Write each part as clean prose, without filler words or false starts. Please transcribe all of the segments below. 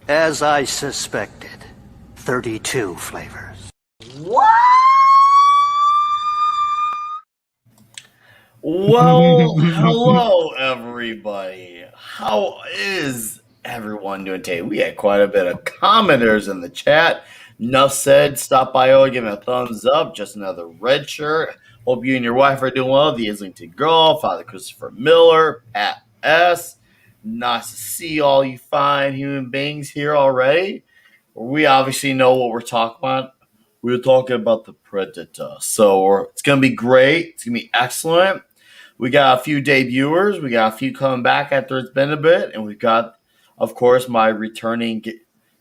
As I suspected, 32 flavors. What? Well, hello, everybody. How is everyone doing today? We had quite a bit of commenters in the chat. Enough said. Stop by over, give me a thumbs up. Just another red shirt. Hope you and your wife are doing well. The Islington Girl, Father Christopher Miller, Pat S. Nice to see all you fine human beings here already. We obviously know what we're talking about. We're talking about the Predator. So it's going to be great. It's going to be excellent. We got a few debuters. We got a few coming back after it's been a bit. And we've got, of course, my returning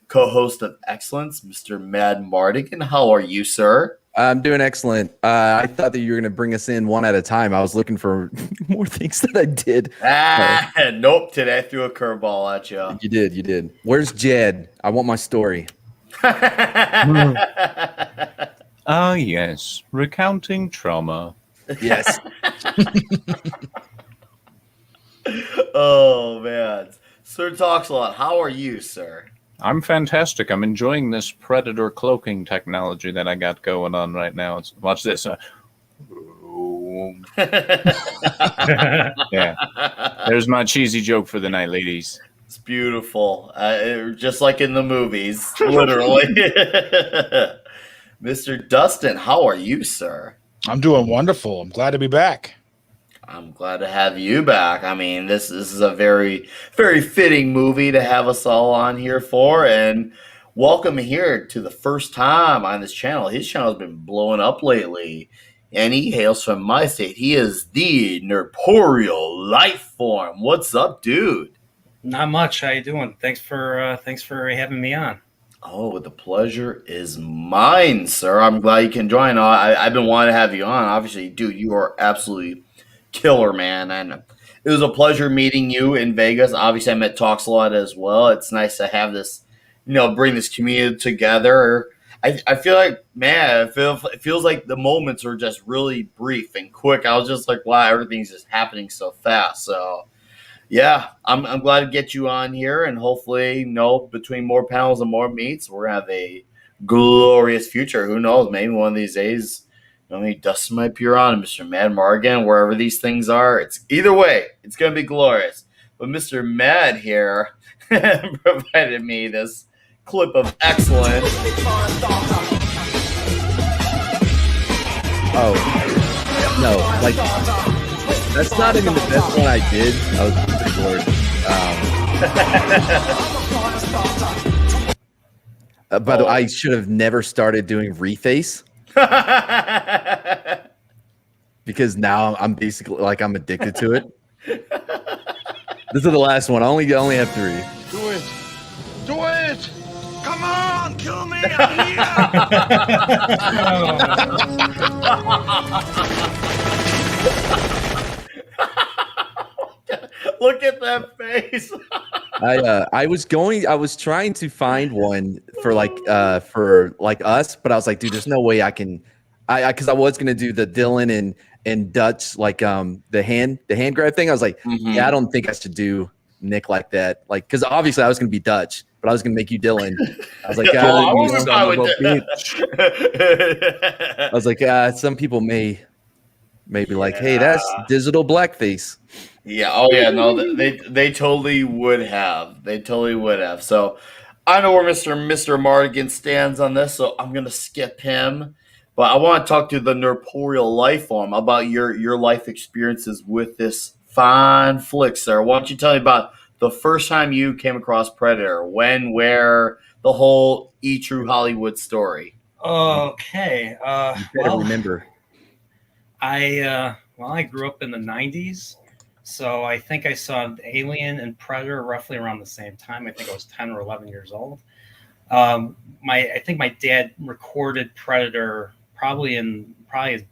co-host of excellence, Mr. Mad Mardigan. How are you, sir? I'm doing excellent. I thought that you were going to bring us in one at a time. I was looking for more things that I did. Nope. Today I threw a curveball at you. You did. Where's Jed? I want my story. Ah, yes. Recounting trauma. Yes. Oh, man. Sir Talks a Lot. How are you, sir? I'm fantastic. I'm enjoying this predator cloaking technology that I got going on right now. Watch this. Yeah. There's my cheesy joke for the night, ladies. It's beautiful. Just like in the movies, literally. Mr. Dustin, how are you, sir? I'm doing wonderful. I'm glad to be back. I'm glad to have you back. I mean, this is a very, very fitting movie to have us all on here for. And welcome here to the first time on this channel. His channel has been blowing up lately. And he hails from my state. He is the Nerporial Life Form. What's up, dude? Not much. How you doing? Thanks for having me on. Oh, the pleasure is mine, sir. I'm glad you can join. I've been wanting to have you on. Obviously, dude, you are absolutely killer, man. And it was a pleasure meeting you in Vegas. Obviously, I met Talks a Lot as well. It's nice to have this, bring this community together. I feel like, man, it feels like the moments are just really brief and quick. I was just like, wow, everything's just happening so fast. So, yeah, I'm glad to get you on here, and hopefully, between more panels and more meets, we're gonna have a glorious future. Who knows? Maybe one of these days, Dustin might appear on, and Mr. Mad Margan, wherever these things are. It's either way, it's gonna be glorious. But Mr. Mad here provided me this clip of excellence. Oh no, like that's not even the best one I did. I was pretty bored. But I should have never started doing reface because now I'm basically like I'm addicted to it. This is the last one. I only have 3. Do it! Come on, kill me! Look at that face. I was trying to find one for us, but I was like, dude, there's no way I can. Because I was gonna do the Dylan and Dutch the hand grab thing. I was like, yeah, I don't think I should do Nick like that. Like, because obviously I was gonna be Dutch, but I was gonna make you Dylan. I was like, I was like, some people may be like, hey, that's digital blackface. Yeah. Oh, yeah. No, they totally would have. So I know where Mr. Mardigan stands on this, so I'm gonna skip him. But I want to talk to the Nerporial Life Form about your life experiences with this fine flick, sir. Why don't you tell me about the first time you came across Predator? When, where, the whole True Hollywood story. Okay. Remember. I grew up in the 90s, so I think I saw Alien and Predator roughly around the same time. I think I was 10 or 11 years old. I think my dad recorded Predator probably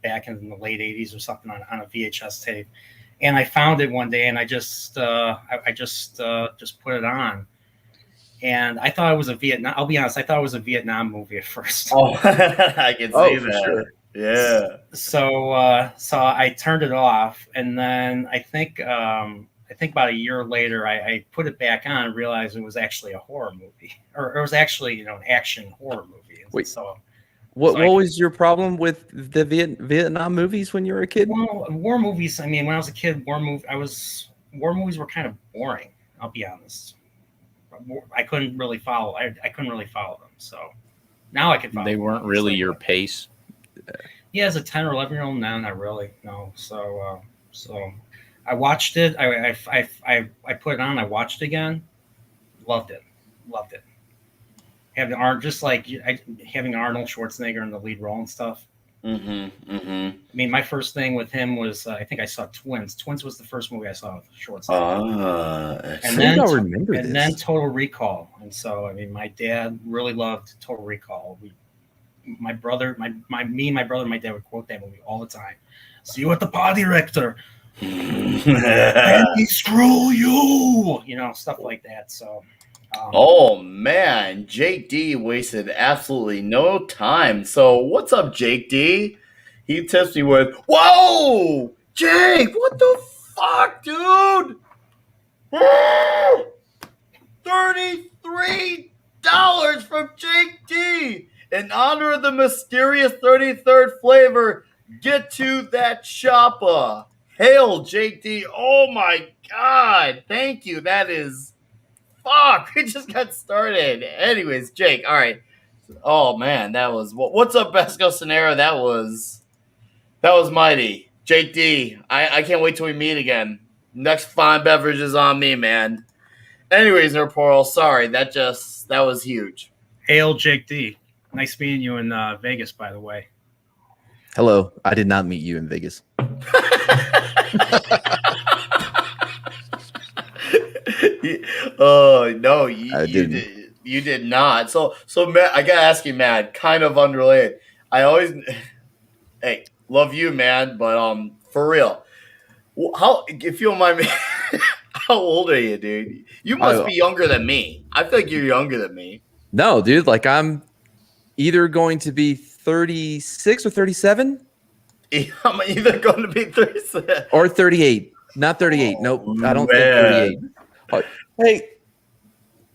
back in the late 80s or something on a VHS tape, and I found it one day and I just put it on, and I thought it was a Vietnam. I'll be honest, I thought it was a Vietnam movie at first. Oh, I can see that. Sure. Yeah. So I turned it off, and then I think I think about a year later, I put it back on and realized it was actually a horror movie, or it was actually an action horror movie. Wait. So what was your problem with the Vietnam movies when you were a kid? well, war movies. I mean, when I was a kid, war movies were kind of boring. I'll be honest. I couldn't really follow. I couldn't really follow them. So now I can follow. They weren't really your pace. Yeah, as a 10 or 11-year-old, no, not really. No. So I watched it. I put it on. I watched it again. Loved it. Having Arnold Schwarzenegger in the lead role and stuff. Mm-hmm. Mm-hmm. I mean, my first thing with him was I think I saw Twins. Twins was the first movie I saw with Schwarzenegger. And then Total Recall. And so, I mean, my dad really loved Total Recall. My brother, me and my brother, my dad would quote that movie all the time. See you at the party, Rector. And screw you. Stuff like that. So. Oh man, Jake D wasted absolutely no time. So what's up, Jake D? He tips me with, "Whoa, Jake, what the fuck, dude? $33 from Jake D in honor of the mysterious 33rd flavor. Get to that shopper. Hail, Jake D. Oh my god, thank you. That is." Fuck, we just got started. Anyways, Jake, all right. Oh man, that was what's up, Besco Scenario? That was mighty. Jake D, I can't wait till we meet again. Next fine beverage is on me, man. Anyways, Nerportal, sorry, that was huge. Hail, Jake D. Nice meeting you in Vegas, by the way. Hello, I did not meet you in Vegas. Oh no, you did not. So Matt, I gotta ask you, Matt, kind of unrelated. Hey, love you, man, but for real, how, if you don't mind me, how old are you, dude? You must be younger than me. I feel like you're younger than me. No, dude, like I'm either going to be 36 or 37. I'm either going to be 37 or 38. Not 38. Nope, I don't man. think 38. Hey,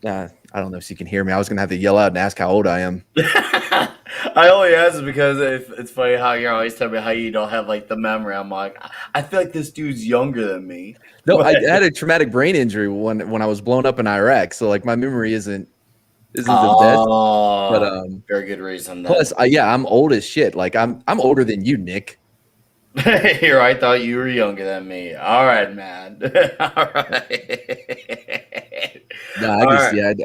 I don't know if you can hear me. I was gonna have to yell out and ask how old I am. I only ask because it's funny how you're always telling me how you don't have like the memory. I'm like, I feel like this dude's younger than me. No, I had a traumatic brain injury when I was blown up in Iraq, so like my memory isn't the best. But very good reason. Plus, I'm old as shit. Like I'm older than you, Nick. Here, I thought you were younger than me. All right, man. All right. No,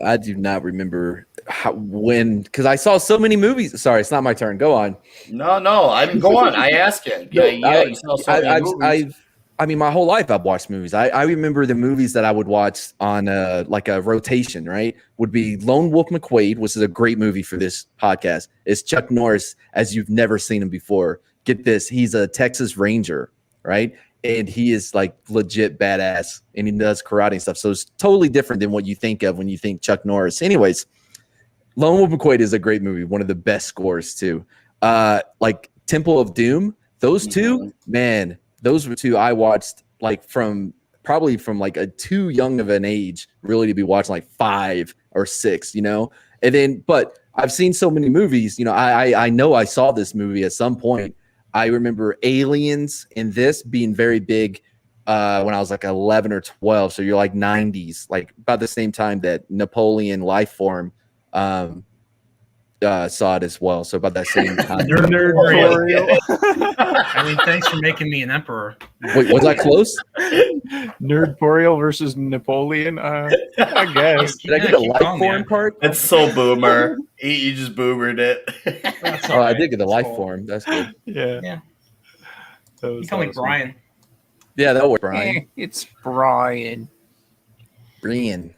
I do not remember because I saw so many movies. Sorry, it's not my turn. Go on. No, I'm go on. I asked you. You saw so many movies. I mean, my whole life I've watched movies. I remember the movies that I would watch on like a rotation, right? Would be Lone Wolf McQuade, which is a great movie for this podcast. It's Chuck Norris as you've never seen him before. Get this, he's a Texas Ranger, right? And he is like legit badass and he does karate and stuff. So it's totally different than what you think of when you think Chuck Norris. Anyways, Lone Wolf McQuade is a great movie. One of the best scores too. Like Temple of Doom, those two, man, those were two I watched like from like a too young of an age really to be watching like 5 or 6, and then, but I've seen so many movies, I know I saw this movie at some point. I remember Aliens and this being very big when I was like 11 or 12. So you're like 90s, like about the same time that Napoleon Lifeform saw it as well. So about that same time. You're nerd. I mean, thanks for making me an emperor. Wait, was I close? Nerdporial versus Napoleon. I guess. Did I get a Lifeform part? That's so boomer. You just boomered it. Oh, right. I did get the Lifeform. That's good. Yeah. You call me Brian. Yeah, that was Brian. It's Brian. Brian.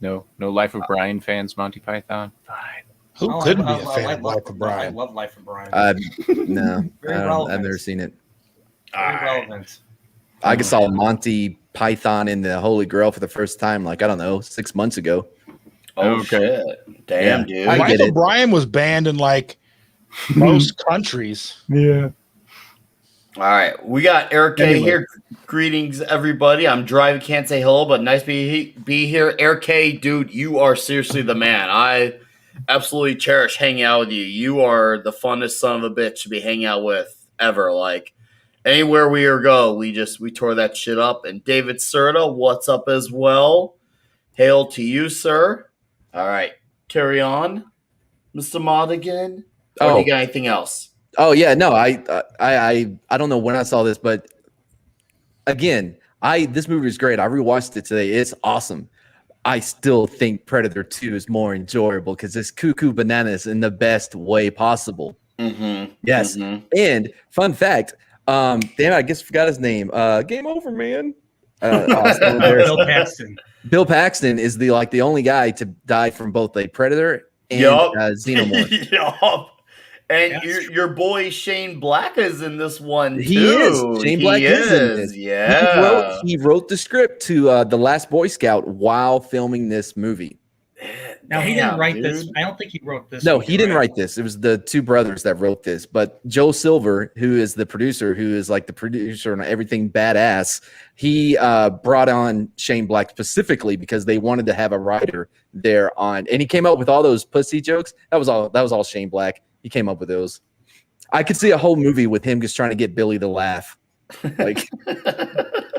No Life of Brian fans, Monty Python. Fine. Who couldn't be a fan of Life of Brian? I love Life of Brian. No, I've never seen it. Very relevant. I saw Monty Python in the Holy Grail for the first time, like, I don't know, 6 months ago. Oh, shit. Damn, dude. Life of Brian was banned in like most countries. Yeah. All right, we got Eric K Anyway. here. Greetings, everybody. I'm driving, can't say hello, but nice to be here. Eric K, dude, you are seriously the man. I absolutely cherish hanging out with you. You are the funnest son of a bitch to be hanging out with ever. Like anywhere we go, we tore that shit up. And David Serta, what's up as well? Hail to you, sir. All right, carry on, Mr. Modigan. Or do you got anything else? Oh yeah, no, I don't know when I saw this, but again, this movie is great. I rewatched it today. It's awesome. I still think Predator 2 is more enjoyable because it's cuckoo bananas in the best way possible. Mm-hmm. Yes. Mm-hmm. And fun fact, damn, I guess I forgot his name. Game over, man. Bill Paxton. Bill Paxton is the only guy to die from both a predator and xenomorph. Yup. And your boy Shane Black is in this one too. He is. Shane Black is in this. Yeah. He wrote the script to The Last Boy Scout while filming this movie. Now, he didn't write this. I don't think he wrote this. No, he didn't write this. It was the two brothers that wrote this. But Joe Silver, who is the producer, who is like the producer on everything badass, he brought on Shane Black specifically because they wanted to have a writer there on. And he came up with all those pussy jokes. That was all Shane Black. He came up with those. I could see a whole movie with him just trying to get Billy to laugh. Like,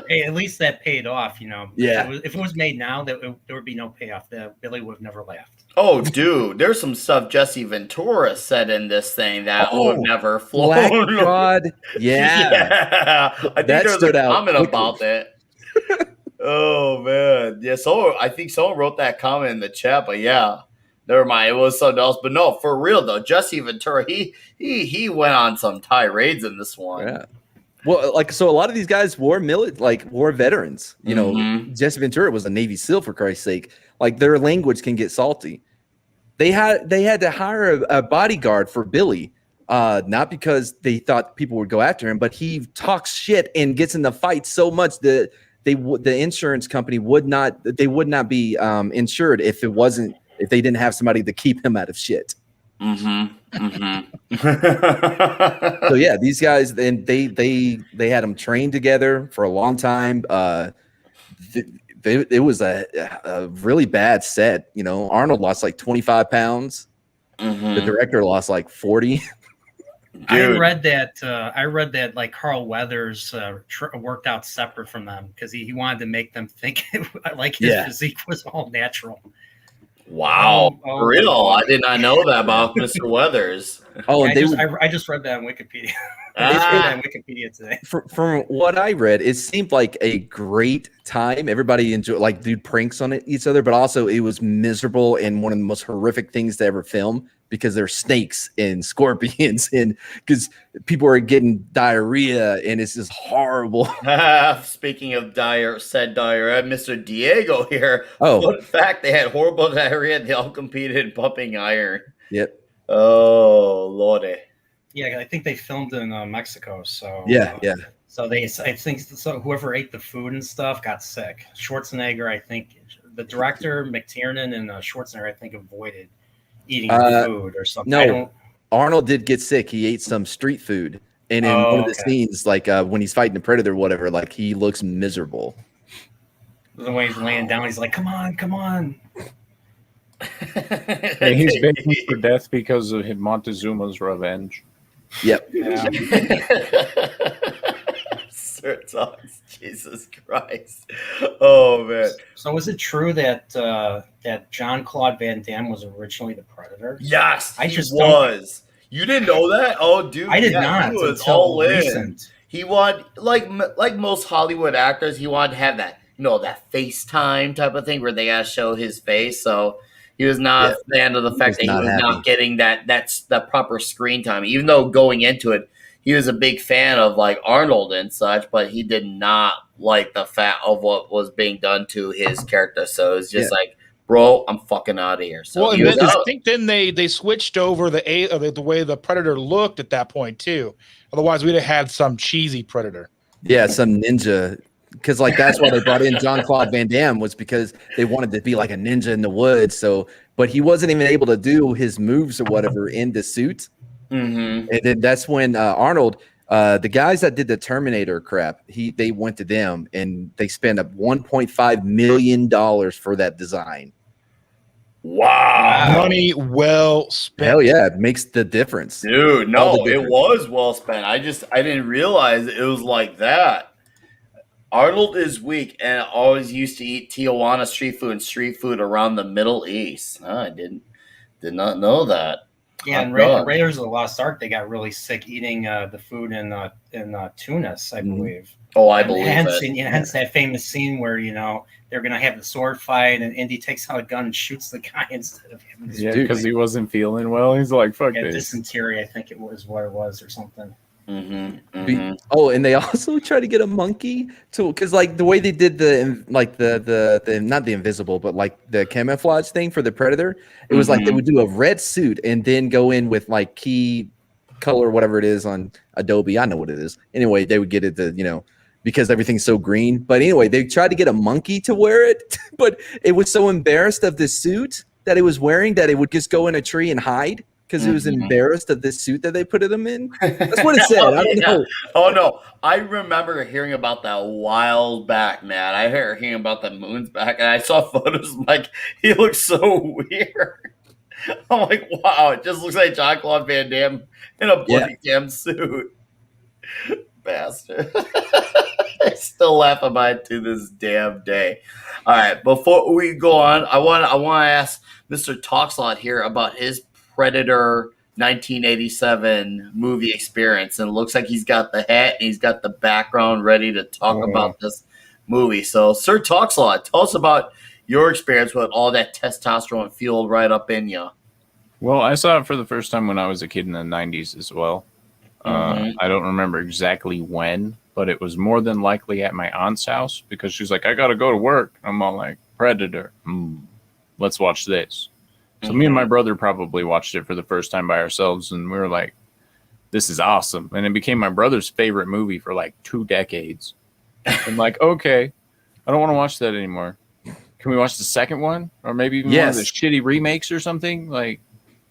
hey, at least that paid off, you know. Yeah. If it was made now, there would be no payoff. Billy would have never laughed. Oh, dude, there's some stuff Jesse Ventura said in this thing that would never flown. Black God. Yeah. I think there's a comment about that. Oh, man. Yeah, so I think someone wrote that comment in the chat, but yeah. Never mind, it was something else. But no, for real though, Jesse Ventura, he went on some tirades in this one. Yeah. Well, so a lot of these guys were veterans. You know, Jesse Ventura was a Navy SEAL, for Christ's sake. Like, their language can get salty. They had to hire a bodyguard for Billy, not because they thought people would go after him, but he talks shit and gets in the fight so much that the insurance company would not be insured if they didn't have somebody to keep him out of shit. So yeah, these guys, and they had them trained together for a long time. It was a really bad set. You know, Arnold lost like 25 pounds. The director lost like 40. I read that like Carl Weathers worked out separate from them because he wanted to make them think like his physique was all natural. Wow, for real? I did not know that about Mr. Weathers. I just read that on Wikipedia. I just read that on Wikipedia today. From what I read, it seemed like a great time. Everybody enjoyed, like, dude pranks on each other, but also it was miserable and one of the most horrific things to ever film because there's snakes and scorpions and because people are getting diarrhea and it's just horrible. Speaking of diarrhea, Mr. Diego here. Oh, fun fact: they had horrible diarrhea. They all competed in pumping iron. Yep. Oh, lordy. Yeah, I think they filmed in Mexico. So yeah. So I think whoever ate the food and stuff got sick. Schwarzenegger, I think, the director McTiernan and Schwarzenegger, I think, avoided eating food or something. No, Arnold did get sick. He ate some street food, and in one of the scenes, like when he's fighting the predator, or whatever, like he looks miserable. The way he's laying down, he's like, "Come on." And he's been for death because of Montezuma's revenge. Yep. Yeah. Jesus Christ. Oh man. So is it true that that Jean-Claude Van Damme was originally the Predator? Yes, he was. You didn't know that? Oh, dude, I did not. He was all in. He wanted, like most Hollywood actors, he wanted to have that, that FaceTime type of thing where they gotta show his face. So he was not a fan of the fact that he was not getting that's the proper screen time. Even though going into it, he was a big fan of like Arnold and such, but he did not like the fact of what was being done to his character. So it's just like, bro, I'm fucking out of here. So and then, I think then they switched over the way the Predator looked at that point too. Otherwise, we'd have had some cheesy Predator. Yeah, some ninja. Because like that's why they brought in Jean-Claude Van Damme, was because they wanted to be like a ninja in the woods. So, but he wasn't even able to do his moves or whatever in the suit. And then that's when Arnold, The guys that did the Terminator crap, they went to them and they spent up $1.5 million for that design. Wow. Money well spent. Hell yeah, it makes the difference. Dude, All no, the it difference. was well spent. I didn't realize it was like that. Arnold is weak and always used to eat Tijuana street food and street food around the Middle East. I did not know that. Yeah, and Raiders of the Lost Ark, they got really sick eating the food in Tunis, I believe. Oh, I And believe hence, it. hence that famous scene where they're gonna have the sword fight, and Indy takes out a gun and shoots the guy instead of him. Yeah, because he wasn't feeling well. He's like, "Fuck this." Dysentery, I think it was what it was, or something. Oh, and they also try to get a monkey to, because like the way they did the not the invisible, but like the camouflage thing for the Predator, it was like they would do a red suit and then go in with like key color, whatever it is on Adobe. I know what it is. Anyway, they would get it to, because everything's so green. But anyway, they tried to get a monkey to wear it, but it was so embarrassed of the suit that it was wearing that it would just go in a tree and hide. Because it was embarrassed of this suit that they put him in. That's what it said. I don't know. Oh no, I remember hearing about that a while back, man. I heard hearing about the moons back, and I saw photos. I'm like, he looks so weird. I'm like, wow, it just looks like Jean-Claude Van Damme in a bloody damn suit. Bastard. I still laugh about it to this damn day. All right, before we go on, I want to ask Mr. Talkslot here about his Predator 1987 movie experience, and it looks like he's got the hat and he's got the background ready to talk about this movie. So, Sir Talkslot, tell us about your experience with all that testosterone fueled right up in you. Well, I saw it for the first time when I was a kid in the 90s as well. I don't remember exactly when, but it was more than likely at my aunt's house because she's like, I got to go to work. I'm all like, Predator. Let's watch this. So me and my brother probably watched it for the first time by ourselves, and we were like, this is awesome. And it became my brother's favorite movie for like 2 decades. I'm like, okay, I don't want to watch that anymore. Can we watch the second one? Or maybe even one of the shitty remakes or something? Like,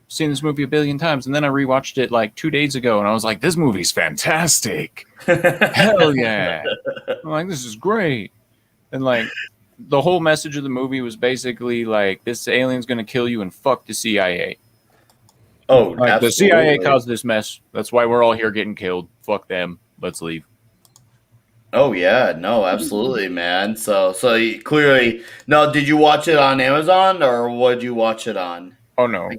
I've seen this movie a billion times. And then I rewatched it like 2 days ago, and I was like, this movie's fantastic. Hell yeah. I'm like, this is great. And like, the whole message of the movie was basically like, this alien's going to kill you and fuck the CIA. Oh, like, the CIA caused this mess. That's why we're all here getting killed. Fuck them. Let's leave. Oh yeah, no, absolutely, man. So you clearly, no. Did you watch it on Amazon or what did you watch it on? Oh no,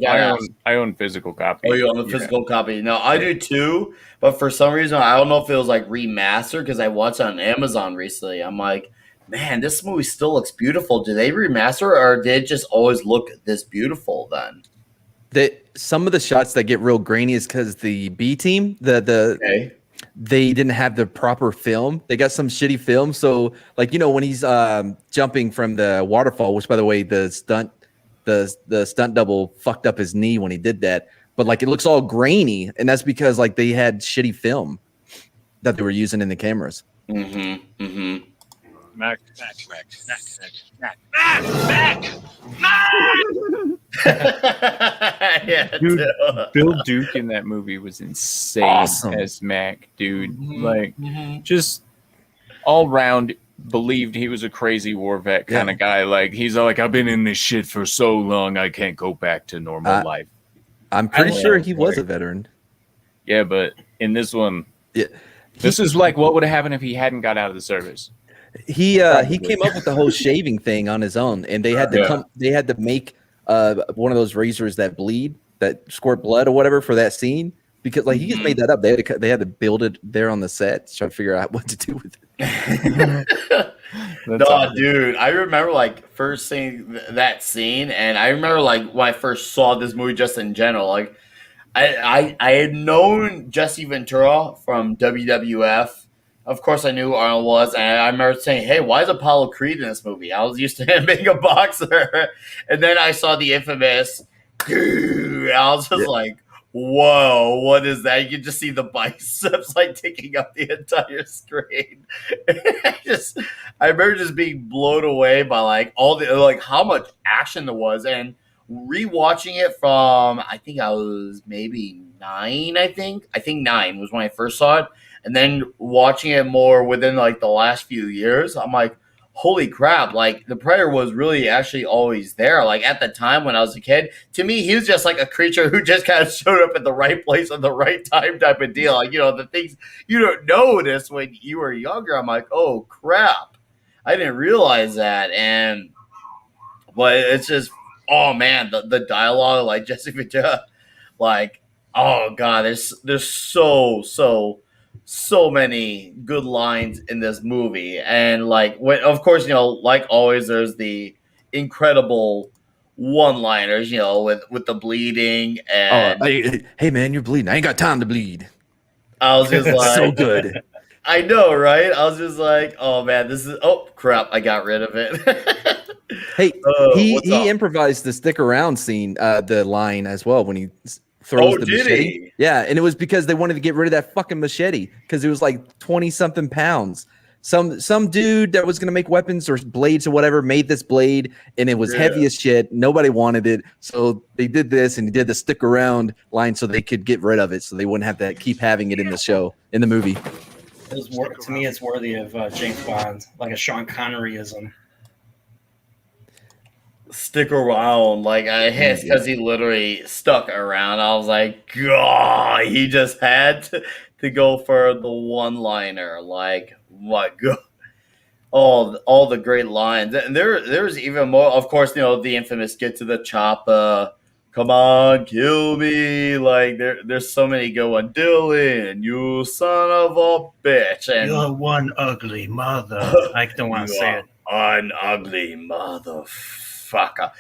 I own physical copy. Oh, you own the physical copy? No, I do too. But for some reason, I don't know if it was like remastered because I watched it on Amazon recently. I'm like, man, this movie still looks beautiful. Did they remaster it, or did it just always look this beautiful then? Some of the shots that get real grainy is because the B team, they didn't have the proper film. They got some shitty film. So like, when he's jumping from the waterfall, which by the way, the stunt double fucked up his knee when he did that. But like, it looks all grainy, and that's because like they had shitty film that they were using in the cameras. Mac. Yeah, dude, Bill Duke in that movie was insane as Mac, dude. Like, just all round believed he was a crazy war vet kind of guy. Like, he's like, I've been in this shit for so long, I can't go back to normal life. I'm pretty sure he was a veteran. Yeah, but in this one, this is like what would have happened if he hadn't got out of the service. He came up with the whole shaving thing on his own, and they had to make one of those razors that bleed, that squirt blood or whatever for that scene, because like he just made that up. They had to build it there on the set to try to figure out what to do with it. No, dude, I remember like first seeing that scene, and I remember like when I first saw this movie just in general, like I had known Jesse Ventura from WWF. Of course, I knew who Arnold was, and I remember saying, hey, why is Apollo Creed in this movie? I was used to him being a boxer. And then I saw the infamous, and I was just like, whoa, what is that? You can just see the biceps like taking up the entire screen. I remember just being blown away by like all the, like how much action there was. And rewatching it from, I think I was maybe 9, I think. I think 9 was when I first saw it. And then watching it more within like the last few years, I'm like, holy crap, like the Predator was really actually always there. Like at the time when I was a kid, to me, he was just like a creature who just kind of showed up at the right place at the right time type of deal. Like, the things you don't notice when you were younger. I'm like, oh crap. I didn't realize that. But it's just, oh man, the dialogue, like Jesse Ventura, like, oh god, there's so many good lines in this movie. And like, when, of course, like always, there's the incredible one-liners, with the bleeding. And hey man, you're bleeding. I ain't got time to bleed. I was just like, So good. I know, right? I was just like, oh man, oh crap, I got rid of it. Hey, what's up? he improvised the stick around scene, the line as well when he throws the did machete. he? Yeah, and it was because they wanted to get rid of that fucking machete because it was like 20 something pounds. Some dude that was gonna make weapons or blades or whatever made this blade, and it was heavy as shit. Nobody wanted it, so they did this, and he did the stick around line so they could get rid of it, so they wouldn't have to keep having it in the movie. To me, it's worthy of James Bond, like a Sean Conneryism. Stick around, like I hissed because he literally stuck around. I was like, God, he just had to go for the one-liner. Like, my God, all the great lines, and there's even more. Of course, the infamous "Get to the chopper." Come on, kill me! Like there's so many good ones. Dylan, you son of a bitch! And You're one ugly mother. I don't want to say it. An ugly motherfucker.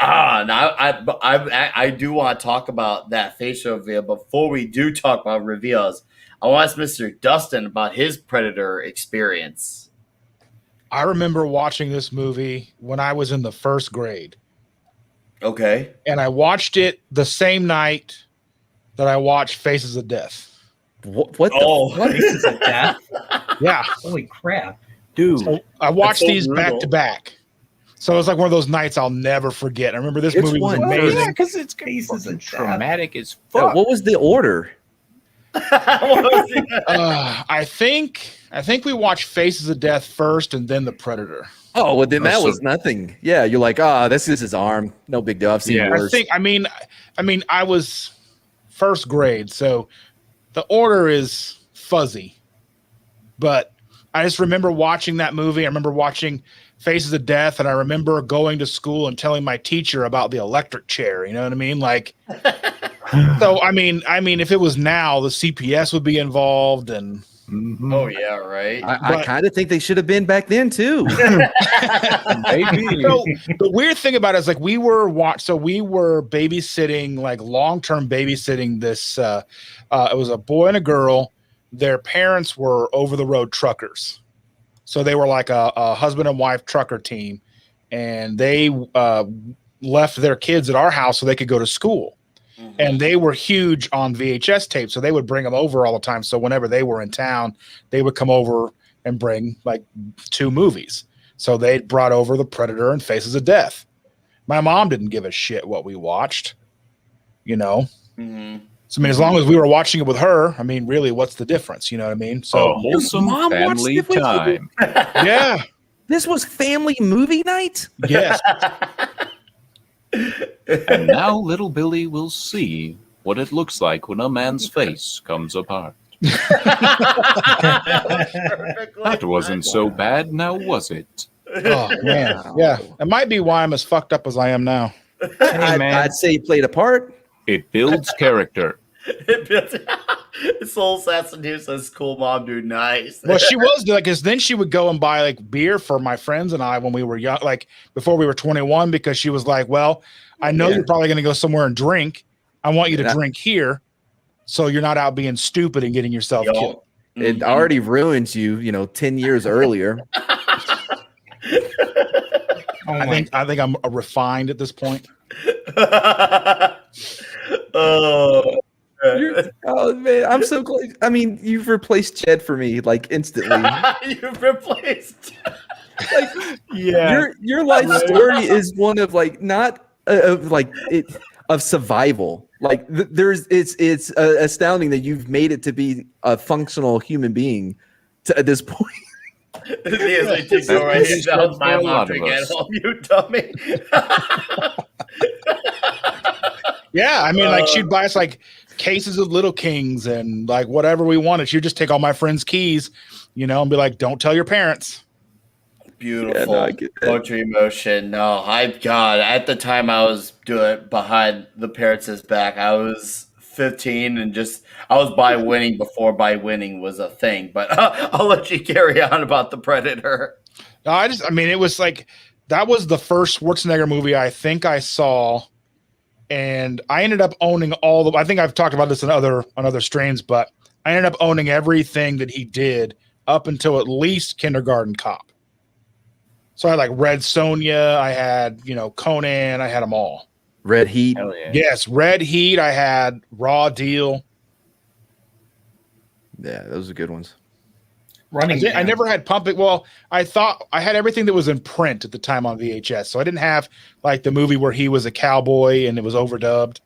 Now I do want to talk about that face reveal. Before we do talk about reveals, I want to ask Mr. Dustin about his Predator experience. I remember watching this movie when I was in the first grade. Okay. And I watched it the same night that I watched Faces of Death. What the Faces of Death? Yeah. Holy crap. Dude. So I watched so these brutal. back to back. So it was like one of those nights I'll never forget. I remember this movie was one? amazing. Yeah, because it's Faces of Death. traumatic as Yeah, fuck. what was the order? I think we watched Faces of Death first and then The Predator. Oh, well, then that so- was nothing. Yeah, you're like, this is his arm. No big deal. I've seen Yeah. worse. I mean, I was first grade, so the order is fuzzy. But I just remember watching that movie. I remember watching Faces of Death, and I remember going to school and telling my teacher about the electric chair. You know what I mean? Like, so I mean, if it was now, the CPS would be involved, and Oh yeah, right. I kind of think they should have been back then too. So the weird thing about it is like we were babysitting, like long-term babysitting this it was a boy and a girl. Their parents were over-the-road truckers. So they were like a husband and wife trucker team, and they left their kids at our house so they could go to school. Mm-hmm. And they were huge on VHS tape, so they would bring them over all the time. So whenever they were in town, they would come over and bring like 2 movies. So they brought over The Predator and Faces of Death. My mom didn't give a shit what we watched, Mm-hmm. So I mean, as long as we were watching it with her, I mean, really, what's the difference? You know what I mean? So wholesome Mom watched family it with you? time. yeah, This was family movie night? yes. And now little Billy will see what it looks like when a man's face comes apart. That wasn't so bad, now was it? Oh man, yeah. It might be why I'm as fucked up as I am now. Hey, man, I'd say he played a part. it builds character. Soul Assassin says, "Cool mom, dude, nice." Well, she was like, because then she would go and buy like beer for my friends and I when we were young, like before we were 21, because she was like, well, I know you're probably going to go somewhere and drink. I want you to drink here, so you're not out being stupid and getting yourself killed. It already ruins you, 10 years earlier. I think I'm refined at this point. Oh. Oh man, I'm so glad. I mean, you've replaced Jed for me like instantly. You've replaced. Like, your life story is one of like not of like it. of survival. Like it's astounding that you've made it to be a functional human being at this point. He takes over. It's That was for my a mom lot of drinking at us. home, you dummy. Yeah, I mean, like she'd buy us like cases of Little Kings and like whatever we wanted. She'd just take all my friends' keys, you know, and be like, "Don't tell your parents." Beautiful Yeah, no, I get that. poetry emotion. No, God, at the time I was doing behind the parents' back. I was 15 and I was by winning before by winning was a thing. But I'll let you carry on about the Predator. No, I mean, it was like that was the first Schwarzenegger movie I think I saw, and I ended up owning all the. I think I've talked about this on other streams, but I ended up owning everything that he did up until at least Kindergarten Cop. So I had like Red Sonja, I had Conan, I had them all. Red Heat. Hell yeah. Yes, Red Heat, I had Raw Deal. Yeah, those are good ones. Running I Man. never had Pumping. Well, I thought I had everything that was in print at the time on VHS, so I didn't have like the movie where he was a cowboy and it was overdubbed.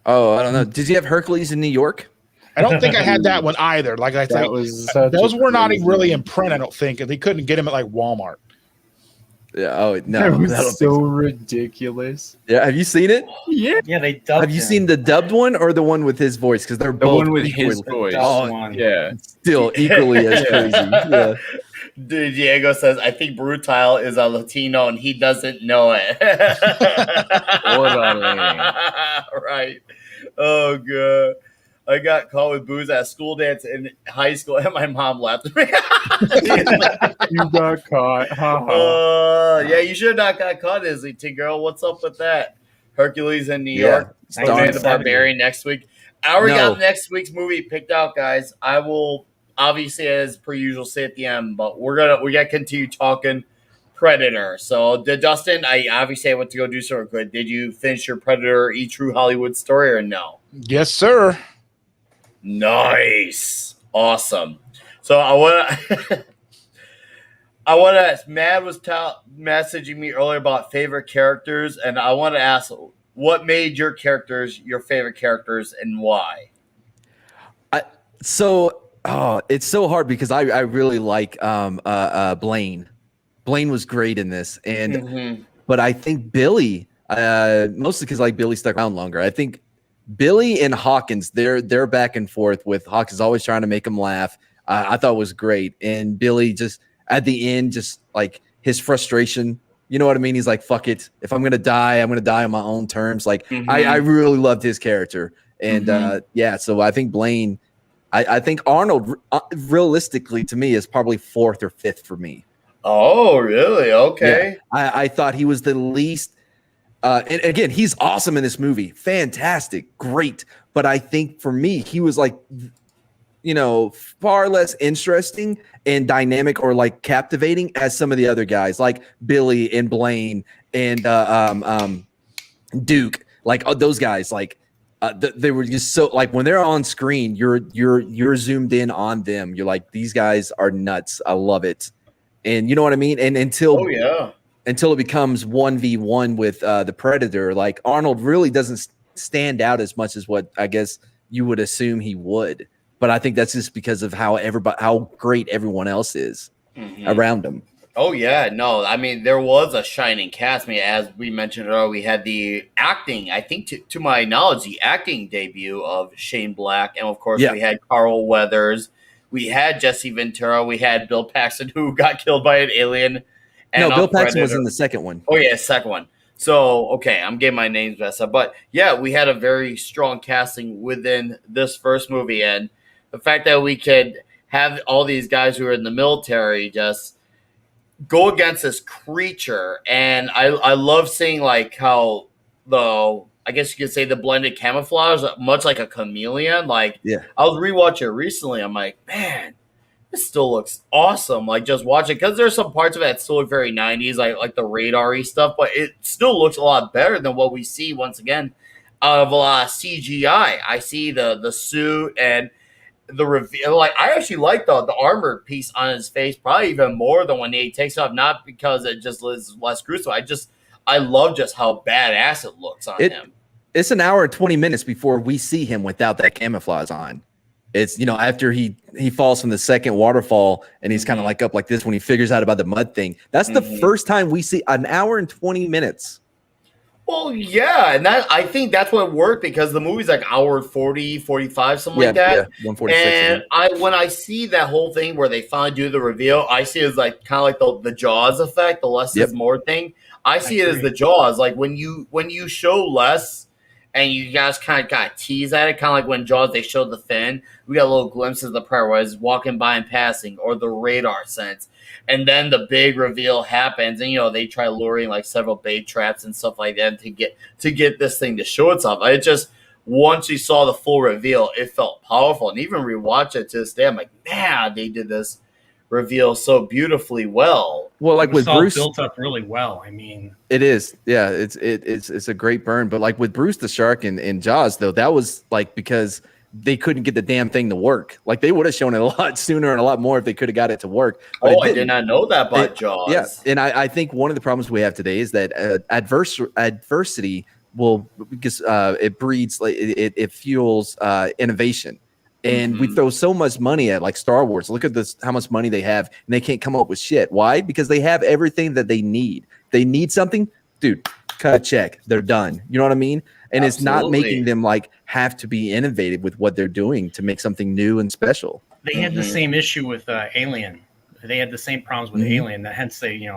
Oh, I don't know. Did you have Hercules in New York? I don't think I had that one either. Like I That think was such those a were not crazy really in movie. print. I don't think, and they couldn't get them at like Walmart. Yeah. Oh no. That I don't was think so ridiculous. Yeah. Have you seen it? Yeah. Yeah, they dubbed Have you him. seen the dubbed one or the one with his voice? Because they're The both one with his equally- voice. Oh, one. Yeah. still equally as crazy. Yeah. Dude, Diego says, I think Brutal is a Latino and he doesn't know it. Right. Oh, God. I got caught with booze at a school dance in high school and my mom laughed at me. You got caught. Yeah, you should have not got caught, Izzy T girl. What's up with that? Hercules in New Yeah. York. Starring- Conan the Barbarian next week. I already No. got next week's movie picked out, guys. I will obviously, as per usual, say at the end, but we gotta continue talking Predator. So, Dustin, I obviously went to go do so good. Did you finish your Predator E True Hollywood story or no? Yes, sir. Nice, awesome. So I want to. Matt was messaging me earlier about favorite characters, and I want to ask, what made your characters your favorite characters and why? It's so hard because I really like Blaine. Blaine was great in this, and but I think Billy, mostly because like Billy stuck around longer. I think Billy and Hawkins, they're back and forth with Hawkins always trying to make him laugh. I thought it was great, and Billy just at the end, just like his frustration. You know what I mean? He's like, "Fuck it. If I'm gonna die, I'm gonna die on my own terms." Like I really loved his character, and yeah. So I think Blaine. I think Arnold, realistically, to me, is probably fourth or fifth for me. Oh, really? Okay. Yeah. I thought he was the least. And again, he's awesome in this movie. Fantastic. Great. But I think for me, he was like, far less interesting and dynamic or like captivating as some of the other guys like Billy and Blaine and Duke. Like those guys, like they were just so like when they're on screen, you're zoomed in on them. You're like, these guys are nuts. I love it. And you know what I mean? And until it becomes 1v1 with the Predator, like Arnold really doesn't stand out as much as what I guess you would assume he would. But I think that's just because of how great everyone else is around him. Oh yeah, no, I mean there was a shining cast. I mean, as we mentioned earlier, we had the acting. I think, to my knowledge, the acting debut of Shane Black, and of course we had Carl Weathers, we had Jesse Ventura, we had Bill Paxton, who got killed by an alien. And no, Bill Paxton was in the second one. Oh yeah, second one. So okay, I'm getting my names messed up, but yeah, we had a very strong casting within this first movie, and the fact that we could have all these guys who are in the military just go against this creature, and I love seeing like how I guess you could say the blended camouflage, much like a chameleon. Like I was rewatching it recently. I'm like, man, this still looks awesome. Like just watch it because there's some parts of it that still look very 90s, like the radar-y stuff, but it still looks a lot better than what we see once again out of a lot of CGI. I see the suit and the reveal. Like I actually like the armor piece on his face probably even more than when he takes it off, not because it just is less gruesome. I love just how badass it looks on him. it's an hour and 20 minutes before we see him without that camouflage on. It's, after he falls from the second waterfall and he's kind of like up like this when he figures out about the mud thing. That's the first time we see an hour and 20 minutes. Well, yeah, and I think that's what worked because the movie's like hour 40, 45, something like that. Yeah, 146. And when I see that whole thing where they finally do the reveal, I see it as like kind of like the Jaws effect, the less is more thing. I see it as the Jaws. Like when you show less and you guys kind of tease at it, kind of like when Jaws, they showed the fin. We got little glimpses of the prayer where it's walking by and passing, or the radar sense. And then the big reveal happens, and they try luring like several bait traps and stuff like that to get this thing to show itself. It just, once you saw the full reveal, it felt powerful. And even rewatch it to this day, I'm like, man, they did this reveal so beautifully well. Well, like with Bruce, built up really well. I mean, it is, yeah, it's a great burn. But like with Bruce the Shark and Jaws, though, that was like because they couldn't get the damn thing to work. Like they would have shown it a lot sooner and a lot more if they could have got it to work. But I did not know that about Jaws. Yeah, and I think one of the problems we have today is that adversity will, because it breeds, like it fuels innovation. And we throw so much money at like Star Wars. Look at this, how much money they have, and they can't come up with shit. Why? Because they have everything that they need. They need something, dude, cut a check. They're done. You know what I mean? And it's not making them like have to be innovative with what they're doing to make something new and special. They had the same issue with Alien. They had the same problems with Alien. That hence they,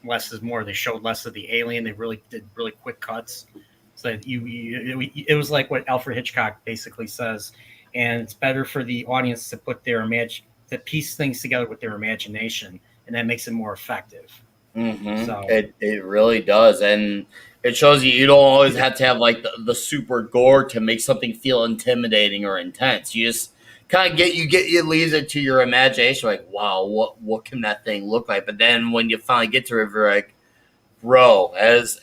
less is more. They showed less of the alien. They really did really quick cuts. So that it was like what Alfred Hitchcock basically says. And it's better for the audience to put to piece things together with their imagination, and that makes it more effective. So it really does, and it shows you don't always have to have like the super gore to make something feel intimidating or intense. You just kind of it leaves it to your imagination. Like, wow, what can that thing look like? But then when you finally get to it, you're like, bro, as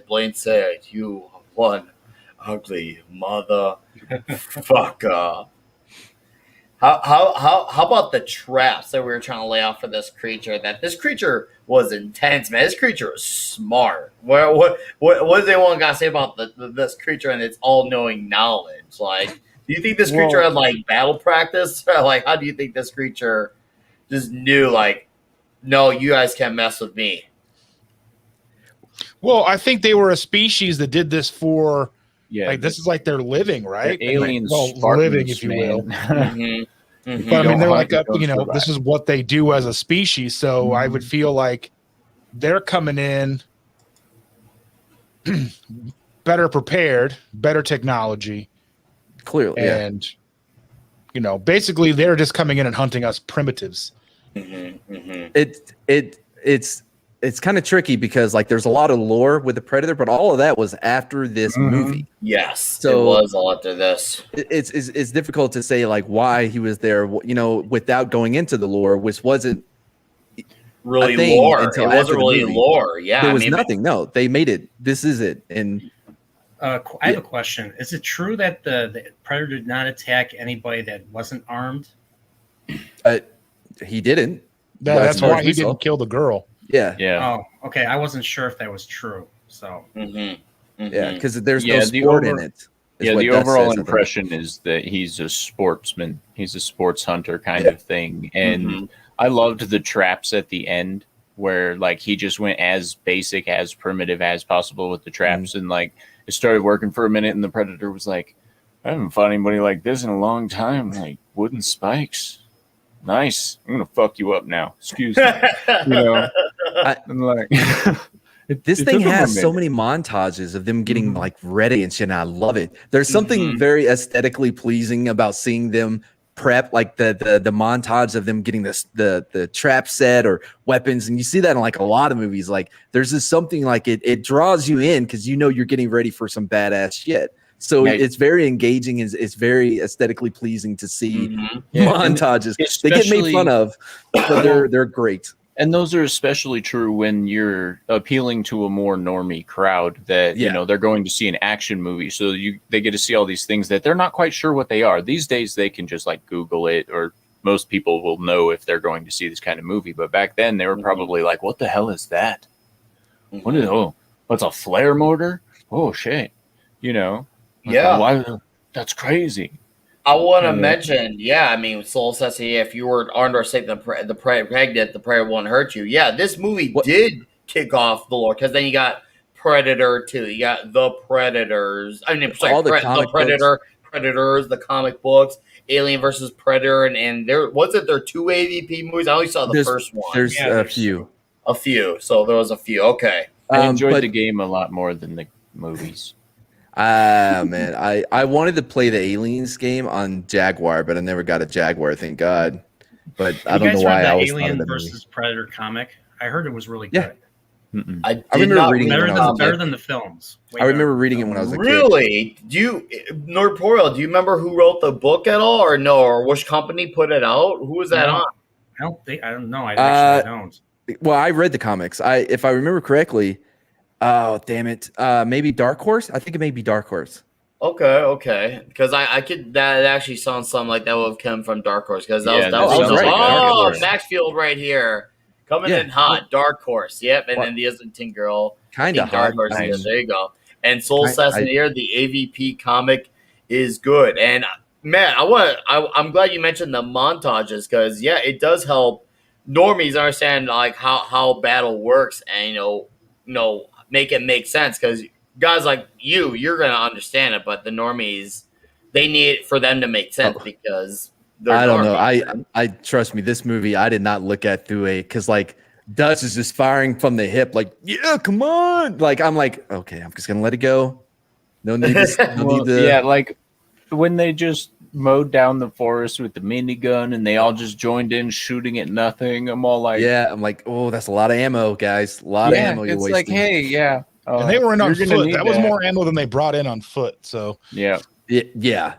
Blaine said, you are one ugly motherfucker. How about the traps that we were trying to lay out for this creature? That this creature was intense, man. This creature was smart. What does anyone got to say about this creature and its all-knowing knowledge? Like, do you think this creature had like battle practice? Like, how do you think this creature just knew, like, no, you guys can't mess with me? Well, I think they were a species that did this for. Yeah, like this is like their living, right? Aliens, living, if you will. But I mean, they're like, this is what they do as a species. So I would feel like they're coming in better prepared, better technology, clearly, and basically they're just coming in and hunting us primitives. It's kind of tricky because like there's a lot of lore with the Predator, but all of that was after this movie. Yes, so it was all after this. It's difficult to say like why he was there, without going into the lore, which wasn't really lore. It wasn't really lore. Yeah, there was nothing. No, they made it. This is it. And I have a question. Is it true that the Predator did not attack anybody that wasn't armed? He didn't. That's why he didn't kill the girl. Yeah. Oh, okay. I wasn't sure if that was true. So. Yeah, because there's no sport in it. The overall impression is that he's a sportsman. He's a sports hunter kind of thing. And I loved the traps at the end where like he just went as basic, as primitive as possible with the traps. And like it started working for a minute and the Predator was like, I haven't fought anybody like this in a long time. Like wooden spikes. Nice. I'm going to fuck you up now. Excuse me. I'm like... This thing has so many montages of them getting like ready and shit, and I love it. There's something very aesthetically pleasing about seeing them prep, like the montage of them getting the trap set or weapons, and you see that in like a lot of movies. Like there's just something like it draws you in because you're getting ready for some badass shit. So it's very engaging. It's very aesthetically pleasing to see montages. They get made fun of, but they're great. And those are especially true when you're appealing to a more normie crowd that, they're going to see an action movie. So they get to see all these things that they're not quite sure what they are. These days, they can just like Google it, or most people will know if they're going to see this kind of movie. But back then, they were probably like, what the hell is that? What's a flare mortar? Oh, shit. You know, like, Yeah. why? That's crazy. I want to Yeah. mention, yeah, I mean, Soul says, yeah, if you were armed or safe, pregnant, the prey won't hurt you. Yeah, this movie What- did kick off the lore because then you got Predator 2, you got The Predators. I mean, sorry, All the the comic Predator, Predators, the comic books, Alien versus Predator, and there wasn't there 2 AVP movies. I only saw the first one. There's Yeah, a there's few. A few, so there was a few. Okay, I enjoyed but the game a lot more than the movies. man, I wanted to play the Aliens game on Jaguar, but I never got a Jaguar, thank God. But I You don't guys know why read I the always thought of Alien that movie. versus Predator comic? I heard it was really Yeah. good. Mm-mm. I did remember not reading it read when the I was a comic. Better than the films. Way I remember better. reading it when I was a kid. Really? Do you, Nordporial, do you remember who wrote the book at all, or no, or which company put it out? Who was that No. on? I don't know. I actually don't. Well, I read the comics. If I remember correctly, oh damn it, maybe Dark Horse. I think it may be Dark Horse. Okay, because I could that actually sounds something like that would have come from Dark Horse because that Yeah, was that sounds right. Dark Horse. Maxfield right here coming Yeah. in hot, Dark Horse, yep, and What? then the Islington Girl, Kind of Dark hot. Horse, Nice. yeah, there you go, and Soul I- Assassinator, the AVP comic is good, and man, I'm glad you mentioned the montages because yeah, it does help normies understand like how battle works and you know make it make sense because guys like you're gonna understand it, but the normies they need it for them to make sense because they're I don't know. normies. I trust me. This movie I did not look at through because like Dutch is just firing from the hip, like yeah, come on. Like I'm like okay, I'm just gonna let it go. No need to. No need to. Yeah, like when they just mowed down the forest with the minigun and they all just joined in shooting at nothing. I'm all like, Yeah, I'm like, oh, that's a lot of ammo, guys. A lot of ammo you're it's wasting. like, hey, yeah. And they were in on you're gonna foot. need That was more ammo than they brought in on foot. So Yeah. Yeah.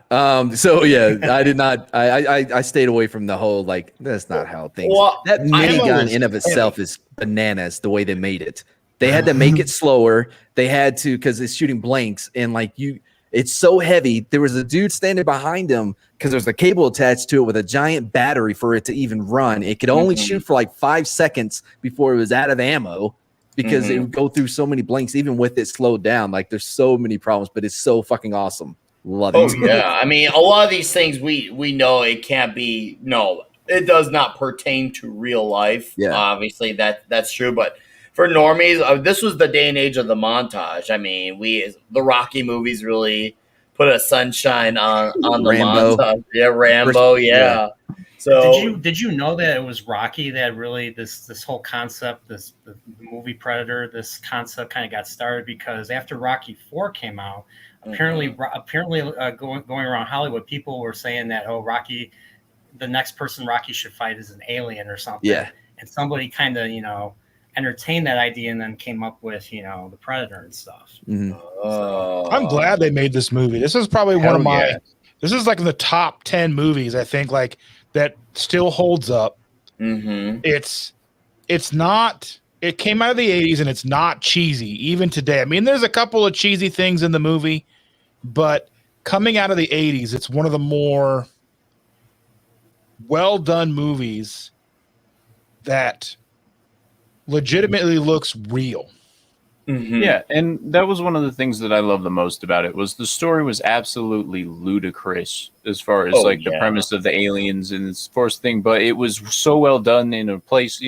So yeah, I did not. I stayed away from the whole like. That's not how things. Well, That ammo minigun is in of itself is bananas. The way they made it, they had to make it slower. They had to because it's shooting blanks and like you. It's so heavy. There was a dude standing behind him because there's a cable attached to it with a giant battery for it to even run. It could only shoot for like 5 seconds before it was out of ammo because it would go through so many blanks, even with it slowed down. Like there's so many problems, but it's so fucking awesome. Love it. Oh yeah, I mean a lot of these things we know it can't be. No, it does not pertain to real life. Yeah. Obviously that's true, but for normies, this was the day and age of the montage. I mean, the Rocky movies really put a sunshine on the Rambo. montage. Yeah, Rambo. Yeah. So Did you know that it was Rocky that really this whole concept, the movie Predator, this concept kind of got started because after Rocky 4 came out, apparently going around Hollywood, people were saying that Rocky, the next person Rocky should fight is an alien or something. Yeah. And somebody kind of entertained that idea and then came up with the Predator and stuff. I'm glad they made this movie. This is probably one of my. This is like in the top 10 movies I think like that still holds up. It's not. It came out of the 80s and it's not cheesy even today. I mean, there's a couple of cheesy things in the movie, but coming out of the 80s, it's one of the more well done movies that legitimately looks real. Yeah, and that was one of the things that I love the most about it was the story was absolutely ludicrous as far as the premise of the aliens and this force thing, but it was so well done in a place,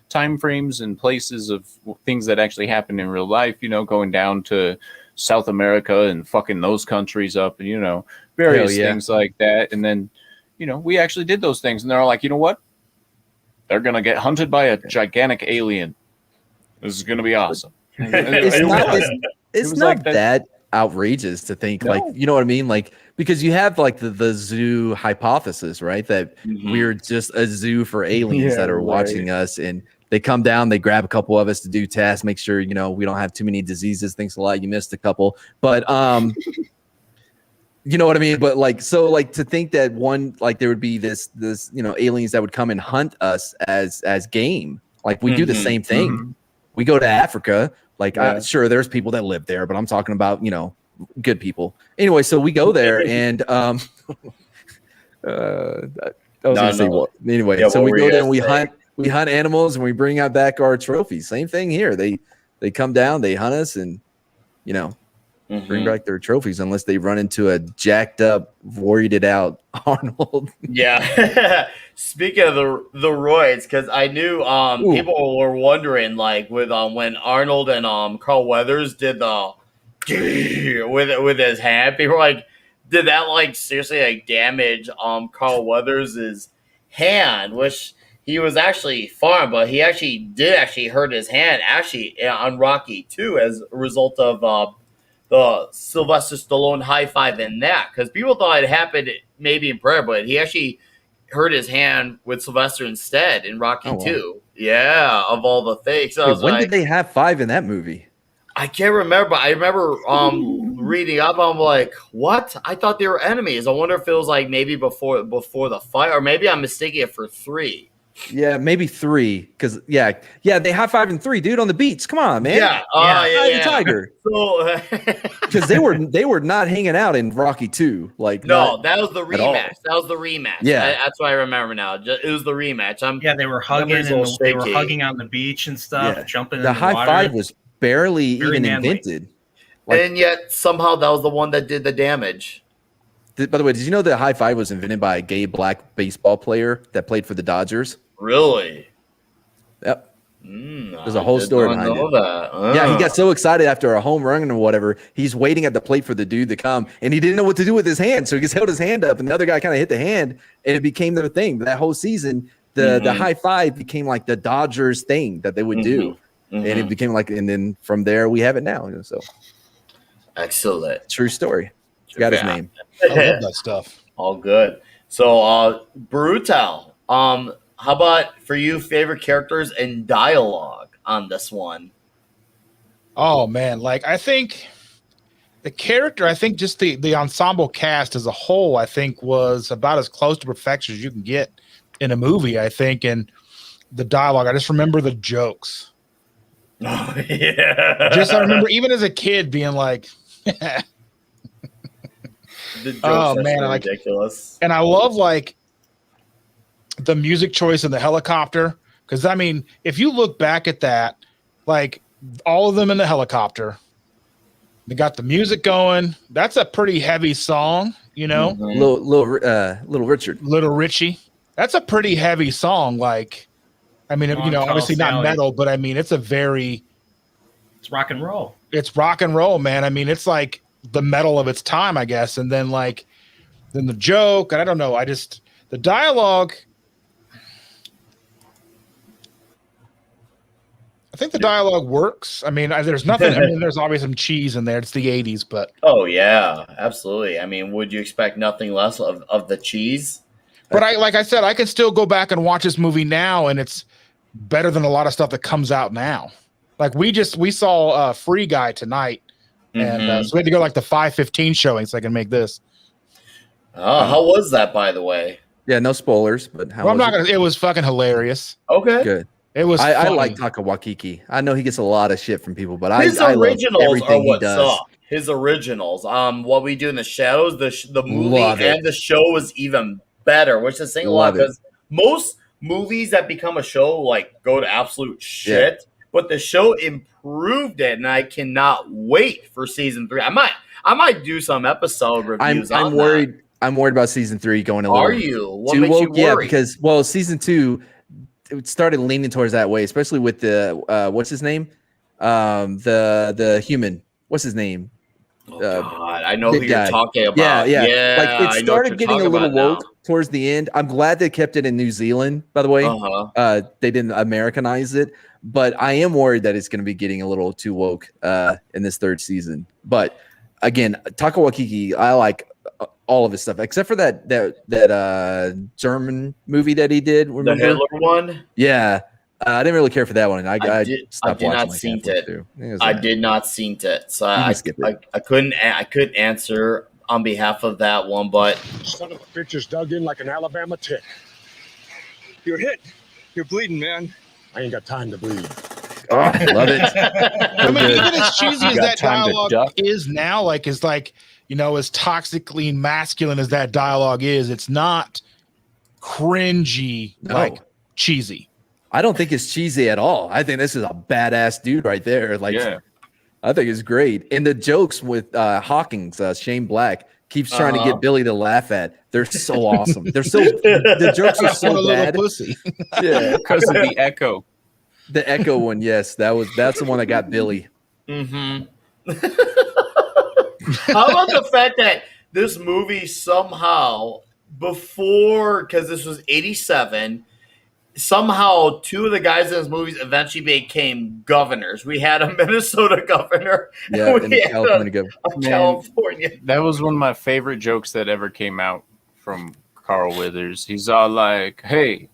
time frames and places of things that actually happen in real life, going down to South America and fucking those countries up and, various things like that. And then, we actually did those things and they're all like, you know what? They're going to get hunted by a gigantic alien. This is going to be awesome. It's not like that outrageous to think like you know what I mean, like because you have like the zoo hypothesis, right? That we're just a zoo for aliens that are watching us, and they come down, they grab a couple of us to do tasks, make sure we don't have too many diseases. Thanks a lot, you missed a couple, but you know what I mean. But like so, like to think that there would be this aliens that would come and hunt us as game, like we do the same thing. We go to Africa. Like, sure, there's people that live there, but I'm talking about, good people. Anyway, so we go there and I was gonna say what? Anyway, so we go there and we hunt animals and we bring out back our trophies. Same thing here. They come down, they hunt us, and bring back their trophies unless they run into a jacked up, roided out Arnold. Yeah. Speaking of the roids, because I knew people were wondering, like, with when Arnold and Carl Weathers did the with his hand, people were like, did that like seriously like damage Carl Weathers' hand, which he was actually fine, but he actually did hurt his hand on Rocky 2 as a result of the Sylvester Stallone high five in that, because people thought it happened maybe in prayer, but he actually hurt his hand with Sylvester instead in Rocky 2. Yeah, of all the things. So Wait, when did they have 5 in that movie? I can't remember. I remember reading up. I'm like, what? I thought they were enemies. I wonder if it was like maybe before the fight, or maybe I'm mistaking it for 3. Yeah, maybe 3. Because they high five in 3, dude, on the beats. Come on, man. Yeah, the tiger. So, because they were not hanging out in Rocky 2. Like, no, that was the rematch. That was the rematch. Yeah, that's what I remember now. It was the rematch. They were hugging and they were hugging on the beach and stuff, jumping in the high water. five was barely even invented. Like, and yet somehow that was the one that did the damage. By the way, did you know that high five was invented by a gay black baseball player that played for the Dodgers? Really? Yep. There's a whole story behind it. That. Yeah, he got so excited after a home run or whatever. He's waiting at the plate for the dude to come, and he didn't know what to do with his hand, so he just held his hand up, and the other guy kind of hit the hand, and it became their thing. That whole season, the high five became like the Dodgers thing that they would do, and it became like, and then from there we have it now. So excellent, true story. Got his name. I love that stuff. All good. So, Brutal. How about for you, favorite characters and dialogue on this one? Oh man, like I think the character, I think just the ensemble cast as a whole, I think was about as close to perfection as you can get in a movie, I think. And the dialogue, I just remember the jokes. Oh yeah. Just I remember even as a kid being like the jokes oh man, like ridiculous. And I love like the music choice in the helicopter, because I mean, if you look back at that, like all of them in the helicopter, they got the music going. That's a pretty heavy song, you know. Little Richard, Little Richie. That's a pretty heavy song. Like, I mean, you know, obviously not metal, but I mean, it's rock and roll. It's rock and roll, man. I mean, it's like the metal of its time, I guess. And then the joke, and I don't know. The dialogue. I think the dialogue works. I mean, there's nothing. I mean, there's obviously some cheese in there. It's the 80s, but oh yeah, absolutely. I mean, would you expect nothing less of the cheese? But like I said, I can still go back and watch this movie now, and it's better than a lot of stuff that comes out now. Like we saw Free Guy tonight, and so we had to go like the 5:15 showing so I can make this. Oh, how was that, by the way? Yeah, no spoilers, but how? Well, I'm not gonna. It was fucking hilarious. Okay, good. It was. I like Taika Waititi. I know he gets a lot of shit from people, but his I originals love everything are what he does. suck. His originals, What We Do in the Shadows, the movie and the show was even better, which is saying a lot because most movies that become a show like go to absolute shit, but the show improved it, and I cannot wait for season 3. I might do some episode reviews. I'm worried. I'm worried about season 3 going a little. Are you? What makes you worry? Yeah, because season 2. It started leaning towards that way, especially with the what's his name, the human. What's his name? Oh God, I know who you're talking about. Yeah. Like it started getting a little woke towards the end. I'm glad they kept it in New Zealand. By the way, they didn't Americanize it, but I am worried that it's going to be getting a little too woke in this 3rd season. But again, Taika Waititi, I like all of his stuff except for that German movie that he did. Remember? The Hitler one? Yeah. I didn't really care for that one. I did stopped not watching seen it. I did not seen it. So I couldn't answer on behalf of that one, but son of a bitch is dug in like an Alabama tick. You're hit. You're bleeding, man. I ain't got time to bleed. Oh, I love it. I mean, even as cheesy as that dialogue is now, you know, as toxically masculine as that dialogue is, it's not cringy, cheesy. I don't think it's cheesy at all. I think this is a badass dude right there. Like, I think it's great. And the jokes with Hawkins, Shane Black, keeps trying to get Billy to laugh at. They're so awesome. They're so the jokes are What a so little bad. pussy. Yeah, Because of the echo. the Echo one. Yes, that's the one that got Billy. Mm-hmm. How about the fact that this movie somehow, before, because this was 87, somehow two of the guys in this movie eventually became governors. We had a Minnesota governor. Yeah, and and we the had California go. a California. That was one of my favorite jokes that ever came out from Carl Withers. He's all like, "Hey,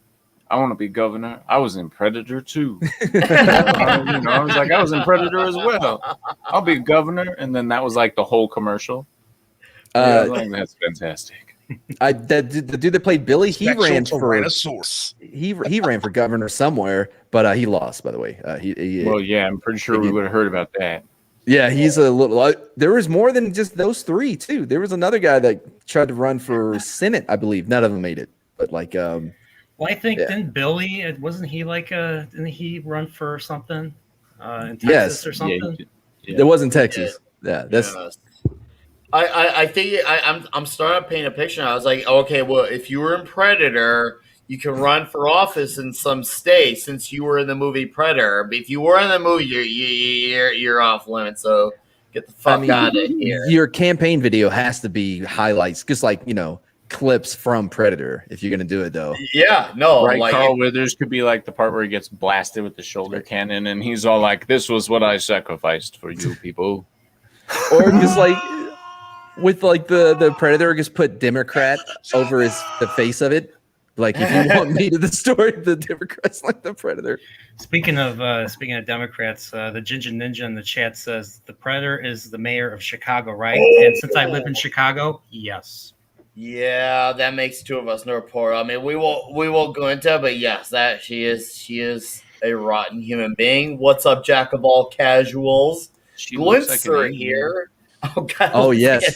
I want to be governor. I was in Predator too." I was like, I was in Predator as well. I'll be governor, and then that was like the whole commercial. I was like, that's fantastic. The dude that played Billy, he ran for Tyrannosaurus. he ran for governor somewhere, but he lost. By the way, Well, yeah, I'm pretty sure we would have heard about that. yeah, he's a little. There was more than just those three too. There was another guy that tried to run for Senate, I believe. None of them made it, but like, Well, I think Yeah. then Billy, wasn't he like didn't he run for something in Texas Yes. or something? Yeah. it wasn't Texas. Yeah, that's Yes. I think I'm starting to paint a picture. I was like, okay, well, if you were in Predator, you can run for office in some state since you were in the movie Predator. But if you were in the movie, you're off limits. So get the fuck out of here. your campaign video has to be highlights, just like clips from Predator. If you're gonna do it though, Yeah, no, Right, like Carl Withers could be like the part where he gets blasted with the shoulder cannon, and he's all like, "This was what I sacrificed for you people." or just like with like the Predator, just put Democrat over the face of it. Like if you want me to the story, the Democrats like the Predator. Speaking of Democrats, the Ginger Ninja in the chat says the Predator is the mayor of Chicago, right? And since I live in Chicago, yes. yeah, that makes two of us no report. I mean, we won't go into it, but yes, that she is a rotten human being. What's up, Jack of all casuals? She looks like an Glimpser alien. here. Oh god. Oh yes,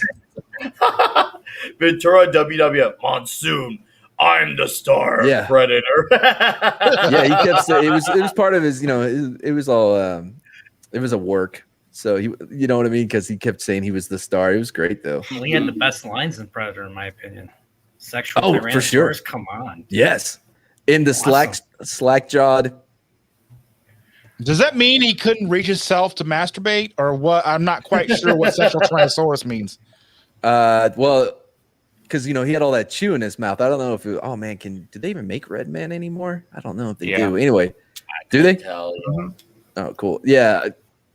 Ventura WWF Monsoon. I'm the star Yeah. Predator. yeah. He kept saying it was part of his. It was all it was a work. So he, you know what I mean, because he kept saying he was the star. It was great though. Well, he had the best lines in Predator, in my opinion. Sexual Oh, for sure. Tyrannosaurus, come on. Yes, in the Awesome. slack jawed. Does that mean he couldn't reach himself to masturbate, or what? I'm not quite sure what sexual tyrannosaurus means. Well, because he had all that chew in his mouth. I don't know if oh man, do they even make Red Man anymore? I don't know if they Yeah. do. Anyway, do they? Hell yeah. Oh, cool. Yeah.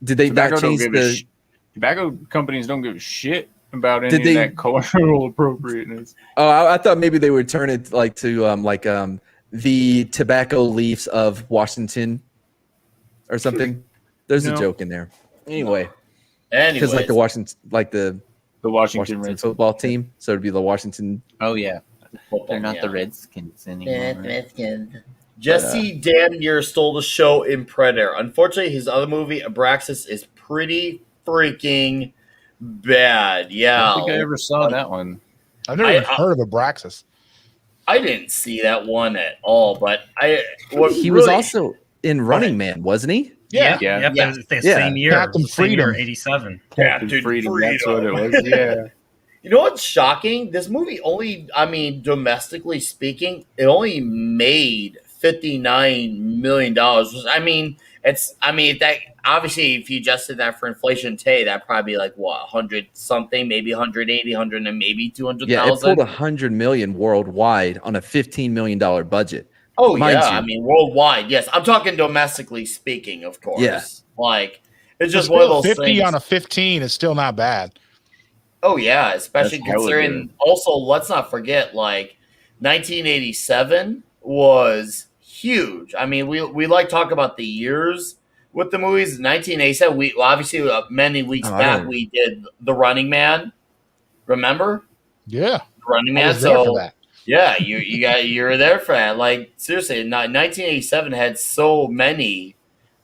Did they not change Tobacco companies don't give a shit about Did any they- of that cultural appropriateness. Oh, I thought maybe they would turn it like to the tobacco leaves of Washington or something. There's a No. joke in there. Anyway, Anyways, because like the Washington, The Washington Washington Reds. football team, so it'd be the Washington. Oh yeah, football, they're not yeah. the Redskins anymore. Jesse damn near stole the show in Predator. Unfortunately, his other movie, Abraxas, is pretty freaking bad. I Yeah. don't think I ever saw that one. I've never even heard of Abraxas. I didn't see that one at all, but He was also in Running Man, wasn't he? Yeah. Yeah. Yep, Yeah. that was the Yeah. same year. Captain Same year, Freedom. 87. Captain Freedom. Freedom. That's what it was. Yeah. You know what's shocking? This movie only, domestically speaking, it only made $59 million. That obviously, if you adjusted that for inflation today, that'd probably be like what, 100 something, maybe 180, 100, and maybe 200,000. Yeah, it pulled 100 million worldwide on a $15 million budget. Oh Mind yeah, you. worldwide. Yes, I'm talking domestically speaking, of course. Yeah. Like it's just Still one of those 50 things. on a 15 is still not bad. Oh yeah, especially That's hella considering. good. Also, let's not forget, like 1987 was huge. I mean, we like talk about the years with the movies. 1987, we obviously many weeks Oh, I back don't- we did The Running Man. Remember Yeah. The Running I Man? was there for that. Yeah, you were there for that. Like seriously, 1987 had so many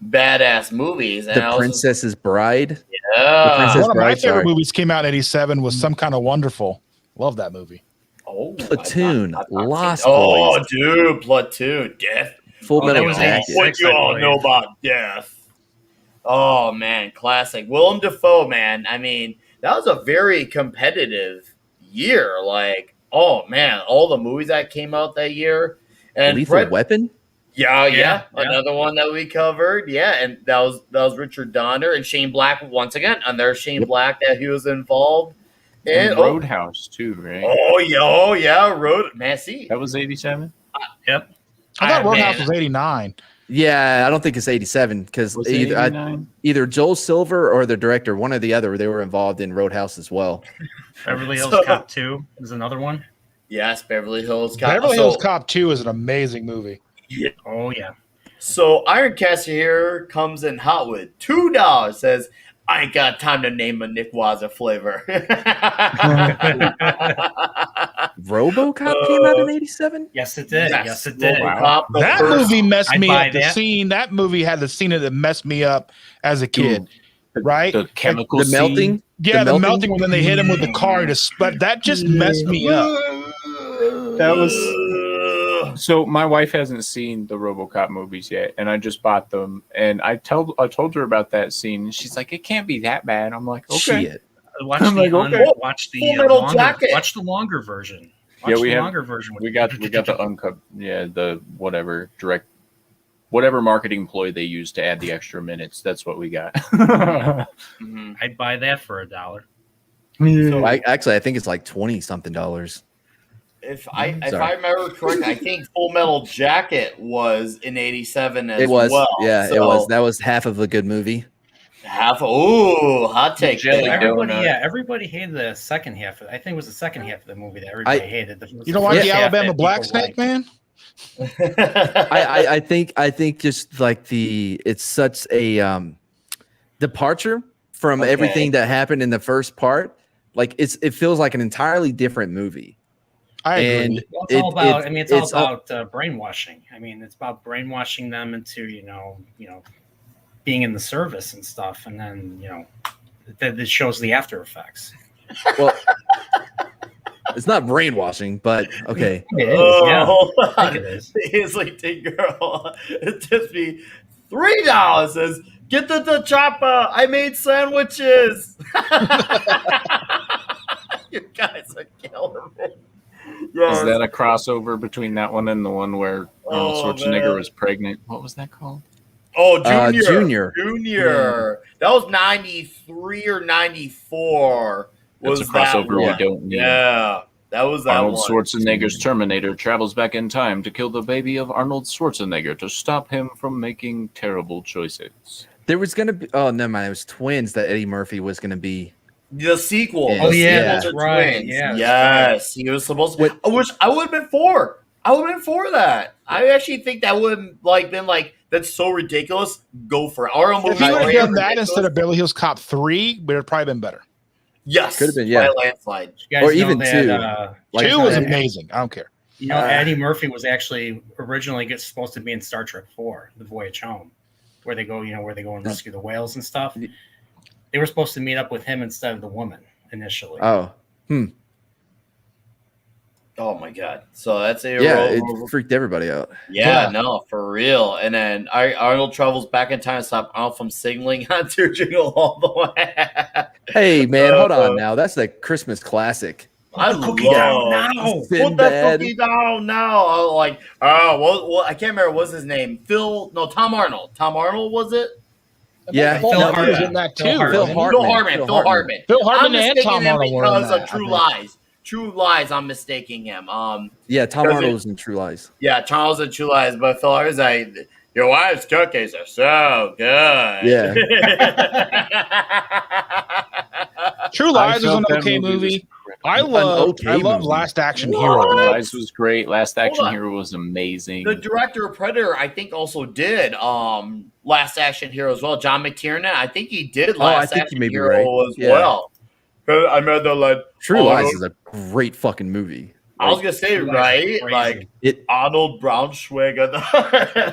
badass movies, and The I was Princess's Bride. yeah. Princess One of my Bride, favorite sorry. movies came out in 87 was Some Kind of Wonderful. Love that movie. Oh, Platoon, I've not Lost seen- Oh, Boys. dude, Platoon, Death. Full Oh, that Metal was Jacket. 86. What you I all believe. know about Death? Oh man, classic. Willem Dafoe, man. I mean, that was a very competitive year. Like, oh man, all the movies that came out that year. And Lethal Weapon. yeah, Yeah. another one that we covered. Yeah, and that was Richard Donner and Shane Black once again. And there's Shane Yep. Black that he was involved. And oh, Roadhouse too, right? oh yeah, Road. Man, see, That was 87. Yep. I thought Roadhouse man. was 89. Yeah, I don't think it's 87 because Was it 89? either Joel Silver or the director, one or the other, they were involved in Roadhouse as well. Beverly Hills So- Cop 2 is another one. yes, Beverly Hills Cop. Beverly Hills Cop 2 is an amazing movie. Oh yeah. So Ironcastle here comes in hot with $2. Says, I ain't got time to name a Nick Wazza flavor. RoboCop came out in 87. Yes, it did. Yes, it did. RoboCop, the That first- movie messed I'd me buy up. The that. scene, that movie had the scene that messed me up as a kid, right? The chemical The melting. scene. Yeah, the melting? melting when then they hit him with the car. But that just messed me up. That was. So my wife hasn't seen the RoboCop movies yet, and I just bought them. And I told her about that scene, and she's like, "It can't be that bad." I'm like, "Okay." Shit. Watch I'm the like, okay. Full Metal Jacket. watch the longer version. Watch Yeah, the we have- longer version. We got the uncut, the whatever marketing ploy they used to add the extra minutes. That's what we got. Mhm. I'd buy that for $1. I think it's like 20 something dollars. If I Sorry. remember correctly, I think Full Metal Jacket was in '87 as It was. well. Yeah, it So, was. That was half of a good movie. Hot take. Jelly there. donut. Everybody hated the second half. I think it was the second half of the movie that everybody hated. You don't like Yeah. the Alabama Black Black Snake, man? I think just like it's such a departure from Okay. everything that happened in the first part. Like it feels like an entirely different movie. I agree. And Well, it's all about. it's all- Brainwashing. I mean, it's about brainwashing them into being in the service and stuff, and then that it shows the after effects. well, it's not brainwashing, but okay. It is, Oh, I think it is. It's like the girl. It just be $3. Says, get the chopper. I made sandwiches. You guys are killing me. Yes. Is that a crossover between that one and the one where Arnold Oh, Schwarzenegger man. was pregnant? What was that called? Oh, Junior. Junior. That was 93 or 94. That's Was a that crossover we one. don't need. Yeah. That was that Arnold one. Schwarzenegger's Terminator travels back in time to kill the baby of Arnold Schwarzenegger to stop him from making terrible choices. There was gonna be never mind. It was twins that Eddie Murphy was gonna be. The sequel. Oh, The yeah, sequel to that's right. Twins. Yeah, that's Yes. He was supposed to. I would have been for. I would have been for that. I actually think that would have been that's so ridiculous. Go for it. Our If movie you would have was done that ridiculous. instead of Beverly Hills Cop 3, would have probably been better. Yes, Could have been, yeah. by a landslide. You guys Or know even that, two. Like, 2 was Eddie- amazing. I don't care. Eddie Murphy was actually originally supposed to be in Star Trek 4, The Voyage Home, where they go, where they go and rescue the whales and stuff. They were supposed to meet up with him instead of the woman initially. Oh, Oh my god! So that's a yeah, it freaked everybody out. yeah, no, for real. And then Arnold travels back in time to stop Arnold from signaling onto Jingle All the Way. Hey man, hold on now. That's a Christmas classic. I Cookie down love. now. Put that Sinbad. cookie down now. I was like, well, I can't remember what's his name. Tom Arnold. Tom Arnold was it? Yeah, Phil Phil Hartman was Hartman. in that too. Phil Hartman. wasn't he? Phil Phil Hartman. Phil Hartman. Phil I'm Hartman and mistaking Tom him Arnold were in because that, of I True think. Lies. True Lies. I'm mistaking him. Yeah, Tom Does Arnold it- was in True Lies. Yeah, Charles and True Lies, but Phil Hartman's like, your wife's cookies are so good. Yeah. True Lies was an that okay movie was movie. incredible. I love okay love movie. Last Action What? Hero. Lies was great. Last Action on. Hero was amazing. The director of Predator, I think, also did Last Action Hero as well. John McTiernan, I think he did I Last think you Action may be Hero right. as Yeah. well. 'Cause I remember True Lies is a great fucking movie. I was gonna say, True Lies right? is crazy. Like It. Arnold Braunschweiger.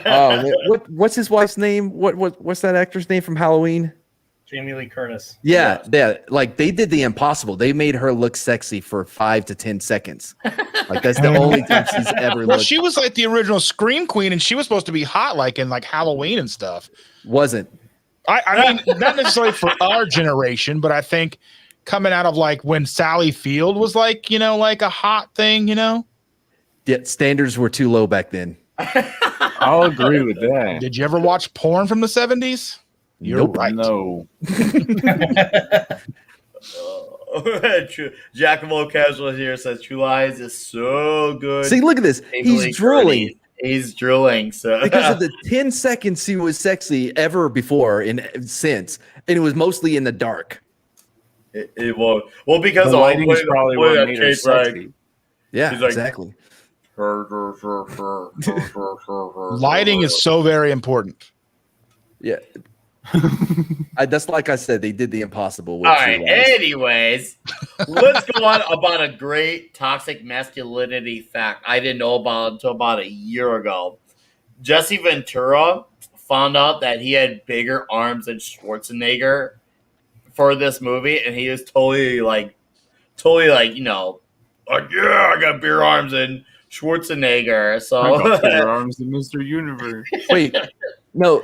Oh, what's his wife's name? What's that actor's name from Halloween? Jamie Lee Curtis. Yeah, like they did the impossible. They made her look sexy for 5 to 10 seconds. Like that's the only time she's ever Well, looked. she was like the original Scream Queen, and she was supposed to be hot, like in like Halloween and stuff. Wasn't. I mean, not necessarily for our generation, but I think coming out of like when Sally Field was like, you know, like a hot thing, you know? Yeah, standards were too low back then. I'll agree with that. Did you ever watch porn from the 70s? You're Nope. right. No. Jack of all casual here says True Lies is so good. See, look at this. He's drooling. He's drooling. So Because of the 10 seconds he was sexy ever before and since. And it was mostly in the dark. it won't. Well, because The of lighting is probably what made her sexy. Yeah, He's like- exactly. Lighting is so very important. Yeah. That's like I said, they did the impossible with All True right. Lies. Anyways, let's go on about a great toxic masculinity fact I didn't know about until about a year ago. Jesse Ventura found out that he had bigger arms than Schwarzenegger for this movie, and he was totally like, you know, like, yeah, I got bigger arms than Schwarzenegger. So I got bigger arms than Mr. Universe. Wait, no.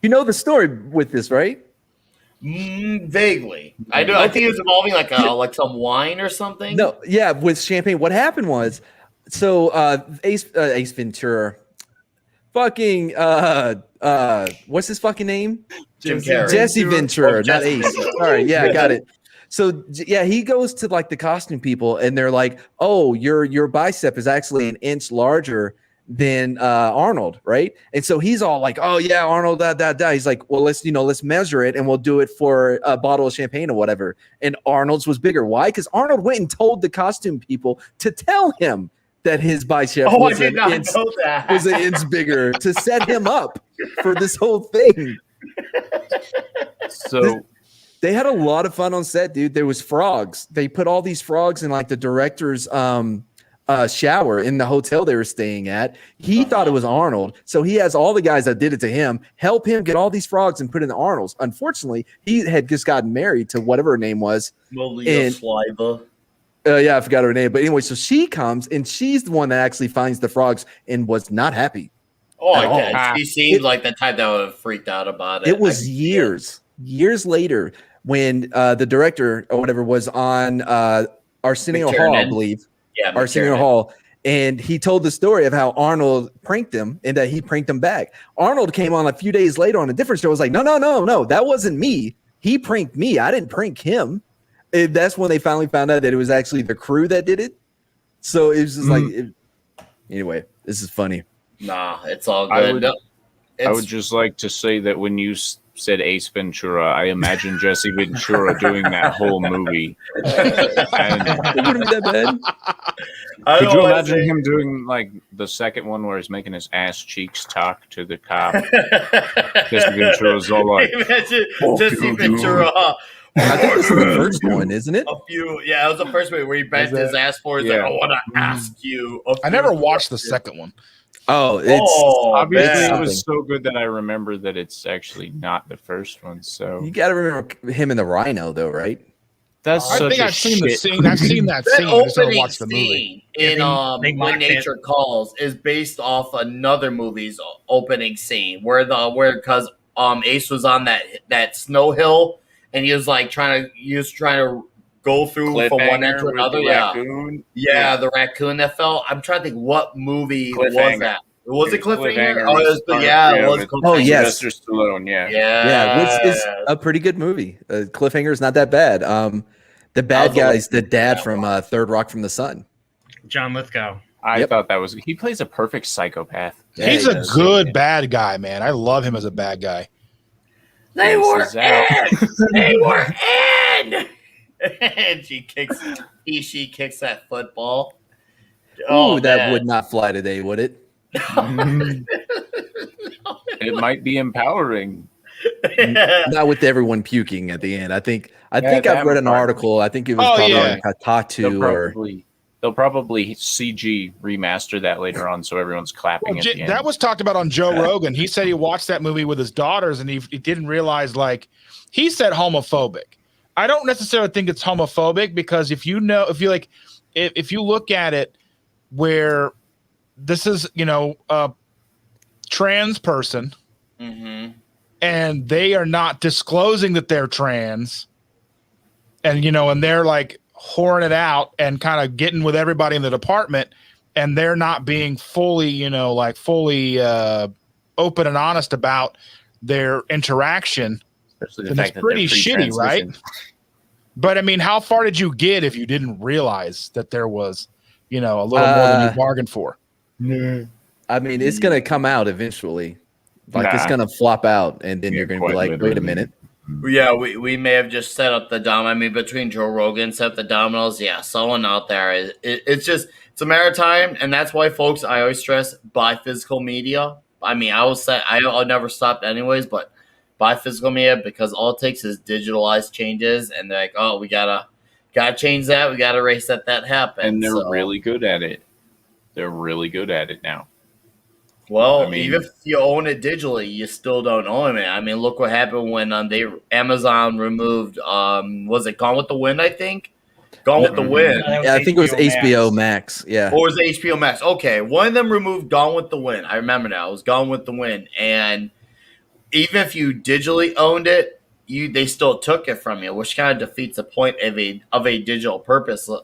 You know the story with this, right? Vaguely, I do. I think it was involving like some wine or something. No, yeah, with champagne. What happened was, so Ace Ventura, fucking what's his fucking name? Jim Carrey. Jesse Ventura, Oh, not Jesse Ace. Ventura. All right, yeah, I got it. So yeah, he goes to like the costume people, and they're like, "Oh, your bicep is actually an inch larger than Arnold, right?" And so he's all like, "Oh yeah, Arnold, da." He's like, "Well, let's measure it, and we'll do it for a bottle of champagne or whatever." And Arnold's was bigger. Why? Because Arnold went and told the costume people to tell him that his bicep Oh, I was did an not inch know that. was an inch bigger to set him up for this whole thing. So They had a lot of fun on set, dude. There was frogs. They put all these frogs in like the director's shower in the hotel they were staying at. He thought it was Arnold. So he has all the guys that did it to him help him get all these frogs and put in the Arnold's. Unfortunately, he had just gotten married to whatever her name was. Malia And- Sliva. Yeah, I forgot her name. But anyway, so she comes and she's the one that actually finds the frogs and was not happy. Oh, at all. okay. She seemed like the type that would have freaked out about it. It was years later when the director or whatever was on Arsenio Hall, I McTiernan. believe. Yeah, Arsenio McTiernan. Hall. And he told the story of how Arnold pranked him and that he pranked him back. Arnold came on a few days later on a different show. Was like, no, that wasn't me. He pranked me. I didn't prank him. And that's when they finally found out that it was actually the crew that did it. So it was just anyway, this is funny. Nah, it's all I good. would- No, I would just like to say that when you said Ace Ventura, I imagine Jesse Ventura doing that whole movie. And It wouldn't be that bad. I could don't you wanna imagine say- him doing like the second one where he's making his ass cheeks talk to the cop? Jesse Ventura's all like, Imagine "Fuck Jesse you, dude." Ventura. I think this is the first one, isn't it? A few, yeah, it was the first movie where he bent Was his it? ass forward. He's Yeah. like, I want to ask you. I never watched the second one. Oh, it's obviously man. it was so good that I remember that it's actually not the first one. So you got to remember him and the Rhino, though, right? that's I such think a I've seen the shit scene. I've seen that That scene. I just haven't opening watched the movie. scene Yeah, in they When mocked Nature Calls is based off another movie's opening scene where because Ace was on that snow hill and he was trying to go through from one end to Cliffhanger with another. the Yeah. raccoon. Yeah, the raccoon that fell. I'm trying to think what movie was Cliffhanger. that. Was it Cliffhanger? Cliffhanger Oh, was it was with Cliffhanger. Oh, yes. Sylvester Stallone, yeah. Yeah, which is a pretty good movie. Cliffhanger is not that bad. The bad was a guy's the like- dad from Third Rock from the Sun. John Lithgow. I Yep. thought that was he plays a perfect psychopath. Yeah, He's he a does. good bad guy, man. I love him as a bad guy. They This were is out. in. They were in. And she kicks that football. Ooh, that man. would not fly today, would it? It might be empowering. Not with everyone puking at the end. I think I've that read an would probably- article. I think it was Oh, probably yeah. like a Tatu or They'll probably CG remaster that later on, so everyone's clapping Well, at the end. that was talked about on Joe Rogan. He said he watched that movie with his daughters and he didn't realize, he said homophobic. I don't necessarily think it's homophobic because if you look at it where this is, a trans person Mm-hmm. and they are not disclosing that they're trans, and and they're like whoring it out and kind of getting with everybody in the department, and they're not being fully open and honest about their interaction. Especially the And fact it's that pretty they're shitty, right? pre-transition. But I mean, how far did you get if you didn't realize that there was, a little more than you bargained for? I mean, it's gonna come out eventually. Like it's Nah. gonna flop out, and then Yeah, you're gonna be quite like, literally. wait a minute. Yeah, we may have just set up the dom. I mean, between Joe Rogan set up the dominoes. Yeah, someone out there. It's a matter of time, and that's why, folks. I always stress buy physical media. I mean, I'll never stop anyways, but buy physical media because all it takes is digitalized changes, and they're like, oh, we gotta change that. We gotta erase that happened. And they're So, really good at it. They're really good at it now. well. I mean- Even if you own it digitally, you still don't own it. I mean, look what happened when Amazon removed was it Gone with the Wind? I think Gone with the Wind. That was Yeah, I think it was HBO Max. Max. Yeah. Or was it HBO Max? Okay, one of them removed Gone with the Wind. I remember now. It was Gone with the Wind, and even if you digitally owned it, they still took it from you, which kind of defeats the point of a digital purpose. And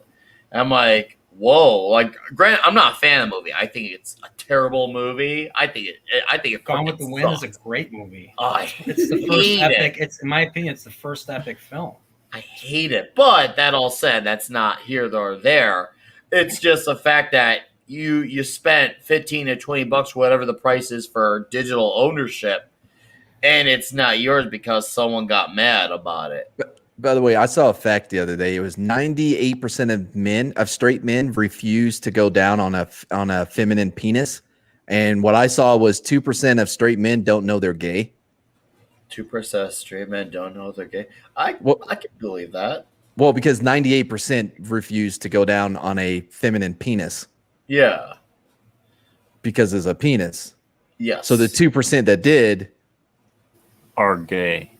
I'm like, whoa! Like, granted, I'm not a fan of the movie. I think it's a terrible movie. I think it. Gone with the Wind is a sucks. great movie. Oh, I It's the first hate epic. it. It's in my opinion, it's the first epic film. I hate it. But that all said, that's not here nor there. It's just the fact that you spent $15 to $20, whatever the price is for digital ownership, and it's not yours because someone got mad about it. By the way, I saw a fact the other day. It was 98% of straight men refuse to go down on a feminine penis, and what I saw was 2% of straight men don't know they're gay. 2% straight men don't know they're gay. I can believe that. Well, because 98% refuse to go down on a feminine penis Yeah. because it's a penis. Yes. So the 2% that did, Are gay.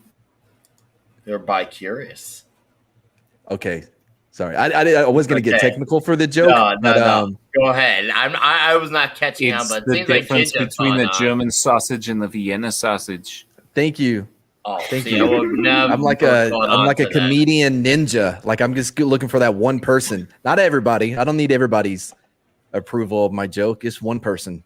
they're bi-curious. okay, sorry, I was going to get Okay. technical for the joke, No. but Go ahead. I was not catching on, It's but it the seems like difference Ginger between the caught on. German sausage and the Vienna sausage. thank you. Oh, Thank see, you. I would never I'm like caught on a to that. comedian ninja. Like I'm just looking for that one person. Not everybody. I don't need everybody's approval of my joke. Just one person.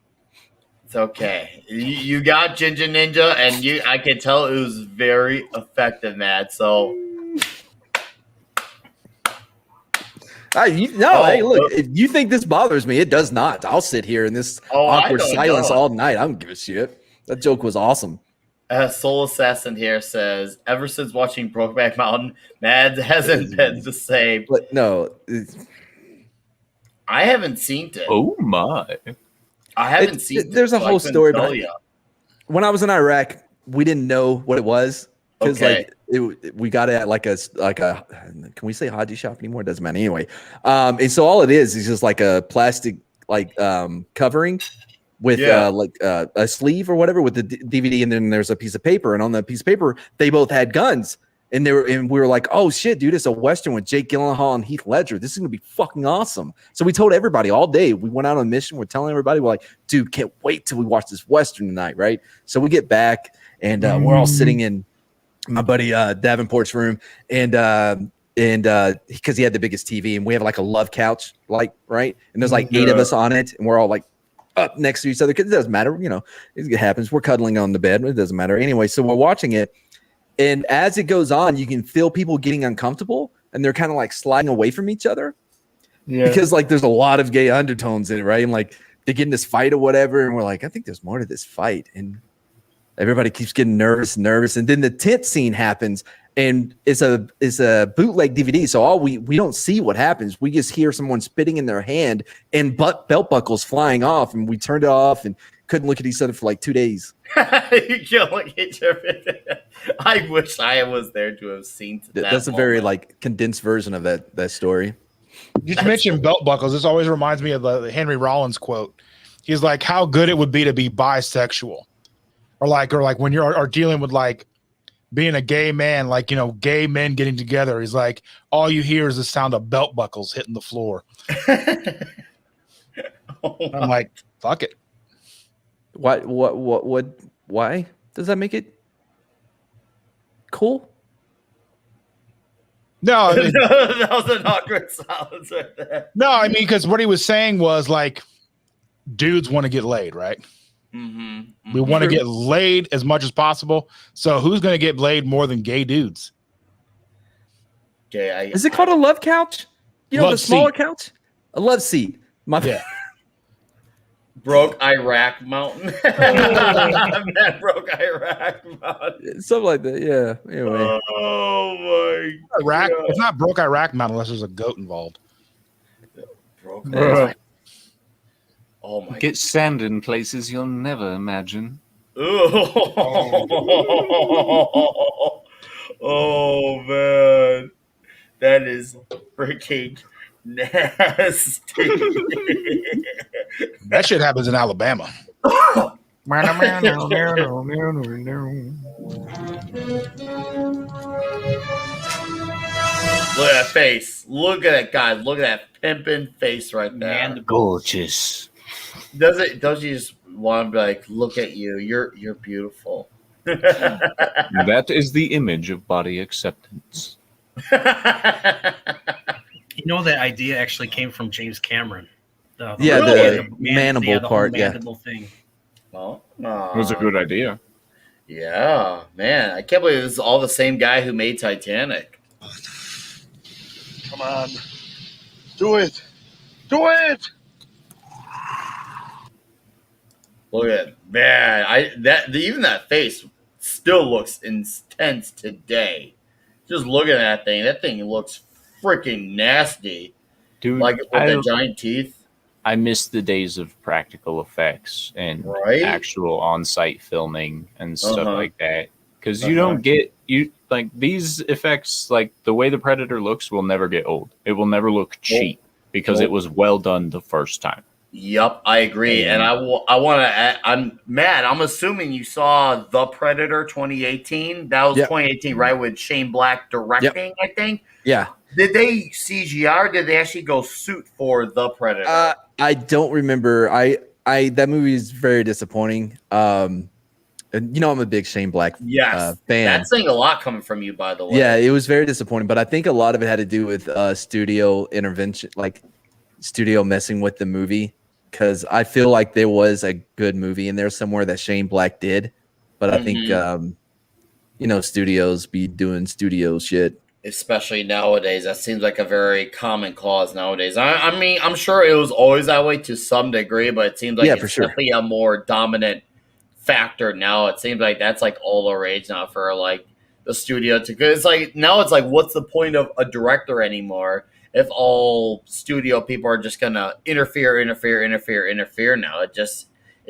It's okay. You got Ginger Ninja, and I can tell it was very effective, Matt. So Hey, look. If you think this bothers me, it does not. I'll sit here in this awkward I don't silence know. all night. I don't give a shit. That joke was awesome. Soul Assassin here says, ever since watching Brokeback Mountain, Mads hasn't been the same. But no, I haven't seen it. Oh my. I haven't seen it. there's a so whole I couldn't story tell behind ya. when I was in Iraq, we didn't know what it was because Okay. we got it at like a can we say Haji shop anymore? It doesn't matter anyway. And so all it is just like a plastic covering with a sleeve or whatever with the DVD, and then there's a piece of paper, and on the piece of paper they both had guns, and we were like, oh shit, dude, it's a Western with Jake Gyllenhaal and Heath Ledger. This is gonna be fucking awesome. So we told everybody all day. We went out on a mission. We're telling everybody, we're like, dude, can't wait till we watch this Western tonight, right? So we get back, and we're all sitting in my buddy Davenport's room, and because he had the biggest TV, and we have like a love couch, right? And there's like 8 of us on it, and we're all like up next to each other because it doesn't matter, it happens. We're cuddling on the bed, it doesn't matter anyway. So we're watching it, and as it goes on, you can feel people getting uncomfortable, and they're kind of like sliding away from each other, because like there's a lot of gay undertones in it, right? And like they get in this fight or whatever, and we're like, I think there's more to this fight, and everybody keeps getting nervous, and then the tent scene happens, and it's a bootleg DVD, so we don't see what happens. We just hear someone spitting in their hand and belt buckles flying off, and we turned it off and couldn't look at each other for like 2 days. You can't look at your I wish I was there to have seen that. That's a very like condensed version of that story. You just mentioned belt buckles. This always reminds me of the Henry Rollins quote. He's like, how good it would be to be bisexual. Or like when you're dealing with like being a gay man, like, gay men getting together. He's like, all you hear is the sound of belt buckles hitting the floor. I'm like, fuck it. Why does that make it? cool? No, I mean, That was an awkward silence right there. no, I mean, because what he was saying was like, dudes want to get laid, right? Mm-hmm. We want to get laid as much as possible. So who's going to get laid more than gay dudes? Okay, Is it called a love couch? You know, Love the smaller seat. couch? A love seat. Yeah. broke Iraq mountain? Man broke Iraq mountain. Something like that. Yeah. Anyway. Oh my Iraq. God. It's not broke Iraq mountain unless there's a goat involved. Broke Bruh. Iraq. Oh my Get sand in places you'll never imagine. Oh man, that is freaking nasty. That shit happens in Alabama. Look at that face. Look at that guy. Look at that pimping face right there. Man, Gorgeous. Does you just want to be like, look at you. You're beautiful. That is the image of body acceptance. you know that idea actually came from James Cameron. Yeah, Really? the mandible the part. whole Yeah. mandible thing. Oh, It was a good idea. yeah, man. I can't believe this is all the same guy who made Titanic. Come on. Do it. Do it. Look at man. Even that face still looks intense today. Just looking at that thing. That thing looks freaking nasty. Dude, Like with the giant teeth. I miss the days of practical effects and Right? actual on-site filming and stuff Uh-huh. like that. Because you don't get like these effects, like the way the Predator looks, will never get old. It will never look cheap because it was well done the first time. Yup, I agree. And I want to. I'm mad. I'm assuming you saw The Predator 2018. That was Yep. 2018, right? With Shane Black directing, I think. Yeah. Did they CGI or did they actually go suit for The Predator? I don't remember. That movie is very disappointing. And you know, I'm a big Shane Black Yes. fan. That's saying a lot coming from you, by the way. Yeah, it was very disappointing, but I think a lot of it had to do with studio intervention, like studio messing with the movie. Because I feel like there was a good movie in there somewhere that Shane Black did, but I think studios be doing studio shit. Especially nowadays. That seems like a very common cause nowadays. I mean, I'm sure it was always that way to some degree, but it seems like Yeah, it's for sure. definitely a more dominant factor now. It seems like that's like all the rage now for like the studio to go. It's like now it's like, what's the point of a director anymore if all studio people are just gonna interfere now? It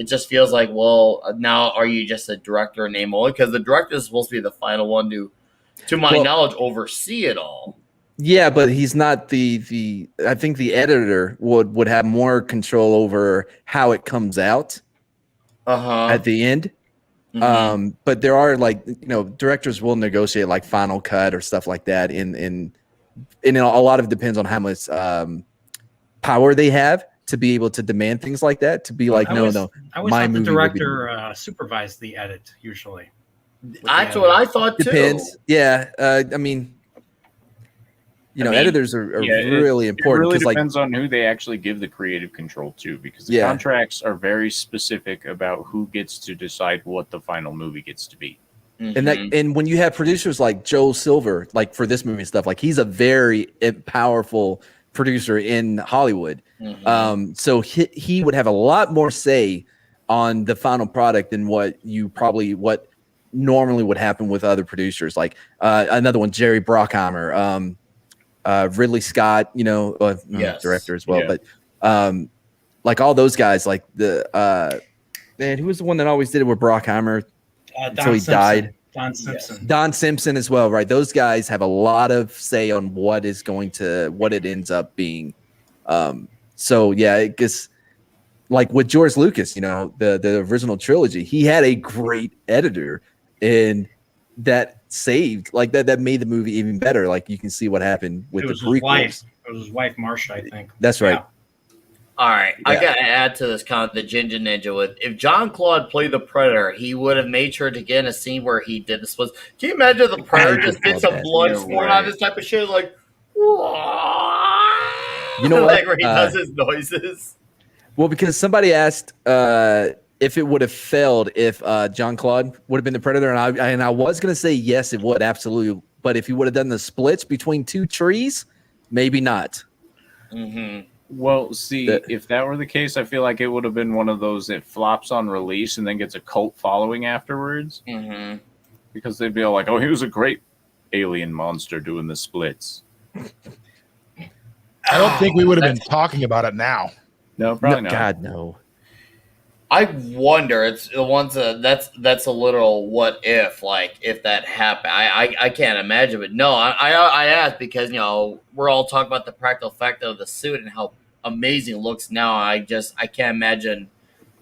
just feels like, well, now are you just a director in name only? Because the director is supposed to be the final one to my knowledge, oversee it all. Yeah, but he's not the. I think the editor would have more control over how it comes out at the end. Mhm. But there are directors will negotiate like final cut or stuff like that. And a lot of it depends on how much power they have to be able to demand things like that. To be like, I always my thought the movie would be- director supervised the edit usually. That's what I thought too. Depends. Yeah. I mean, editors are really It important really because depends on who they actually give the creative control to, because the Yeah. contracts are very specific about who gets to decide what the final movie gets to be. and when you have producers like Joel Silver, like for this movie and stuff, like he's a very powerful producer in Hollywood. So he would have a lot more say on the final product than what normally would happen with other producers. Like another one, Jerry Bruckheimer, Ridley Scott, Yes. director as well. Yeah. But like all those guys, like the man, who was the one that always did it with Bruckheimer until he died? Don Simpson. Don Simpson as well, right? Those guys have a lot of say on what it ends up being. So yeah, I guess like with George Lucas, the original trilogy, he had a great editor, and that saved that made the movie even better. Like you can see what happened with It the was his wife. prequels. It was his wife, Marcia, I think. That's right. All right, I Yeah. gotta add to this comment the Ginger Ninja with if John Claude played the Predator, he would have made sure to get in a scene where he did the splits. Can you imagine the Predator just did love some that. blood No sport way. on this type of shit? Like, You know like what? where he does his noises. Well, because somebody asked if it would have failed if John Claude would have been the Predator, and I was gonna say yes, it would absolutely. But if he would have done the splits between two trees, maybe not. Mm-hmm. Well, see, if that were the case, I feel like it would have been one of those that flops on release and then gets a cult following afterwards. Mm-hmm. Because they'd be all like, "Oh, he was a great alien monster doing the splits." I don't think we would have been talking about it now. No, probably No, not. God, no. I wonder. It's the ones that's a literal what if, like if that happened. I can't imagine, but no, I asked because we're all talking about the practical effect of the suit and how amazing it looks now. I can't imagine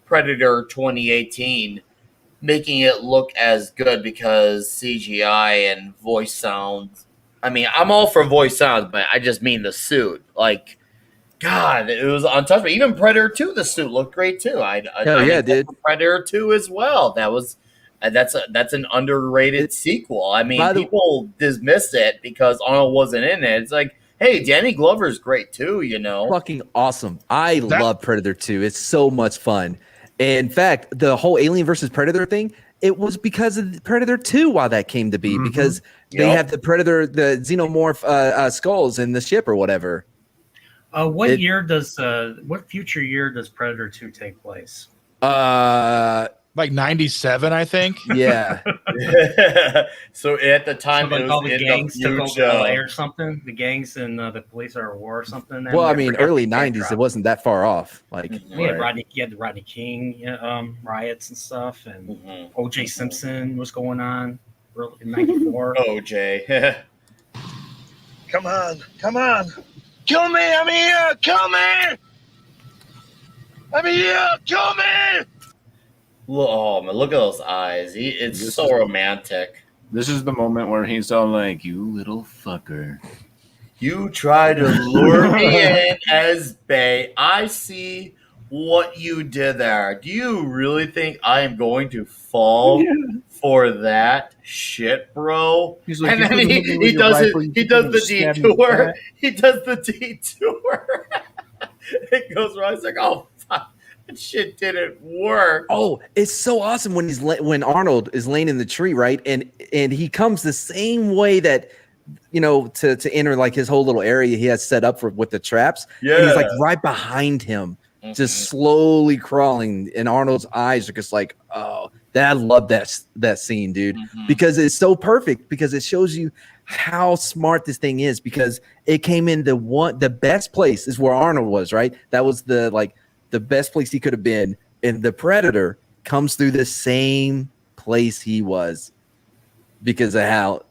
Predator 2018 making it look as good because CGI and voice sounds. I mean, I'm all for voice sounds, but I just mean the suit. Like, God, it was untouchable. Even Predator 2, the suit looked great too. Hell yeah, dude. Predator 2 as well. That's an underrated sequel. I mean, people dismiss it because Arnold wasn't in it. It's like, hey, Danny Glover's great too. Fucking awesome. I love Predator 2. It's so much fun. In fact, the whole Alien versus Predator thing, it was because of Predator 2 why that came to be, because they have the Predator, the xenomorph skulls in the ship or whatever. What future year does Predator 2 take place? Like 97, I think. Yeah. So at the time, So it all was the in gangs the took over future. LA or something. The gangs and the police are at war or something. Well, I mean, early 90s, it wasn't that far off. Like, We had the Rodney King riots and stuff, and O.J. Simpson was going on in '94. OJ. Come on. Kill me, I'm here, kill me! I'm here, kill me! Oh man, look at those eyes. It's so romantic. This is the moment where he's all like, "You little fucker." You try to lure me in as bait. I see what you did there. Do you really think I am going to fall for that shit, bro? He's like, and "You then could've hit me with he your does rifle, it. you He could've does the stabbed me with detour. that." He does the detour. It goes wrong. It's like, oh fuck, that shit didn't work. oh, it's so awesome when Arnold is laying in the tree, right? And he comes the same way that to enter like his whole little area he has set up with the traps. Yeah. And he's like right behind him, just slowly crawling, and Arnold's eyes are just like, oh, I love that scene, dude, because it's so perfect, because it shows you how smart this thing is, because it came in the best place is where Arnold was, right? That was the best place he could have been, and the Predator comes through the same place he was because of how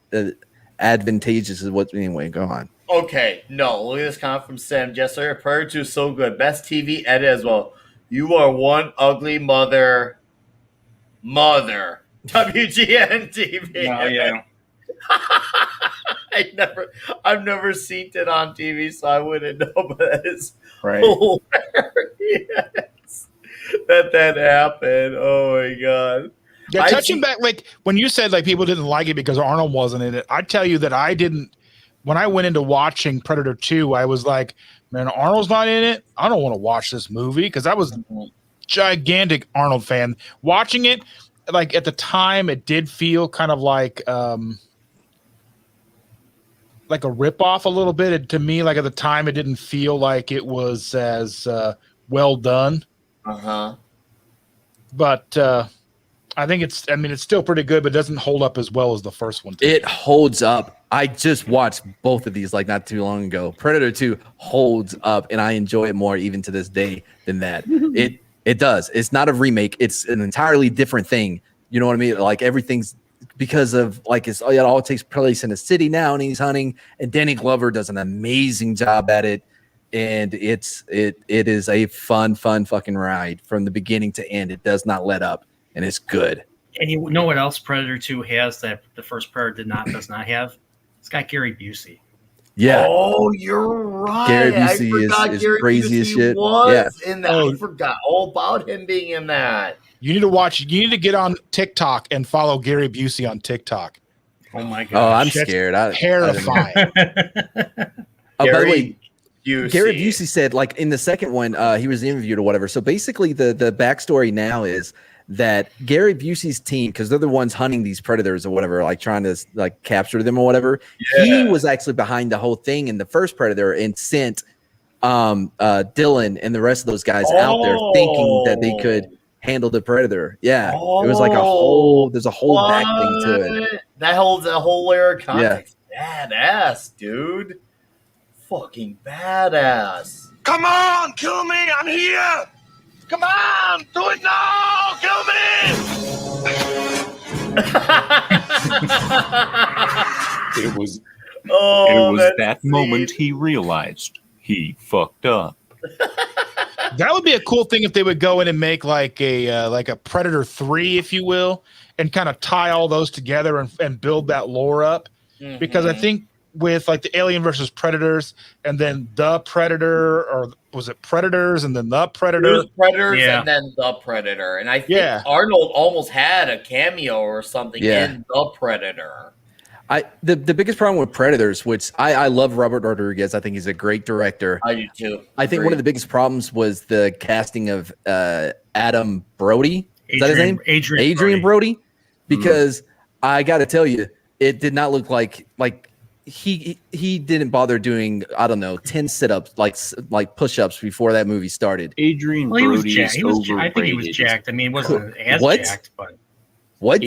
advantageous is what. Anyway, go on. Okay, no, look at this comment from Sam. Yes, sir. Predator 2 is so good. Best TV edit as well. You are one ugly mother. WGN TV. Oh, yeah. I've never seen it on TV, so I wouldn't know, but that is Right. hilarious that happened. Oh my god. Yeah, touching back, like when you said like people didn't like it because Arnold wasn't in it, I tell you that I didn't. When I went into watching Predator 2, I was like, man, Arnold's not in it. I don't want to watch this movie, because I was a gigantic Arnold fan. Watching it, like at the time, it did feel kind of like a ripoff a little bit. To me, like at the time, it didn't feel like it was as well done. But I think it's still pretty good, but it doesn't hold up as well as the first one did. It holds up. I just watched both of these like not too long ago. Predator 2 holds up, and I enjoy it more even to this day than that. It does. It's not a remake. It's an entirely different thing. You know what I mean? Like everything's because of like it all takes place in a city now, and he's hunting. And Danny Glover does an amazing job at it, and it is a fun fucking ride from the beginning to end. It does not let up, and it's good. And you know what else Predator 2 has that the first Predator does not have? It's got Gary Busey. Yeah. Oh, you're right. Gary I Busey forgot is Gary crazy as Busey shit. was Yeah. in that. Oh. I forgot all about him being in that. You need to watch. You need to get on TikTok and follow Gary Busey on TikTok. Oh my Oh, gosh. I'm scared. I don't know. Terrifying. Oh, by the way, Busey. Gary Busey said, like in the second one, he was interviewed or whatever. So basically, the backstory now is that Gary Busey's team, because they're the ones hunting these predators or whatever, like trying to like capture them or whatever. He was actually behind the whole thing in the first Predator and sent Dylan and the rest of those guys out there thinking that they could handle the Predator. Yeah, it was like there's a whole back thing to it. That holds a whole layer of Yeah. context. Badass, dude. Fucking badass. Come on, kill me. I'm here. Come on, do it now. Kill me. It was Oh, that moment he realized he fucked up. That would be a cool thing if they would go in and make like a Predator 3, if you will, and kind of tie all those together and build that lore up. Because I think with like the Alien versus Predators and then the Predator, or was it Predators and then the Predator? It was Predators Yeah. and then the Predator. And I think Yeah. Arnold almost had a cameo or something in the Predator. The biggest problem with Predators, which I love Robert Rodriguez. I think he's a great director. I do too. I think one of the biggest problems was the casting of Adam Brody. Is that his name? Adrian Brody. Because I got to tell you, it did not look like he didn't bother doing, I don't know, 10 sit-ups like push-ups before that movie started. Adrian Well, he was Brody jacked. is He was, overrated. I think he was jacked. I mean, he wasn't as What? jacked, but What?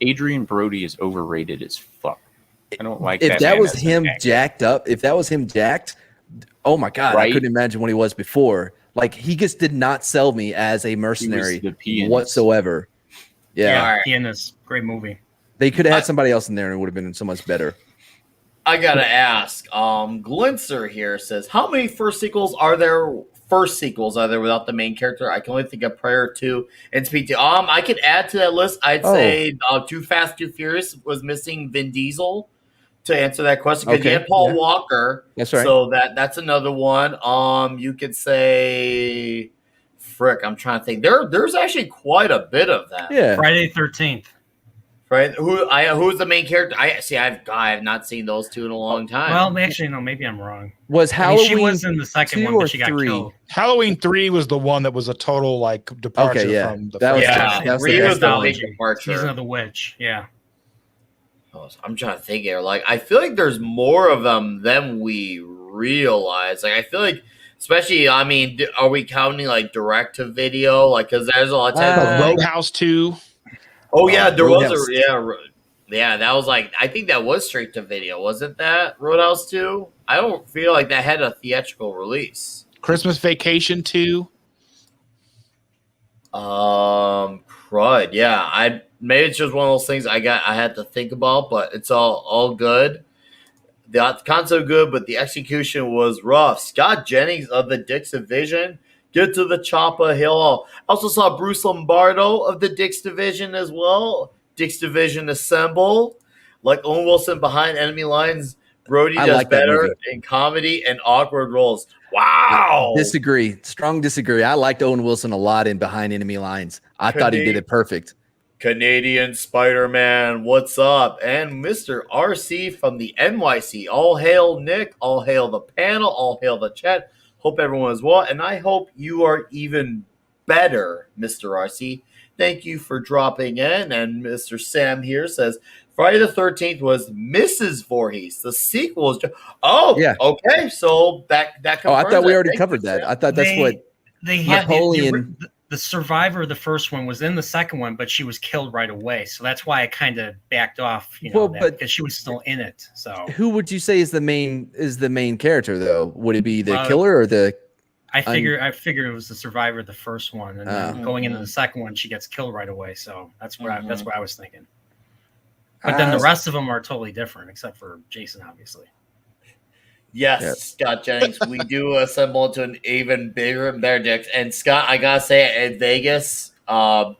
Adrian Brody is overrated as fuck. I don't like If that man was as an him actor. jacked up, if that was him jacked, oh my God, I Right? couldn't imagine what he was before. Like, he just did not sell me as a mercenary the pianist. whatsoever. Yeah. Alright. Pianist, great movie. They could have had somebody else in there and it would have been so much better. I gotta ask. Glinser here says, how many first sequels are there without the main character? I can only think of Predator 2 and Speed 2. I could add to that list. I'd say Too Fast, Too Furious was missing Vin Diesel to answer that question because you had Paul Walker. That's right. So that's another one. You could say, frick, I'm trying to think. There's actually quite a bit of that. Yeah. Friday 13th. Right? Who's the main character? I have not seen those two in a long time. Well, actually, no, maybe I'm wrong. Was I mean, Halloween she was in the second 2 one, or but she got 3? killed. Halloween 3 was the one that was a total like departure Okay, yeah. from the That was- first yeah, one. that was Three the was the best big one. departure. Season of the Witch. Yeah. I'm trying to think here. Like, I feel like there's more of them than we realize. Like, I feel like, especially, I mean, are we counting like direct to video? Like, because there's a lot of times. Roadhouse 2. Oh yeah, there was Roadhouse. yeah. That was like, I think that was straight to video, wasn't that Roadhouse 2? I don't feel like that had a theatrical release. Christmas Vacation 2. Crud. Yeah, maybe it's just one of those things I had to think about, but it's all good. The concept good, but the execution was rough. Scott Jennings of the Dix Division, get to the chopper hill. I also saw Bruce Lombardo of the Dix Division as well. Dix Division assemble. Like Owen Wilson behind enemy lines, Brody I does like that better movie. in comedy and awkward roles. Wow. Disagree. Strong disagree. I liked Owen Wilson a lot in Behind Enemy Lines. I thought he did it perfect. Canadian Spider-Man, what's up? And Mr. RC from the NYC. All hail Nick, all hail the panel, all hail the chat. Hope everyone is well, and I hope you are even better, Mr. RC. Thank you for dropping in. And Mr. Sam here says, Friday the 13th was Mrs. Voorhees. The sequel is Yeah. okay. So that Oh, I confirms thought we that. already Thank covered you, that. Sam. I thought that's what They had Napoleon. the survivor of the first one was in the second one, but she was killed right away. So that's why I kind of backed off, Well, because but- she was still in it. So Who would you say is the main character though? Would it be the Well, killer or the? I figured it was the survivor of the first one, and then Oh. going into the second one, she gets killed right away. So that's what I was thinking. But then the rest of them are totally different, except for Jason, obviously. Yes, Yep. Scott Jennings. We do assemble into an even bigger and better Dix. And Scott, I gotta say, at Vegas, the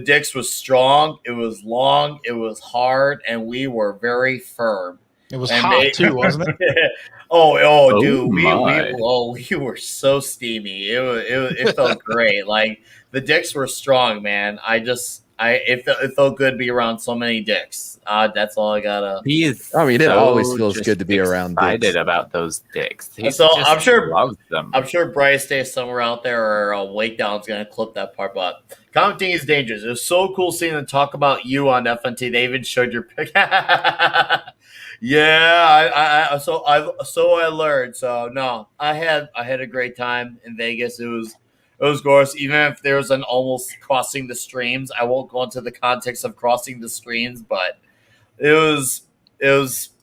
Dix was strong. It was long. It was hard, and we were very firm. It was And hot too, wasn't it? oh, dude, my. we were so steamy. It felt great. Like the dicks were strong, man. It felt good to be around so many dicks. That's all I gotta. He is. I mean, it always so feels just good to be around excited dicks. about those dicks. He So just I'm sure loves them. I'm sure Bryce stays somewhere out there, or Wake Down's gonna clip that part. But commenting is dangerous. It was so cool seeing them talk about you on FNT. They even showed your pic. Yeah, so I learned. So no, I had a great time in Vegas. It was gorgeous. Even if there was an almost crossing the streams, I won't go into the context of crossing the streams, but it was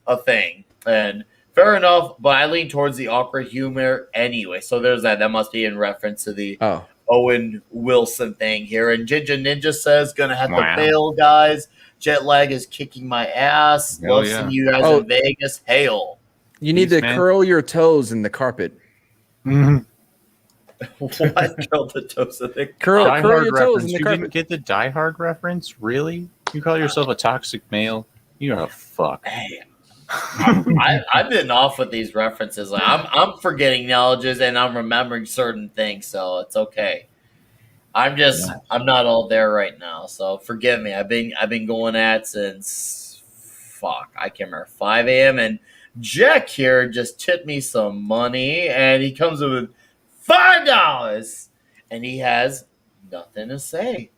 a thing. And fair enough, but I lean towards the awkward humor anyway. So there's that. That must be in reference to the Oh, Owen Wilson thing here. And Ginger Ninja says, gonna have Wow. to bail, guys. Jet lag is kicking my ass. Hell Love yeah. seeing you guys Oh. in Vegas. Hail. you need Peace, to man. curl your toes in the carpet. Mhm. What? Curl the toes of the Curl Die your Hard toes reference. in the You carpet. didn't get the Die Hard reference? Really? You call yourself a toxic male? You're a fuck. Hey, I've been off with these references. Like, I'm forgetting knowledges and I'm remembering certain things, so it's okay. I'm not all there right now, so forgive me. I've been going at since I can't remember 5 a.m. and Jack here just tipped me some money and he comes with $5 and he has nothing to say.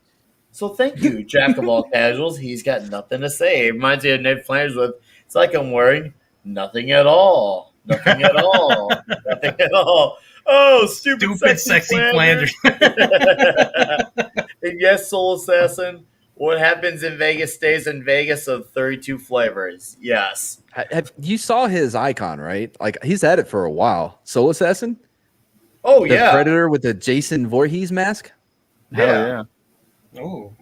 So thank you, Jack of all casuals. He's got nothing to say. It reminds me of Ned Flanders with it's like I'm wearing nothing at all. Nothing at all. Nothing at all. Oh, stupid sexy Flanders. And yes, Soul Assassin, what happens in Vegas stays in Vegas of 32 flavors. Yes. You saw his icon, right? Like he's had it for a while. Soul Assassin, Oh, the yeah. Predator with the Jason Voorhees mask. Hell Yeah. yeah. Oh,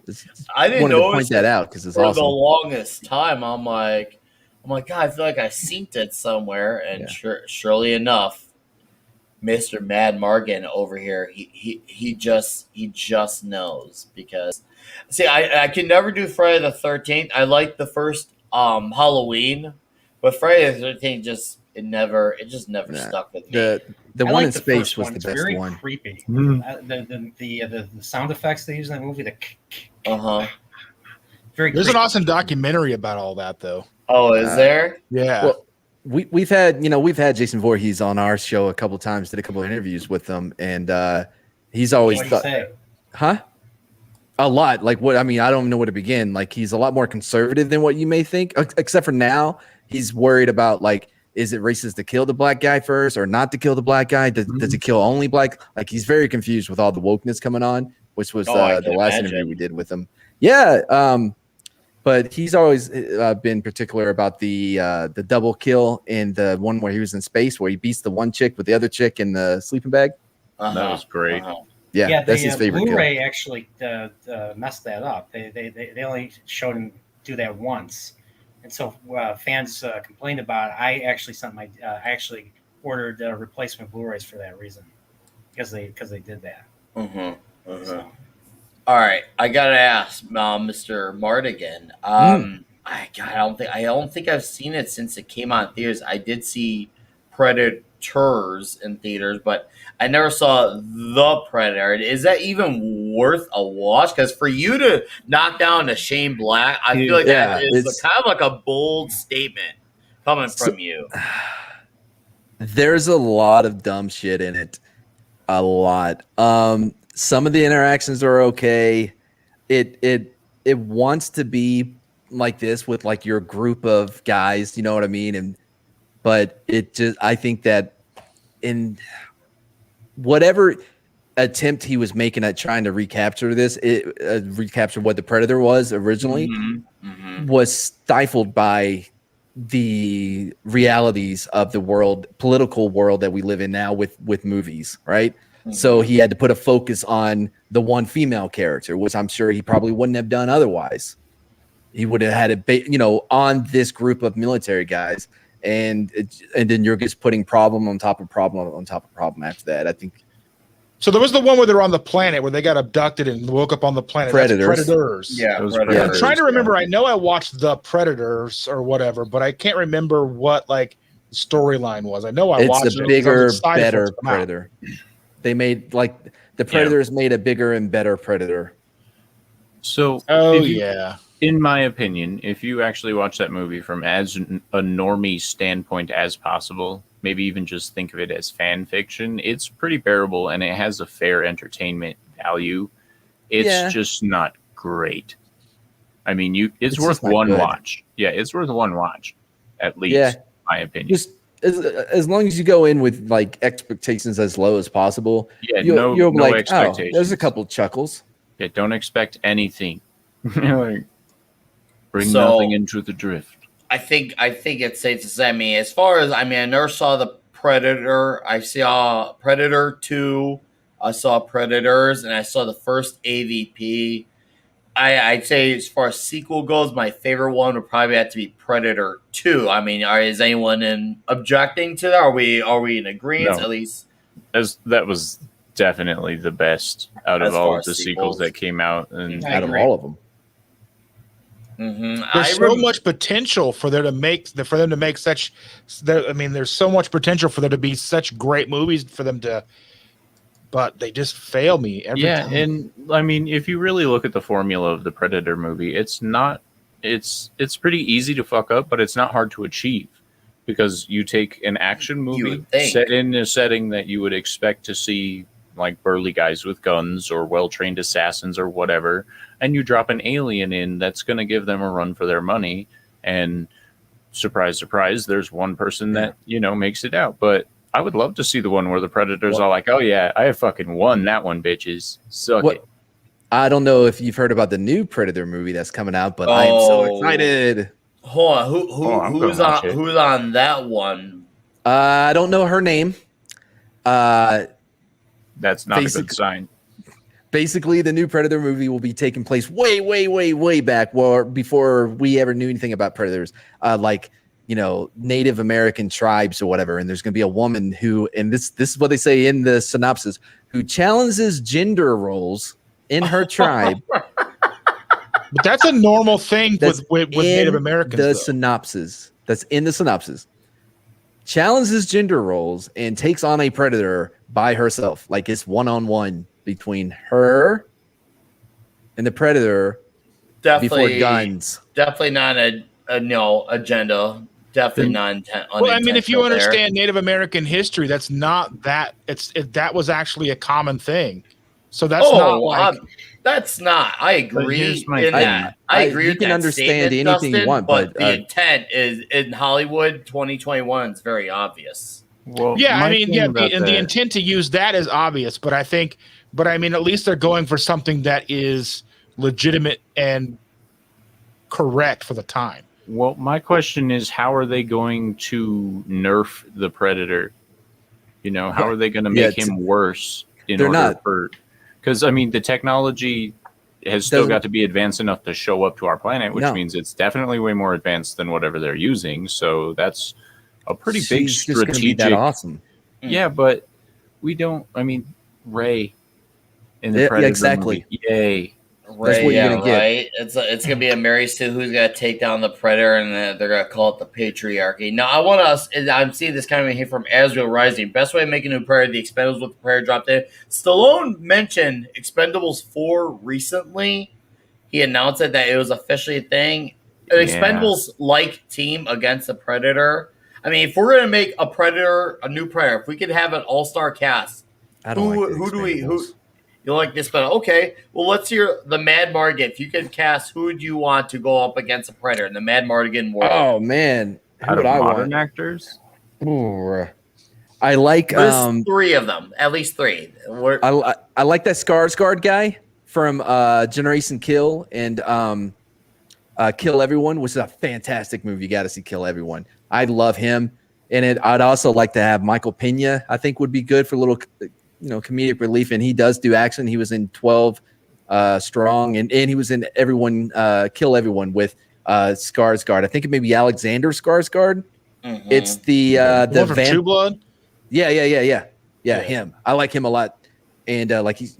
I didn't wanted to notice point that out because it's for awesome. the longest time. I'm like, God, I feel like I synced it somewhere. And surely enough, Mr. Mad Morgan over here, he just knows because see, I can never do Friday the 13th. I like the first Halloween, but Friday the 13th just never stuck with me. The I one like in the space first was one. the It's best very one. creepy. Mhm. The sound effects they use in that movie, Uh-huh. very. There's an creepy. awesome documentary about all that, though. Oh, is there? Yeah. Well, we've had Jason Voorhees on our show a couple times, did a couple of interviews with him, and he's always What do you say? huh? A lot. Like what I mean, I don't know where to begin. Like he's a lot more conservative than what you may think, except for now he's worried about like, is it racist to kill the black guy first or not to kill the black guy? Does he kill only black? Like he's very confused with all the wokeness coming on, which was I the can last imagine. interview we did with him. Yeah. But he's always been particular about the double kill and the one where he was in space where he beats the one chick with the other chick in the sleeping bag. Uh-huh. That was great. Uh-huh. Yeah, that's his favorite kill. Blu-ray actually messed that up. They only showed him do that once, and so fans complained about it. I actually ordered replacement Blu-rays for that reason because they did that. Uh-huh. Uh-huh. So, All right, I gotta ask, Mr. Mardigan. I don't think I've seen it since it came out in theaters. I did see Predators in theaters, but I never saw The Predator. Is that even worth a watch? Because for you to knock down a Shane Black, I feel like Yeah, that is it's- kind of like a bold statement coming from you. There's a lot of dumb shit in it. A lot. Some of the interactions are okay. It wants to be like this with like your group of guys, you know what I mean? But it just I think that in whatever attempt he was making at trying to recapture this, recapture what the Predator was originally, was stifled by the realities of the world, political world that we live in now with movies, right? So he had to put a focus on the one female character, which I'm sure he probably wouldn't have done otherwise. He would have had it, on this group of military guys, and then you're just putting problem on top of problem on top of problem after that. I think So there was the one where they're on the planet where they got abducted and woke up on the planet. Predators. That's Predators. Yeah, Those Predators. I'm trying to yeah. remember. I know I watched the Predators or whatever, but I can't remember what like the storyline was. I know I watched It's it a 'cause I was bigger, excited for it better to come out. Predator. They made like the Predators made a bigger and better Predator. So, Oh if you- yeah. in my opinion, if you actually watch that movie from as a normie standpoint as possible, maybe even just think of it as fan fiction, it's pretty bearable and it has a fair entertainment value. It's just not great. I mean, it's worth just not one good. watch. Yeah, it's worth one watch, at least, Yeah. in my opinion. Just as long as you go in with like expectations as low as possible, Yeah, you'll be no like, oh, expectations. there's a couple chuckles. Yeah, don't expect anything. Like, bring So- nothing into the drift. I think it's safe to say. I mean, as far as I never saw the Predator. I saw Predator 2. I saw Predators, and I saw the first AVP. I'd say as far as sequel goes, my favorite one would probably have to be Predator 2. I mean, is anyone objecting to that? Are we in agreement? No. At least That was definitely the best out As of far all of as the sequels. sequels that came out. And I Out of agree. all of them. There's so much potential for there to make such. I mean, there's so much potential for there to be such great movies for them to, but they just fail me every time. and I mean, if you really look at the formula of the Predator movie, it's pretty easy to fuck up, but it's not hard to achieve because you take an action movie would think. set in a setting that you would expect to see like burly guys with guns or well-trained assassins or whatever, and you drop an alien in that's going to give them a run for their money, and surprise, surprise, there's one person that, makes it out. But I would love to see the one where the Predators are like, oh yeah, I have fucking won that one, bitches. Suck it. I don't know if you've heard about the new Predator movie that's coming out, but I am so excited. Hold on, I'm who's gonna watch it. who's on that one? I don't know her name. That's not a good sign. Basically, the new Predator movie will be taking place way, way, way, way back, before we ever knew anything about predators, Native American tribes or whatever. And there's going to be a woman who, and this is what they say in the synopsis, who challenges gender roles in her tribe. But that's a normal thing with Native Americans. The though. synopsis that's in the synopsis challenges gender roles and takes on a predator by herself, like it's one-on-one between her and the predator. Definitely before guns. Definitely not a agenda. Definitely not intent. Well, I mean, if you unintentional there. understand Native American history, that's not that. That was actually a common thing. So that's not like. That's not. I But agree here's my in thing. that. I agree you with can that understand statement, anything you Dustin, want, but but, the intent is in Hollywood 2021 is very obvious. Well, Yeah, my I mean, thing yeah, about the that- intent to use that is obvious, but I mean, at least they're going for something that is legitimate and correct for the time. Well, my question is, how are they going to nerf the Predator? How are they going to make him worse in they're order not. for? Because I mean, the technology has still got to be advanced enough to show up to our planet, which No. means it's definitely way more advanced than whatever they're using. So that's a pretty big She's just gonna be strategic. that awesome. Yeah, but we don't. I mean, Ray in the Yeah, Predator exactly. movie, yay. Right, what you're yeah, gonna get. right. It's gonna be a Mary Sue who's gonna take down the Predator, and they're gonna call it the patriarchy. Now, I'm seeing this coming here from Azrael Rising. Best way of making a new Predator, the Expendables with the Predator dropped in. Stallone mentioned Expendables 4 recently. He announced that it was officially a thing. An Yeah. Expendables-like team against the Predator. I mean, if we're gonna make a Predator, a new Predator, if we could have an all-star cast, I don't like the who do we Expendables. you like this better? Okay, well, let's hear the Mad Mardigan. If you could cast, who would you want to go up against a Predator in the Mad Mardigan world? Oh man, who Out would of I modern want? actors, Ooh. I like There's 3 of them, at least 3. I like that Skarsgård guy from Generation Kill and Kill Everyone, which is a fantastic movie. You got to see Kill Everyone. I love him in it. I'd also like to have Michael Pena. I think would be good for a little, comedic relief. And he does do action. He was in 12 Strong, and he was in Everyone Kill Everyone with Skarsgård. I think it may be Alexander Skarsgård. Mhm. It's the One from True Blood. Yeah, him. I like him a lot. and like he's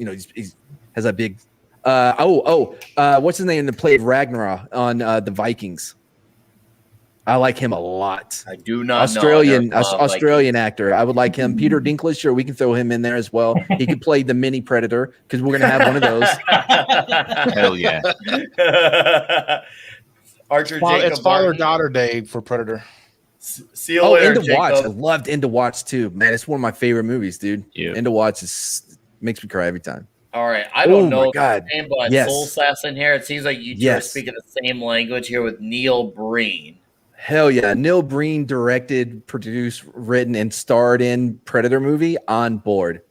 has a big. What's his name that played Ragnarok on the Vikings? I like him a lot. I do not Australian know. Australian actor. I would like him. Peter Dinklage, sure, we can throw him in there as well. He could play the mini Predator because we're gonna have one of those. Hell yeah. Archer It's Jacob father-daughter day for Predator. See you later, End of Watch. I Jacob. loved End of Watch too. Man, it's one of my favorite movies, dude. Yeah. End of Watch makes me cry every time. All right, I don't Oh know my God. the name, but Yes. Soul Assassin here. It seems like you two are Yes. speaking the same language here with Neil Breen. Hell yeah. Neil Breen directed, produced, written, and starred in Predator movie. On board.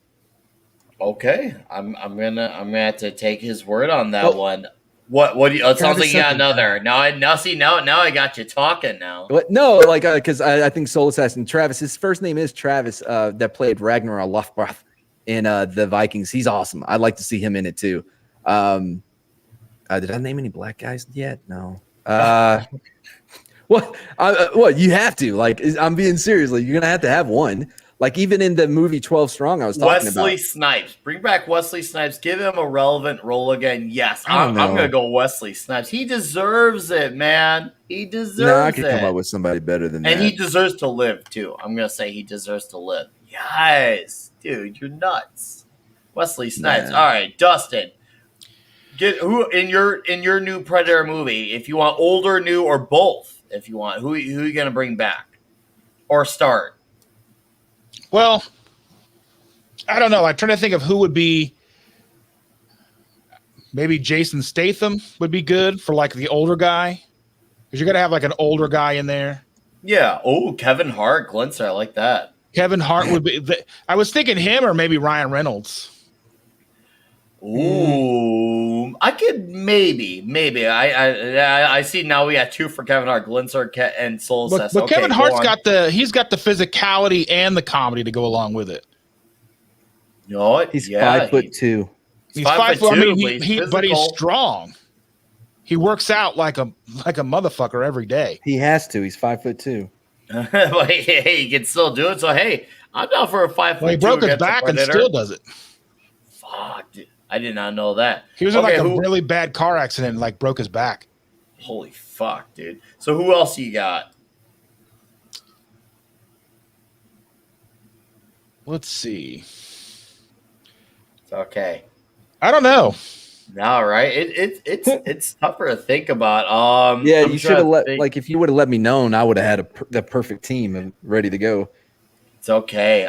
Okay, I'm gonna have to take his word on that Oh. one. What do you? It sounds Travis like you got something. another. Now I got you talking now. But no, like because I think Soul Assassin Travis, his first name is Travis, that played Ragnar Lothbrok in the Vikings. He's awesome. I'd like to see him in it too. Did I name any black guys yet? No. What you have to I'm being serious. Like you're gonna have to have one. Like even in the movie 12 Strong, I was talking Wesley about. Snipes. Bring back Wesley Snipes. Give him a relevant role again. Yes, I I'm don't know. gonna go Wesley Snipes. He deserves it, man. He deserves No, I could it. come up with somebody better than And that. he deserves to live too. I'm gonna say he deserves to live. Yes, dude, you're nuts. Wesley Snipes. Man. All right, Dustin. Get who in your new Predator movie? If you want older, new, or both, if you want, who you gonna bring back or start? Well, I don't know. I'm trying to think of who would be. Maybe Jason Statham would be good for like the older guy, because you're gonna have like an older guy in there. Yeah. Oh, Kevin Hart, Glinster. I like that. Kevin Hart would be. I was thinking him or maybe Ryan Reynolds. Ooh, I could maybe. I see now we got two for Kevin Hart, Glinster and Soul But Assassin. Okay, Kevin go Hart's on. got the physicality and the comedy to go along with it. You know what? He's Yeah, 5'2". He's 5'2". I mean, but he's but he's physical. strong. He works out like a motherfucker every day. He has to. He's 5'2". But hey, he can still do it. So hey, I'm down for a 5'2". Well, he broke his against the back and Predator. still does it. Fuck, dude. I did not know that. He was in Okay, like a really bad car accident and like broke his back. Holy fuck, dude. So who else you got? Let's see. Okay. I don't know. No, right? It's tougher to think about. Yeah, I'm you should trying have to let think. if you would have let me know, I would have had the perfect team and ready to go. It's okay.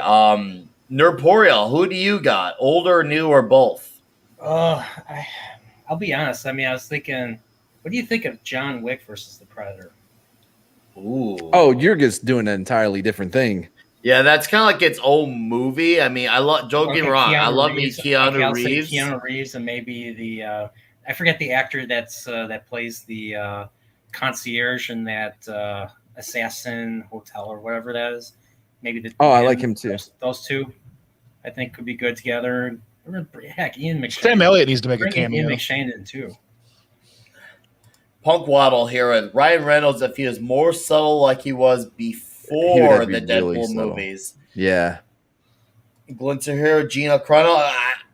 Nurporial, who do you got? Older, new, or both? I'll be honest. I mean, I was thinking, what do you think of John Wick versus the Predator? Ooh. Oh, you're just doing an entirely different thing. Yeah, that's kind of like its own movie. I mean, don't get me wrong. I love me Keanu Reeves. Keanu Reeves and maybe the I forget the actor that plays the concierge in that assassin hotel or whatever that is. Maybe I like him too. Those two, I think, could be good together. Heck, Ian McShane. Sam Elliott needs to make a Bring cameo. Ian McShane in too. Punk Waddle here with Ryan Reynolds. If he was more subtle like he was before have the to be really Deadpool subtle. movies. Yeah. Glinter here, Gina Carano.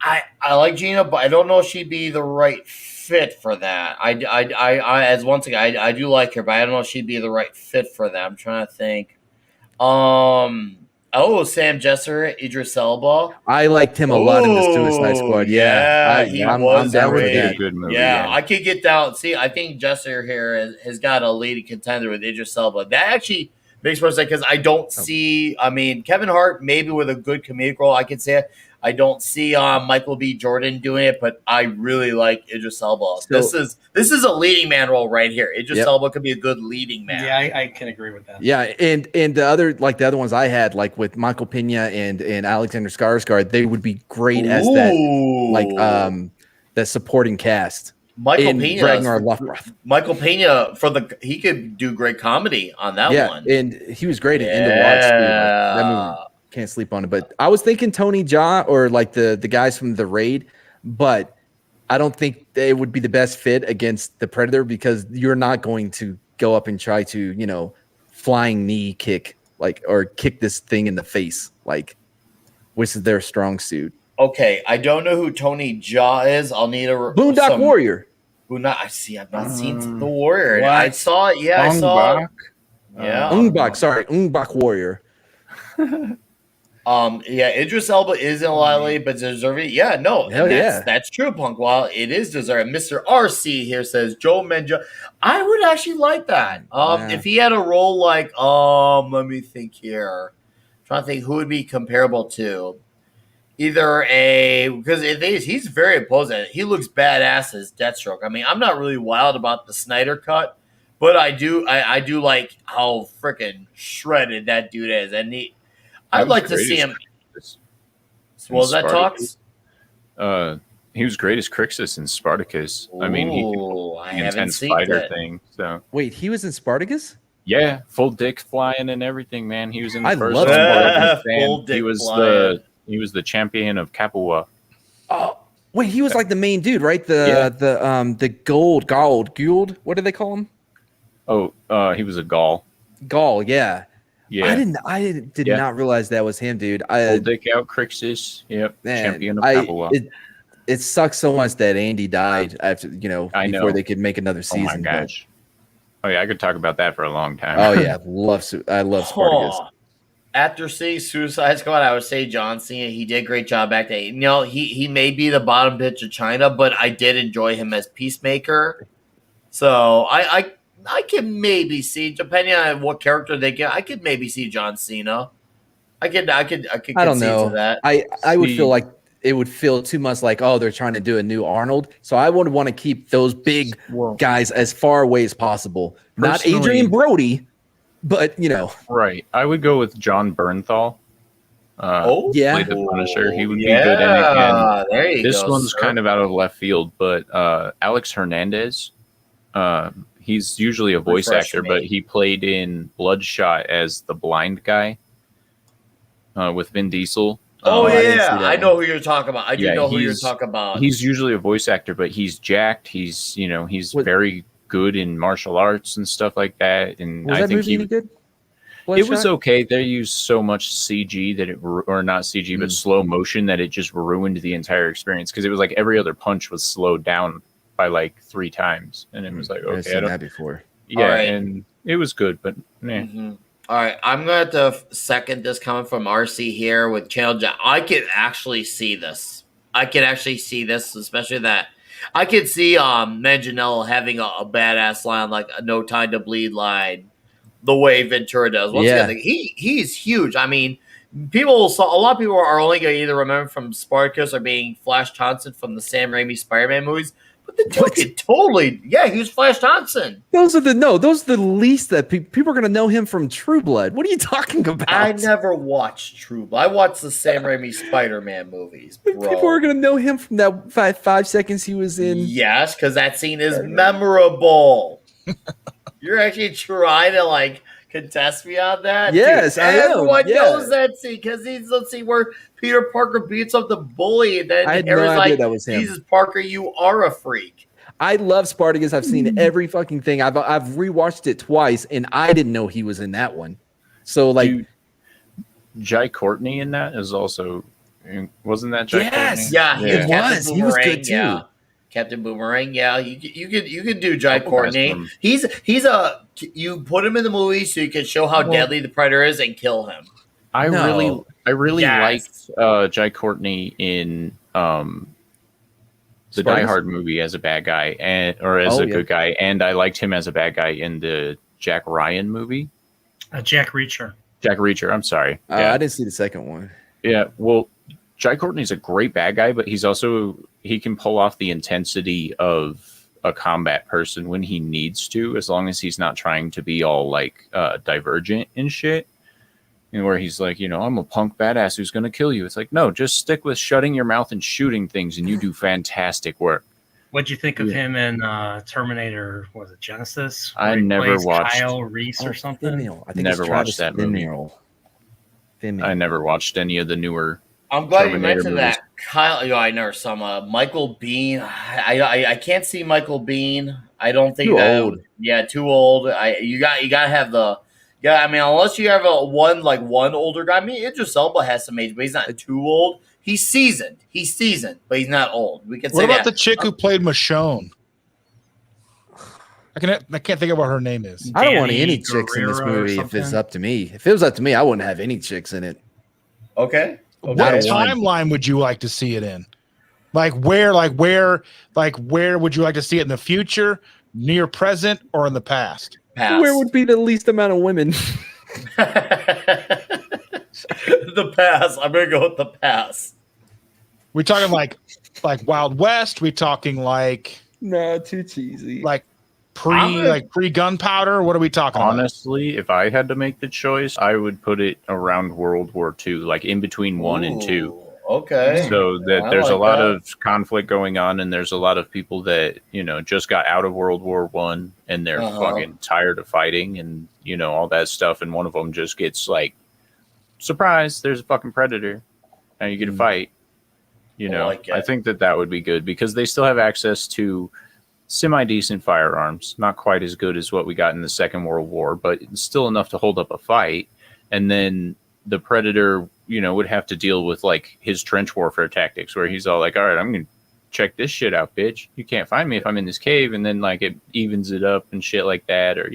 I like Gina, but I don't know if she'd be the right fit for that. I as once again, I do like her, but I don't know if she'd be the right fit for that. I'm trying to think. Sam Jesser, Idris Elba. I liked him a lot in the Suicide Squad. Yeah. he I'm was down with great. that. Good movie. Yeah, I could get down. See, I think Jesser here has got a leading contender with Idris Elba. That actually makes more sense because I don't see. I mean, Kevin Hart maybe with a good comedic role, I could say it. I don't see Michael B. Jordan doing it, but I really like Idris Elba. So- this is a leading man role right here. Idris Yep. Elba could be a good leading man. Yeah, I can agree with that. Yeah, and the other ones I had, like with Michael Pena and Alexander Skarsgård, they would be great as that that supporting cast. Michael in Pena. Ragnar Lothbrok. Michael Pena he could do great comedy on that Yeah, one. and he was great in End of Watch too. Like, that movie, can't sleep on it. But I was thinking Tony Jaa or like the guys from The Raid, but I don't think they would be the best fit against the Predator because you're not going to go up and try to, flying knee kick or kick this thing in the face, like, which is their strong suit. Okay, I don't know who Tony Jaa is. I'll need a Boondock Warrior. I see. I've not seen the Warrior. what? I saw it. Yeah, I Ong saw it. Bak. Yeah. Ung Bak Warrior. Yeah, Idris Elba is in Lily, but deserving. Yeah, no, Hell yeah. that's true, Punk. While it is deserving, Mr. RC here says Joe Menja. I would actually like that. Yeah. If he had a role like, let me think here. Trying to think who would be comparable to either because he's very imposing. He looks badass as Deathstroke. I mean, I'm not really wild about the Snyder cut, but I do like how freaking shredded that dude is, and I'd like to see him. Well, that talks. He was great as Crixus in Spartacus. I mean, he I the haven't intense seen fighter that. thing. So Wait, he was in Spartacus? yeah, full dick flying and everything, man. He was in the I first love one. Spartacus. And Full dick he was flying. the champion of Capua. Oh, wait, he was like the main dude, right? The Gould. What do they call him? Oh, he was a Gaul. Gaul, yeah. Yeah, I did Yeah. not realize that was him, dude. full dick out Crixus. Yep, Man, champion of Capua. it sucks so much that Andy died after I know. before they could make another Oh my season. gosh. Oh yeah, I could talk about that for a long time. Oh yeah, I love Spartacus. Huh. After seeing Suicide Squad, I would say John Cena. He did a great job back then. You know, he may be the bottom bitch of China, but I did enjoy him as Peacemaker. So I can maybe see, depending on what character they get, I could maybe see John Cena. I could I don't concede know. to that. I would See- feel like it would feel too much like, oh, they're trying to do a new Arnold. So I would want to keep those big guys as far away as possible. Not Personally- Adrian Brody, but Right. I would go with John Bernthal. yeah. Played the Punisher. He would be good in it. And Yeah, there you this go. one's sir. kind of out of left field, but Alex Hernandez, he's usually a voice Refresh actor, me. but he played in Bloodshot as the blind guy with Vin Diesel. Oh, I didn't see yeah, that I one. know who you're talking about. I do Yeah, know who you're he's- talking about. He's usually a voice actor, but he's jacked. He's What- very good in martial arts and stuff like that. And Was I that think movie any good? it was Bloodshot? okay. They used so much CG that or not CG, but slow motion that it just ruined the entire experience because it was like every other punch was slowed down by like 3 times, and it was like, I've never okay, seen that before. yeah, All right. and it was good, but nah. Mhm. All right, I'm going to have to second this coming from RC here with Channel Jack. I could actually see this. Especially that I could see Manganiello having a badass line like a "No Time to Bleed" line, the way Ventura does. Once Yeah. again, he's huge. I mean, a lot of people are only going to either remember from Spartacus or being Flash Thompson from the Sam Raimi Spider-Man movies. But the dude What? could totally, yeah, he was Flash Thompson. Those are the least that people are going to know him from True Blood. What are you talking about? I never watched True Blood. I watched the Sam Raimi Spider-Man movies, bro. People are going to know him from that 5 seconds he was in. Yes, because that scene is memorable. You're actually trying to like contest me on that? Yes, Dude, I am, everyone yeah. knows that scene because he's the scene where Peter Parker beats up the bully, and then I had no Harry's idea like, that was him. "Jesus Parker, you are a freak." I love Spartacus. I've seen every fucking thing. I've rewatched it twice, and I didn't know he was in that one. So like, Dude, Jai Courtney in that is also wasn't that Jai Yes! Courtney? Yeah, It Captain was. He was good, Boomerang, too. Yeah. Captain Boomerang, yeah, you could do Jai Couple guys Courtney. from- He's a you put him in the movie so you can show how deadly the Predator is and kill him. I No. really Yes. liked Jai Courtney in the Die Spartacus? Hard movie as a bad guy or as Oh, a yeah. good guy, and I liked him as a bad guy in the Jack Ryan movie. Jack Reacher. Jack Reacher, I'm sorry. I didn't see the second one. Yeah, well, Jai Courtney's a great bad guy, but he can pull off the intensity of a combat person when he needs to, as long as he's not trying to be all like divergent and shit. And where he's like, I'm a punk badass who's gonna kill you. It's like, no, just stick with shutting your mouth and shooting things, and you do fantastic work. What'd you think of Yeah. him in Terminator? Was it Genesis? I Where he never plays watched- Kyle Reese or something. Finial. I think Never it's watched Travis that movie. Finial. I never watched any of the newer. I'm glad you Terminator mentioned movies. that. Kyle, I know some Michael Bean. I can't see Michael Bean. I don't think Too that. old. Yeah, too old. You gotta have the. Yeah, I mean, unless you have one older guy. I mean, Idris Elba has some age, but he's not too old. he's seasoned. He's seasoned, but he's not old. We can say What about that. the chick who played Michonne? I can't think of what her name is. I don't want Danny any chicks in this Guerrero or movie if it's something? up to me. If it was up to me, I wouldn't have any chicks in it. Okay. What Not a one. timeline would you like to see it in? Where would you like to see it in the future, near present, or in the past? Pass. Where would be the least amount of women? The pass. I'm gonna go with the pass. We talking like Wild West? We talking like No, too cheesy. pre gunpowder? What are we talking about? Honestly, if I had to make the choice, I would put it around World War II, like in between 1 and 2. Okay. So that I there's a like lot that. of conflict going on, and there's a lot of people that just got out of World War One, and they're fucking tired of fighting, and all that stuff. And one of them just gets like, surprise! There's a fucking predator. Now you get to fight. I think that would be good because they still have access to semi-decent firearms, not quite as good as what we got in the Second World War, but still enough to hold up a fight. And then the predator would have to deal with like his trench warfare tactics where he's all like, all right, I'm going to check this shit out, bitch. You can't find me if I'm in this cave. And then like it evens it up and shit like that. Or,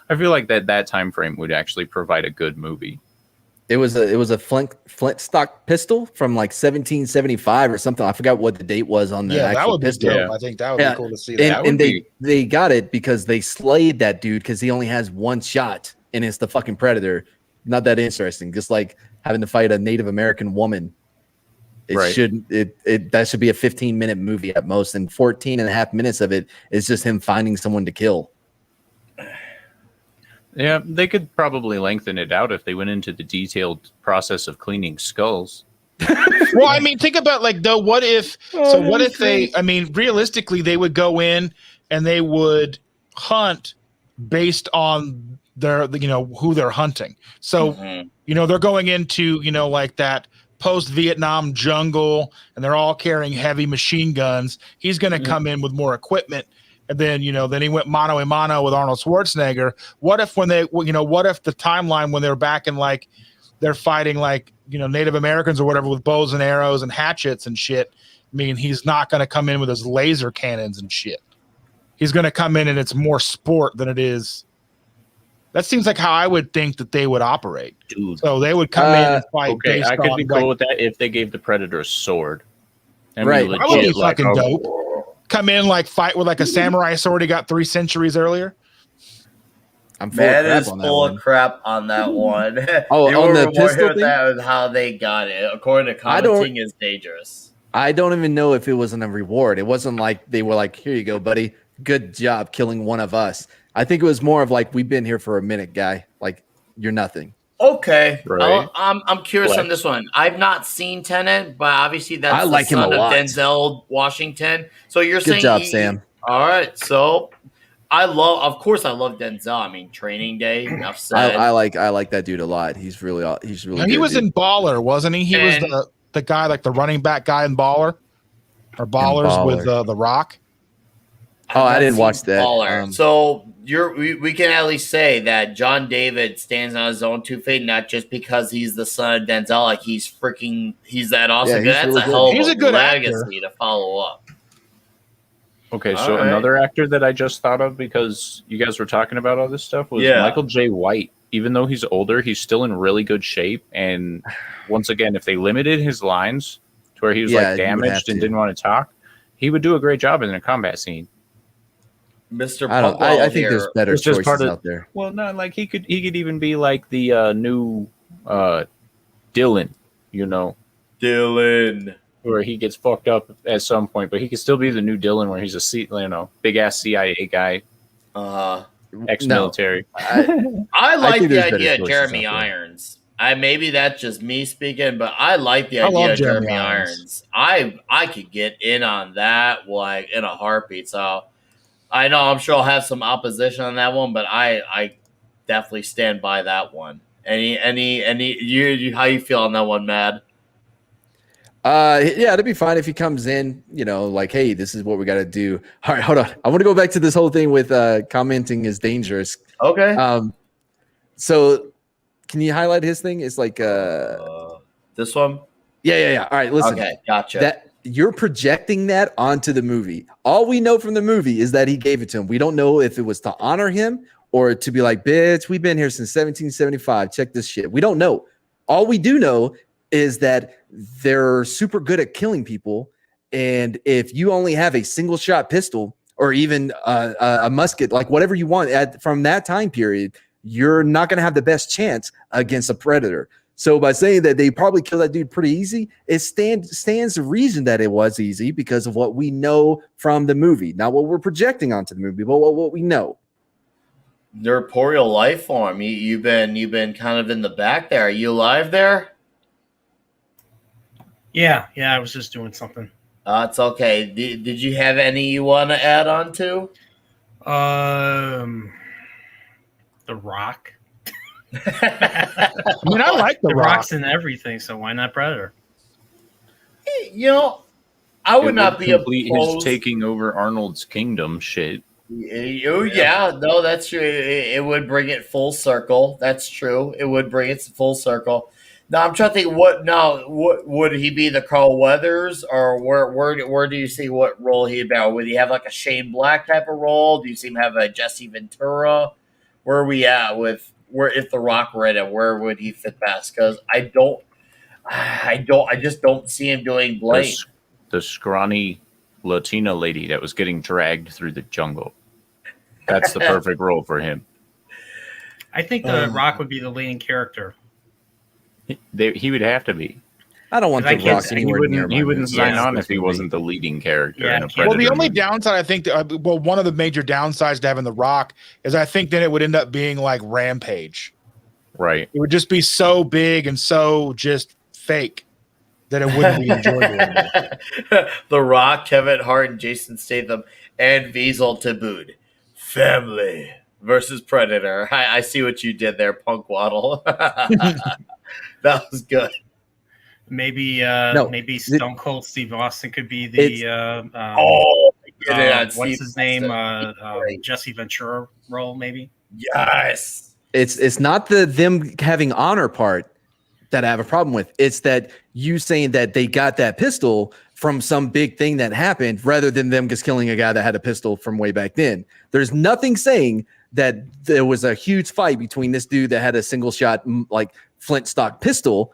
I feel like that time frame would actually provide a good movie. It was a flint stock pistol from like 1775 or something. I forgot what the date was on the actual that would pistol. be dope. I think that would be cool to see that. And they got it because they slayed that dude because he only has one shot and it's the fucking predator. Not that interesting. Just like having to fight a Native American woman. That should be a 15-minute movie at most, and 14 and a half minutes of it is just him finding someone to kill. Yeah, they could probably lengthen it out if they went into the detailed process of cleaning skulls. Well, I mean, think about what if realistically they would go in and they would hunt based on their who they're hunting. So they're going into like that post-Vietnam jungle and they're all carrying heavy machine guns. He's going to come in with more equipment. And then, then he went mano a mano with Arnold Schwarzenegger. What if what if the timeline when they're back in they're fighting Native Americans or whatever with bows and arrows and hatchets and shit. I mean, he's not going to come in with his laser cannons and shit. He's going to come in and it's more sport than it is. That seems like how I would think that they would operate. Dude. So they would come in and fight. Okay, I could be cool with that if they gave the predator a sword. That would be fucking dope. Come in fight with a samurai sword he got 3 centuries earlier. I'm full of crap on that one. Oh, on the pistol thing? That was how they got it. According to commenting, is dangerous. I don't even know if it wasn't a reward. It wasn't like they were like, "Here you go, buddy. Good job killing one of us." I think it was more of like, "We've been here for a minute, guy. Like, you're nothing." Okay, right. I'm curious on this one. I've not seen Tenet, but obviously that's I like the son him a of lot. Denzel Washington. So you're Good saying, job, Sam. All right, so I love Denzel. I mean, Training Day. Enough said. I like that dude a lot. He's really He was in Baller, wasn't he? He was the guy the running back guy in Baller or Ballers with The Rock. Oh, I didn't watch that. So we can at least say that John David stands on his own 2 feet, not just because he's the son of Denzel. Like he's that awesome. Yeah, That's really a hell of He's a good legacy to follow up. Okay, so another actor that I just thought of because you guys were talking about all this stuff was Michael J. White. Even though he's older, he's still in really good shape. And once again, if they limited his lines to where he was damaged and didn't want to talk, he would do a great job in a combat scene. Mr. I think there's better choices out there. Well, no, he could even be like the new Dylan, Dylan, where he gets fucked up at some point, but he could still be the new Dylan, where he's a big ass CIA guy, ex-military. I like the idea of Jeremy Irons. Maybe that's just me speaking, but I like the idea of Jeremy Irons. I could get in on that in a heartbeat. So I know I'm sure I'll have some opposition on that one, but I definitely stand by that one. You how you feel on that one, Mad? Yeah, it'd be fine if he comes in, hey, this is what we got to do. All right, hold on. I want to go back to this whole thing with commenting is dangerous. Okay. So can you highlight his thing? It's like this one. Yeah. All right, listen. Okay, gotcha. That you're projecting that onto the movie. All we know from the movie is that he gave it to him. We don't know if it was to honor him or to be like, bitch, we've been here since 1775. Check this shit. We don't know. All we do know is that they're super good at killing people. And if you only have a single shot pistol or even a musket, like whatever you want from that time period, you're not going to have the best chance against a predator. So by saying that they probably killed that dude pretty easy, it stands to reason that it was easy because of what we know from the movie. Not what we're projecting onto the movie, but what we know. The corporeal life form. You've been kind of in the back there. Are you alive there? Yeah, I was just doing something. It's okay. Did you have any you want to add on to? The Rock. I mean, I like the Rock. Rock's in everything, so why not Predator? I would not be complete opposed. his taking over Arnold's kingdom shit. Yeah, no, that's true. It would bring it full circle. That's true. It would bring it full circle. Now I'm trying to think. What would he be? The Carl Weathers, or where do you see what role he'd be? Would he have like a Shane Black type of role? Do you see him have a Jesse Ventura? Where are we at with if the Rock were in it? Where would he fit best? Because I just don't see him doing Blade. The scrawny Latina lady that was getting dragged through the jungle. That's the perfect role for him. I think the Rock would be the leading character. He would have to be. I don't want the Rock anywhere near He wouldn't sign on if he specifically. wasn't the leading character. Yeah, in a well, Predator The only movie. downside, I think, one of the major downsides to having The Rock is I think then it would end up being like Rampage. Right. It would just be so big and so just fake that it wouldn't be enjoyable anymore. The Rock, Kevin Hart, and Jason Statham, and Diesel to boot. Family versus Predator. I see what you did there, Punk Waddle. That was good. Maybe No, maybe Stone Cold Steve Austin could be the what's Steve his name? Austin. Jesse Ventura role, maybe. Yes. It's not the them having honor part that I have a problem with. It's that you saying that they got that pistol from some big thing that happened rather than them just killing a guy that had a pistol from way back then. There's nothing saying that there was a huge fight between this dude that had a single shot, like flint stock pistol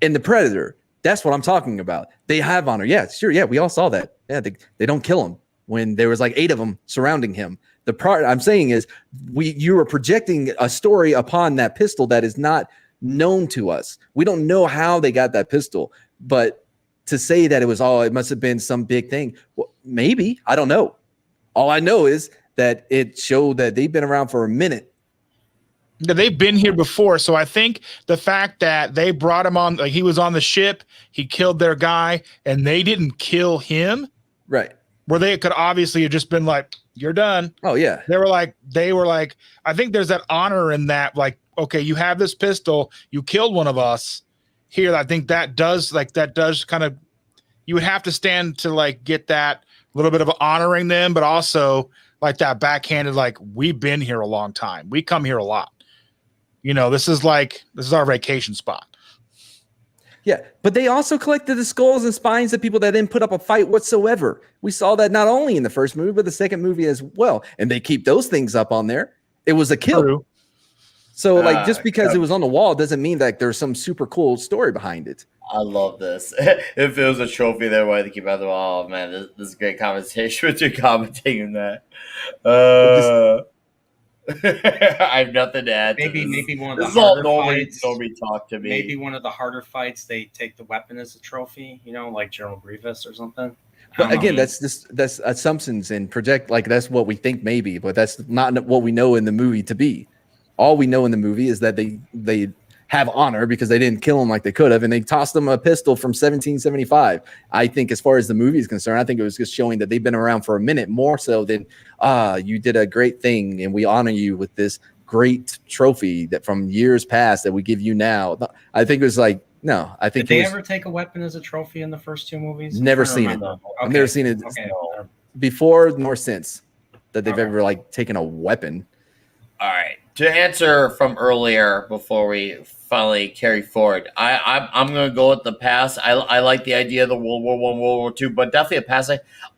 and the Predator. That's what I'm talking about. They have honor. Yeah, sure. Yeah, we all saw that. Yeah, they don't kill him when there was like 8 of them surrounding him. The part I'm saying is you are projecting a story upon that pistol that is not known to us. We don't know how they got that pistol, but to say that it must have been some big thing. Well, maybe, I don't know. All I know is that it showed that they've been around for a minute. They've been here before, so I think the fact that they brought him on, like he was on the ship, he killed their guy, and they didn't kill him, Right. where they could obviously have just been like, "You're done." Oh yeah. They were like, I think there's that honor in that, like, okay, you have this pistol, you killed one of us. Here, I think that does kind of, you would have to stand to like get that little bit of honoring them, but also like that backhanded, like, we've been here a long time, we come here a lot. This is our vacation spot. Yeah, but they also collected the skulls and spines of people that didn't put up a fight whatsoever. We saw that not only in the first movie, but the second movie as well. And they keep those things up on there. It was a kill. True. So, like, just because it was on the wall doesn't mean that there's some super cool story behind it. I love this. If it was a trophy they wanted to keep out the wall, man, this is a great conversation with you commenting on that. I have nothing to add. Maybe one of the this is all harder fights. Nobody talk to me. Maybe one of the harder fights, they take the weapon as a trophy, like General Grievous or something. But again, that's assumptions and project, like that's what we think maybe, but that's not what we know in the movie to be. All we know in the movie is that they have honor because they didn't kill him like they could have, and they tossed him a pistol from 1775. I think as far as the movie is concerned, I think it was just showing that they've been around for a minute, more so than you did a great thing and we honor you with this great trophy that from years past that we give you now. I think it was like, no, I think did they ever take a weapon as a trophy in the first 2 movies? Never seen it. I've never seen it before nor since that they've ever like taken a weapon. All right. To answer from earlier before we finally carry forward. I'm gonna go with the pass. I like the idea of the World War One, World War Two, but definitely a pass.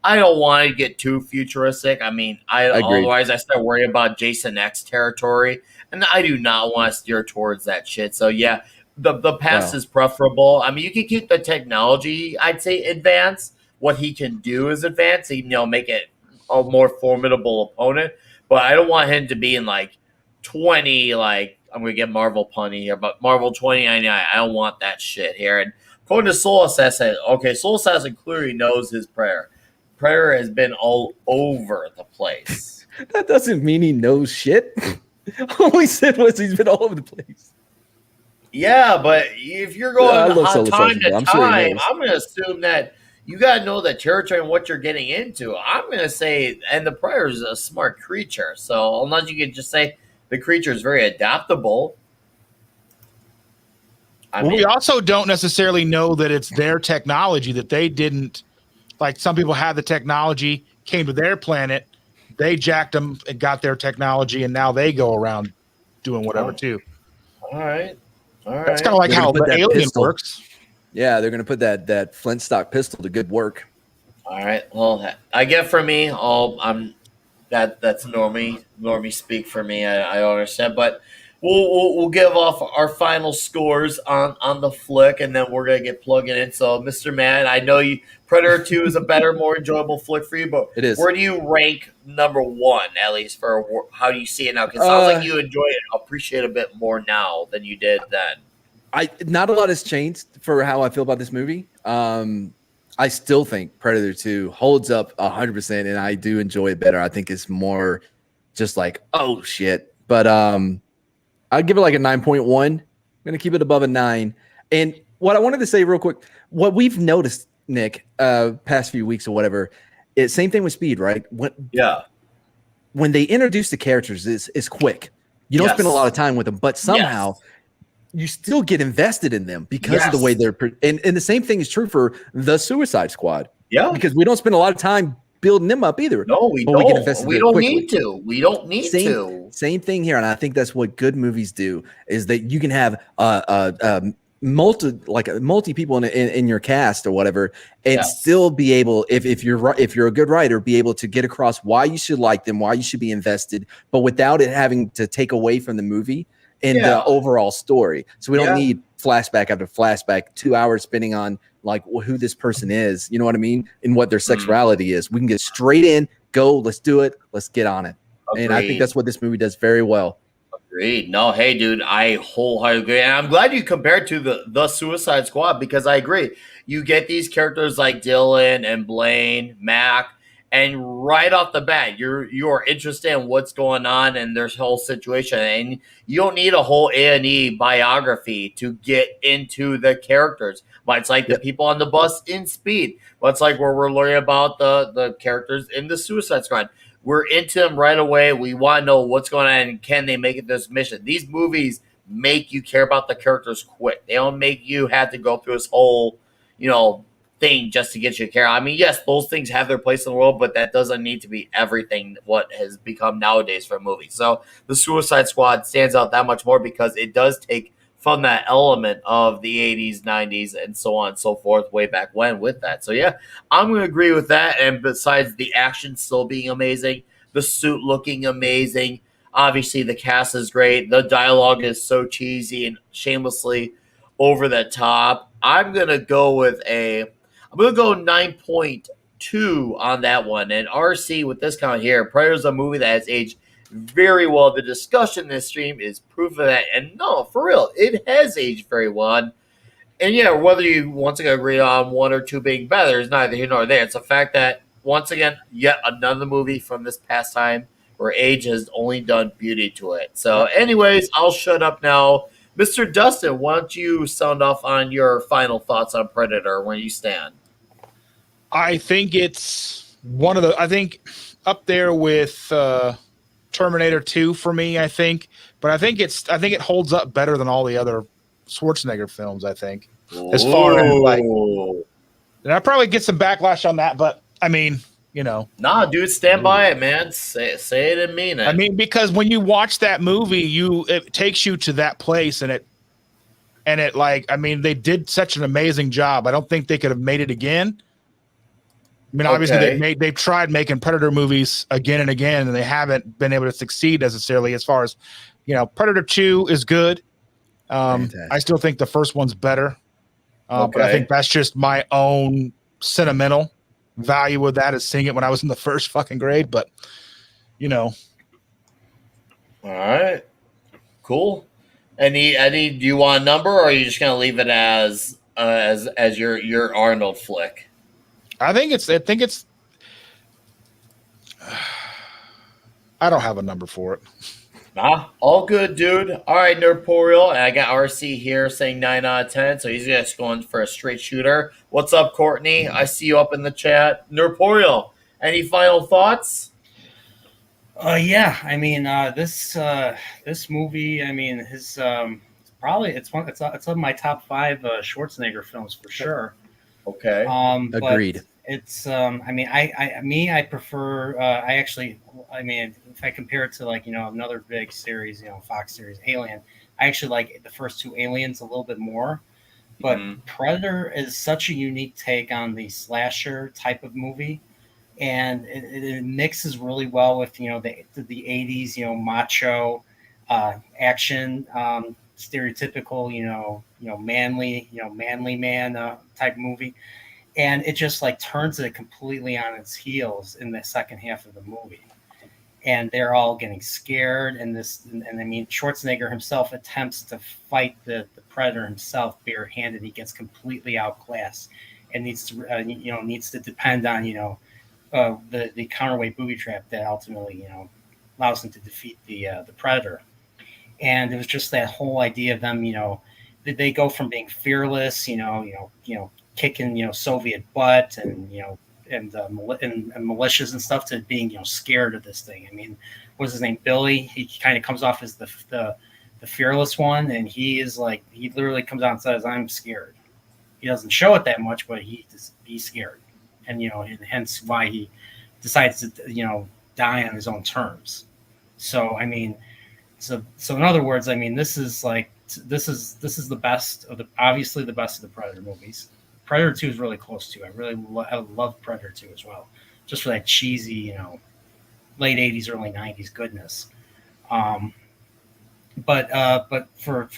I don't want to get too futuristic. I mean, Agreed. otherwise I start worrying about Jason X territory, and I do not want to steer towards that shit. So yeah, the pass Wow. is preferable. I mean, you can keep the technology, I'd say, advanced. What he can do is advanced. Make it a more formidable opponent. But I don't want him to be in like 20, like I'm gonna get Marvel punny here, but Marvel 2099. I don't want that shit here. And according to Soul Assassin, okay, Soul Assassin clearly knows his prayer. Prayer has been all over the place. That doesn't mean he knows shit. All he said was he's been all over the place. Yeah, but if you're I going love Soul time Assassin, to but I'm sure he time, knows. I'm gonna assume that you gotta know the territory and what you're getting into. I'm gonna say, and the prayer is a smart creature. So unless you could just say the creature is very adaptable. We also don't necessarily know that it's their technology, that they didn't, like some people had the technology, came to their planet, they jacked them and got their technology, and now they go around doing whatever too. All right. That's kind of like They're how gonna put the that alien pistol- works. Yeah, they're gonna put that flint stock pistol to good work. All right. Well, I get from me. That's normie speak for me. I don't understand, but we'll give off our final scores on the flick, and then we're gonna get plugging in. So, Mr. Man, I know you Predator 2 is a better, more enjoyable flick for you, but It is. where do you rank number one, at least for how do you see it now? Because it sounds like you enjoy it, appreciate it a bit more now than you did then. Not a lot has changed for how I feel about this movie. I still think Predator 2 holds up 100%, and I do enjoy it better. I think it's more just like, oh shit. But I'd give it like a 9.1. I'm gonna keep it above a 9. And what I wanted to say real quick, what we've noticed, Nick, past few weeks or whatever, is same thing with Speed, right? When they introduce the characters, it's quick. You don't spend a lot of time with them, but somehow you still get invested in them because of the way they're and the same thing is true for the Suicide Squad. Yeah. Because we don't spend a lot of time building them up either. No, we but don't. We get invested We in don't quickly. need to. We don't need to. Same thing here, and I think that's what good movies do is that you can have multi people in your cast or whatever, and still be able, if you're a good writer, be able to get across why you should like them, why you should be invested, but without it having to take away from the movie and the overall story. So we don't need flashback after flashback, 2 hours spending on like who this person is, you know what I mean, and what their sexuality is. We can get straight in, go, let's do it, let's get on it. Agreed. And I think that's what this movie does very well. Agreed. No, hey, dude, I wholeheartedly agree. And I'm glad you compared to the Suicide Squad because I agree. You get these characters like Dylan and Blaine, Mac, and right off the bat, you're interested in what's going on and their whole situation. And you don't need a whole A&E biography to get into the characters. But it's like the people on the bus in Speed. But it's like where we're learning about the characters in the Suicide Squad. We're into them right away. We want to know what's going on and can they make it this mission. These movies make you care about the characters quick. They don't make you have to go through this whole, thing just to get you care. I mean, yes, those things have their place in the world, but that doesn't need to be everything what has become nowadays for movies. So the Suicide Squad stands out that much more because it does take from that element of the 80s, 90s, and so on and so forth way back when with that. So yeah, I'm going to agree with that. And besides the action still being amazing, the suit looking amazing, obviously the cast is great. The dialogue is so cheesy and shamelessly over the top. I'm going to go 9.2 on that one. And RC with this count here, Predator's a movie that has aged very well. The discussion in this stream is proof of that. And no, for real, it has aged very well. And yeah, whether you once again agree on one or two being better is neither here nor there. It's a fact that, once again, yet another movie from this past time where age has only done beauty to it. So anyways, I'll shut up now. Mr. Dustin, why don't you sound off on your final thoughts on Predator, where you stand? I think it's I think up there with Terminator 2 for me, I think. But I think it holds up better than all the other Schwarzenegger films, I think. As far as and I probably get some backlash on that, but I mean, Nah, dude, stand by it, man. Say it and mean it. I mean, because when you watch that movie, it takes you to that place, and And it they did such an amazing job. I don't think they could have made it again. I mean, obviously they've tried making Predator movies again and again, and they haven't been able to succeed necessarily as far as, Predator 2 is good. I still think the first one's better. But I think that's just my own sentimental value of that, is seeing it when I was in the first fucking grade. But, All right. Cool. Any do you want a number, or are you just gonna leave it as your Arnold flick? I think it's I don't have a number for it. Nah, all good, dude. All right, Nerdporial, and I got RC here saying 9 out of 10, so he's just going for a straight shooter. What's up, Courtney? I see you up in the chat. Nerdporial, any final thoughts? Yeah, I mean, this movie, I mean, his it's on my top 5 Schwarzenegger films for sure. Okay. Agreed. It's I mean, I prefer I mean, if I compare it to another big series, Fox series, Alien, I actually like the first 2 Aliens a little bit more. But Predator is such a unique take on the slasher type of movie, and it mixes really well with the 80s macho action, stereotypical manly man type movie. And it just turns it completely on its heels in the second half of the movie. And they're all getting scared. And I mean, Schwarzenegger himself attempts to fight the Predator himself barehanded. He gets completely outclassed and needs to depend on, the counterweight booby trap that ultimately, allows him to defeat the Predator. And it was just that whole idea of them, they go from being fearless, kicking Soviet butt and militias and stuff, to being scared of this thing. I mean, what's his name? Billy. He kind of comes off as the fearless one, and he literally comes out and says, "I'm scared." He doesn't show it that much, but he's scared, and and hence why he decides to die on his own terms. So I mean, so in other words, I mean, this is the best of obviously the best of the Predator movies. Predator 2 is really close to. I love Predator 2 as well, just for that cheesy, late 80s, early 90s goodness. But for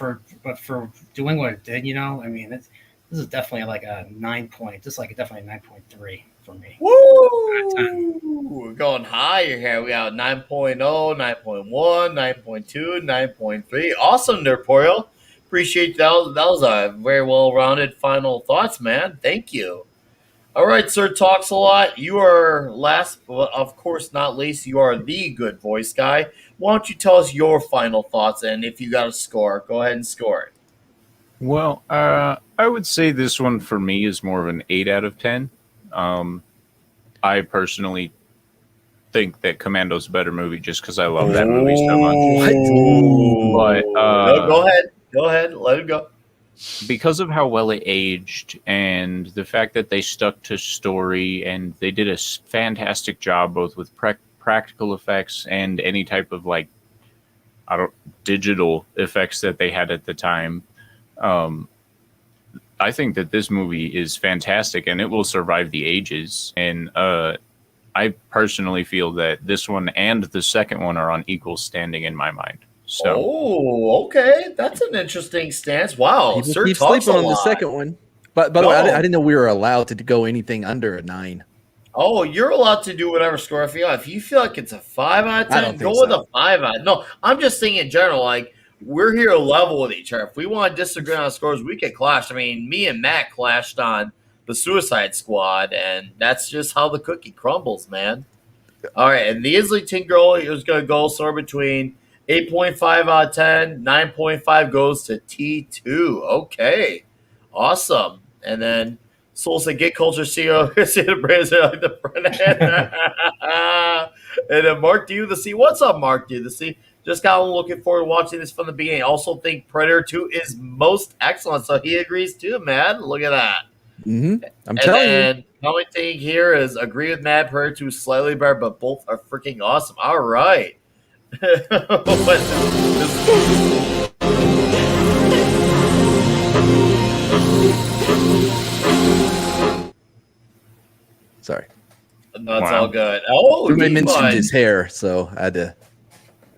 doing what it did, I mean, this is definitely like a 9 point. This is definitely a 9.3 for me. Woo! We're going higher here. We got 9.0, 9.1, 9.2, 9.3. Awesome, Nerdporial. Appreciate that. That was a very well-rounded final thoughts, man. Thank you. All right, Sir Talks a Lot. You are last, but of course not least. You are the good voice guy. Why don't you tell us your final thoughts, and if you got a score, go ahead and score it. Well, I would say this one for me is more of an 8 out of 10. I personally think that Commando's a better movie just because I love that movie so much. But Go ahead. Let it go. Because of how well it aged and the fact that they stuck to story and they did a fantastic job both with practical effects and any type of digital effects that they had at the time. I think that this movie is fantastic and it will survive the ages. And I personally feel that this one and the second one are on equal standing in my mind. So, okay, that's an interesting stance. Wow, people Sir keep talks sleeping a on lot. the second one. But by the way, I didn't know we were allowed to go anything under a 9. Oh, you're allowed to do whatever score if you want. If you feel like it's a 5 out of 10, go with a 5 out. No, I'm just saying in general, we're here to level with each other. If we want to disagree on scores, we can clash. I mean, me and Matt clashed on the Suicide Squad, and that's just how the cookie crumbles, man. All right, and the Islington girl is going to go somewhere between 8.5 out of 10, 9.5 goes to T2. Okay, awesome. And then Soul said, "Get culture, CEO." See the brands like the front end. And then Mark D the C. What's up, Mark D the C? Just got looking forward to watching this from the beginning. Also think Predator 2 is most excellent, so he agrees too, man. Look at that. Mm-hmm. I'm telling you. And the only thing here is agree with Matt. Predator 2 is slightly better, but both are freaking awesome. All right. Sorry. That's Wow. all good. Oh, Somebody mentioned D-Bud. his hair, so I had to.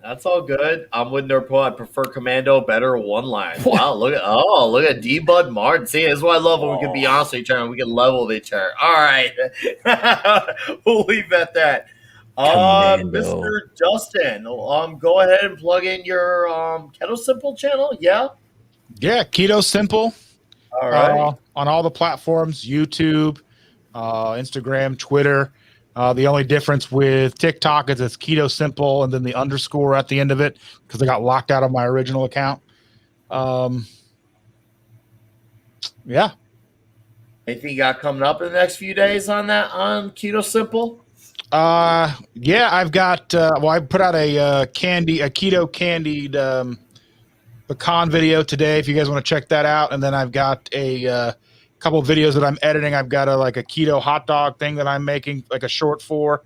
That's all good. I'm with Nerdpool. I prefer Commando better one line. What? Wow, look at D-Bud Martin. See, this is what I love when we can be honest with each other and we can level with each other. All right. We'll leave it at that. Commando. Mr. Justin, go ahead and plug in your Kettle Simple channel. Yeah. Yeah, Keto Simple. All right. On all the platforms, YouTube, Instagram, Twitter. The only difference with TikTok is it's Keto Simple and then the underscore at the end of it because I got locked out of my original account. Yeah. Anything you got coming up in the next few days on Keto Simple? Yeah, I've got. I put out a keto candied pecan video today. If you guys want to check that out, and then I've got a couple of videos that I'm editing. I've got a keto hot dog thing that I'm making, like a short for.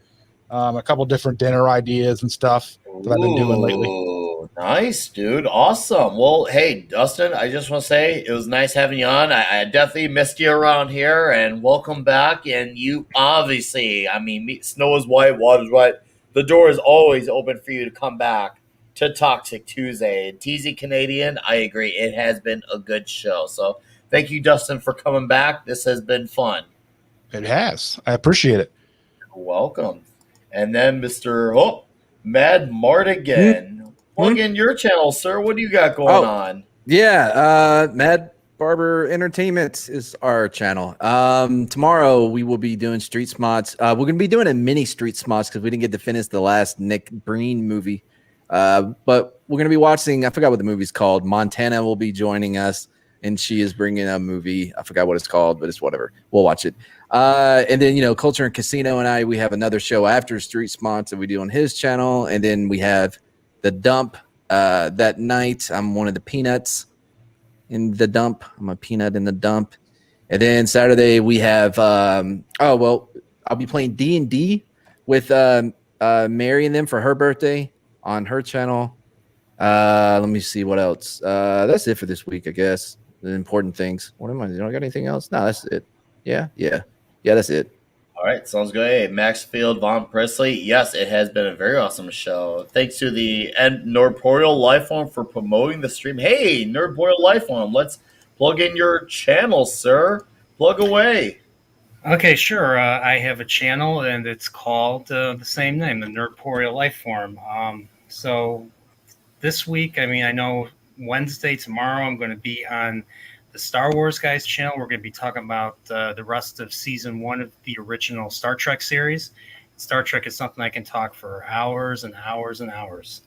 A couple different dinner ideas and stuff that I've been doing lately. Ooh, nice, dude. Awesome. Well, hey, Dustin, I just want to say it was nice having you on. I definitely missed you around here, and welcome back. And you obviously, snow is white, water's white. The door is always open for you to come back to Toxic Tuesday. And TZ Canadian, I agree. It has been a good show. So thank you, Dustin, for coming back. This has been fun. It has. I appreciate it. You're welcome. And then Mr. Mad Mardigan. Plug in your channel, sir. What do you got going on? Yeah, Mad Barber Entertainment is our channel. Tomorrow we will be doing Street Smots. We're going to be doing a mini Street Smots because we didn't get to finish the last Nick Breen movie. But we're going to be watching, I forgot what the movie's called. Montana will be joining us, and she is bringing a movie. I forgot what it's called, but it's whatever. We'll watch it. And then, Culture and Casino and we have another show after Street Smots that we do on his channel. And then we have The Dump that night. I'm one of the peanuts in The Dump. I'm a peanut in The Dump. And then Saturday we have, I'll be playing D&D with Mary and them for her birthday on her channel. Let me see what else. That's it for this week, I guess. The important things. What am I? Do I got anything else? No, that's it. Yeah, that's it. All right, sounds good. Hey, Maxfield Von Presley. Yes, it has been a very awesome show. Thanks to the Nerdporial Lifeform for promoting the stream. Hey, Nerdporial Lifeform, let's plug in your channel, sir. Plug away. Okay, sure. I have a channel, and it's called the same name, the Nerdporial Lifeform. So this week, I know Wednesday, tomorrow, I'm going to be on the Star Wars Guys channel. We're going to be talking about the rest of season 1 of the original Star Trek series. Star Trek is something I can talk for hours and hours and hours.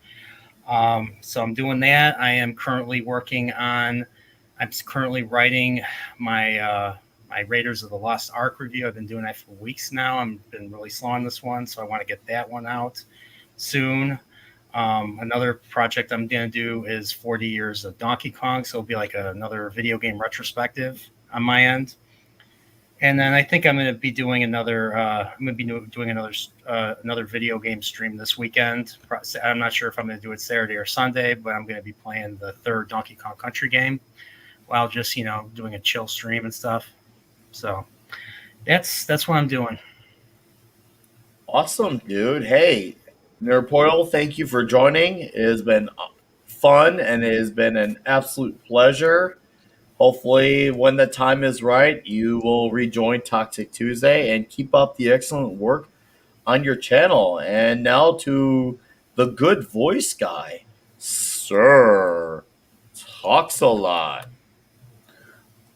So I'm doing that. I am currently writing my my Raiders of the Lost Ark review. I've been doing that for weeks now. I've been really slow on this one, so I want to get that one out soon. Another project I'm going to do is 40 years of Donkey Kong. So it'll be like another video game retrospective on my end. And then I think I'm going to be doing another video game stream this weekend. I'm not sure if I'm going to do it Saturday or Sunday, but I'm going to be playing the 3rd Donkey Kong Country game while just, doing a chill stream and stuff. So that's what I'm doing. Awesome, dude. Hey, Nerdporial, thank you for joining. It has been fun, and it has been an absolute pleasure. Hopefully, when the time is right, you will rejoin Toxic Tuesday and keep up the excellent work on your channel. And now to the good voice guy, Sir Talks a Lot.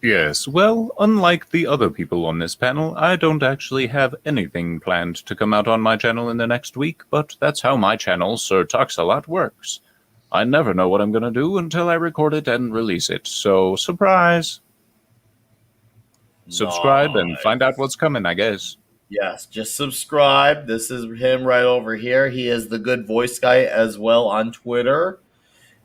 Yes, well, unlike the other people on this panel, I don't actually have anything planned to come out on my channel in the next week, but that's how my channel, Sir Talks a Lot, works. I never know what I'm going to do until I record it and release it, so surprise! Subscribe and find out what's coming, I guess. Yes, just subscribe. This is him right over here. He is the good voice guy as well on Twitter.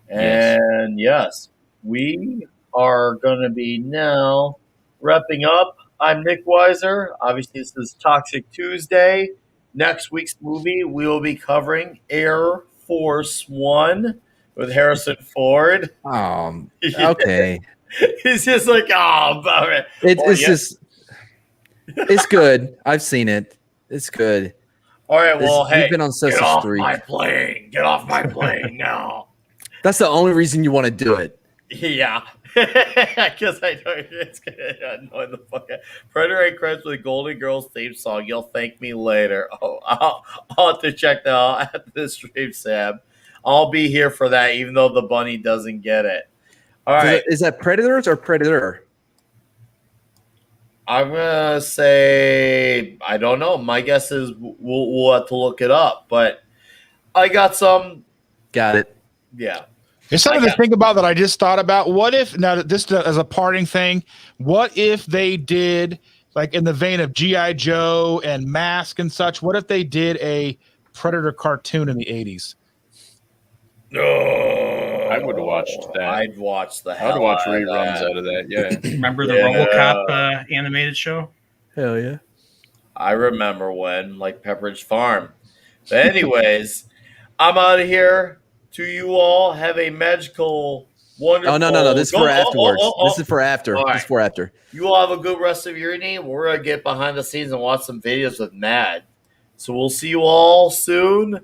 And yes we are going to be now wrapping up. I'm Nick Weiser. Obviously, this is Toxic Tuesday. Next week's movie, we will be covering Air Force One with Harrison Ford. Okay. He's just like, oh, bummer. It's just it's good. I've seen it. It's good. All right, well, hey, you've been on such get a off streak. my plane. Get off my plane now. That's the only reason you want to do it. Yeah. Because I know it's going to annoy the fuck out. Predator and Crunch with Golden Girls theme song. You'll thank me later. Oh, I'll have to check that out after this stream, Sam. I'll be here for that, even though the bunny doesn't get it. All right. Is that Predators or Predator? I'm gonna say I don't know. My guess is we'll have to look it up, but I got some. Got it. Yeah, There's something to think about that I just thought about. What if now this as a parting thing? What if they did like in the vein of GI Joe and Mask and such? What if they did a Predator cartoon in the '80s? No, I would have watched that. I'd watch the I hell. would watch out of reruns that. out of that. Yeah. Remember the RoboCop animated show? Hell yeah. I remember when, like Pepperidge Farm. But anyways, I'm out of here. To you all, have a magical, wonderful. Oh no. This is for afterwards. This is for after. All right. This is for after. You all have a good rest of your evening. We're gonna get behind the scenes and watch some videos with Mad. So we'll see you all soon.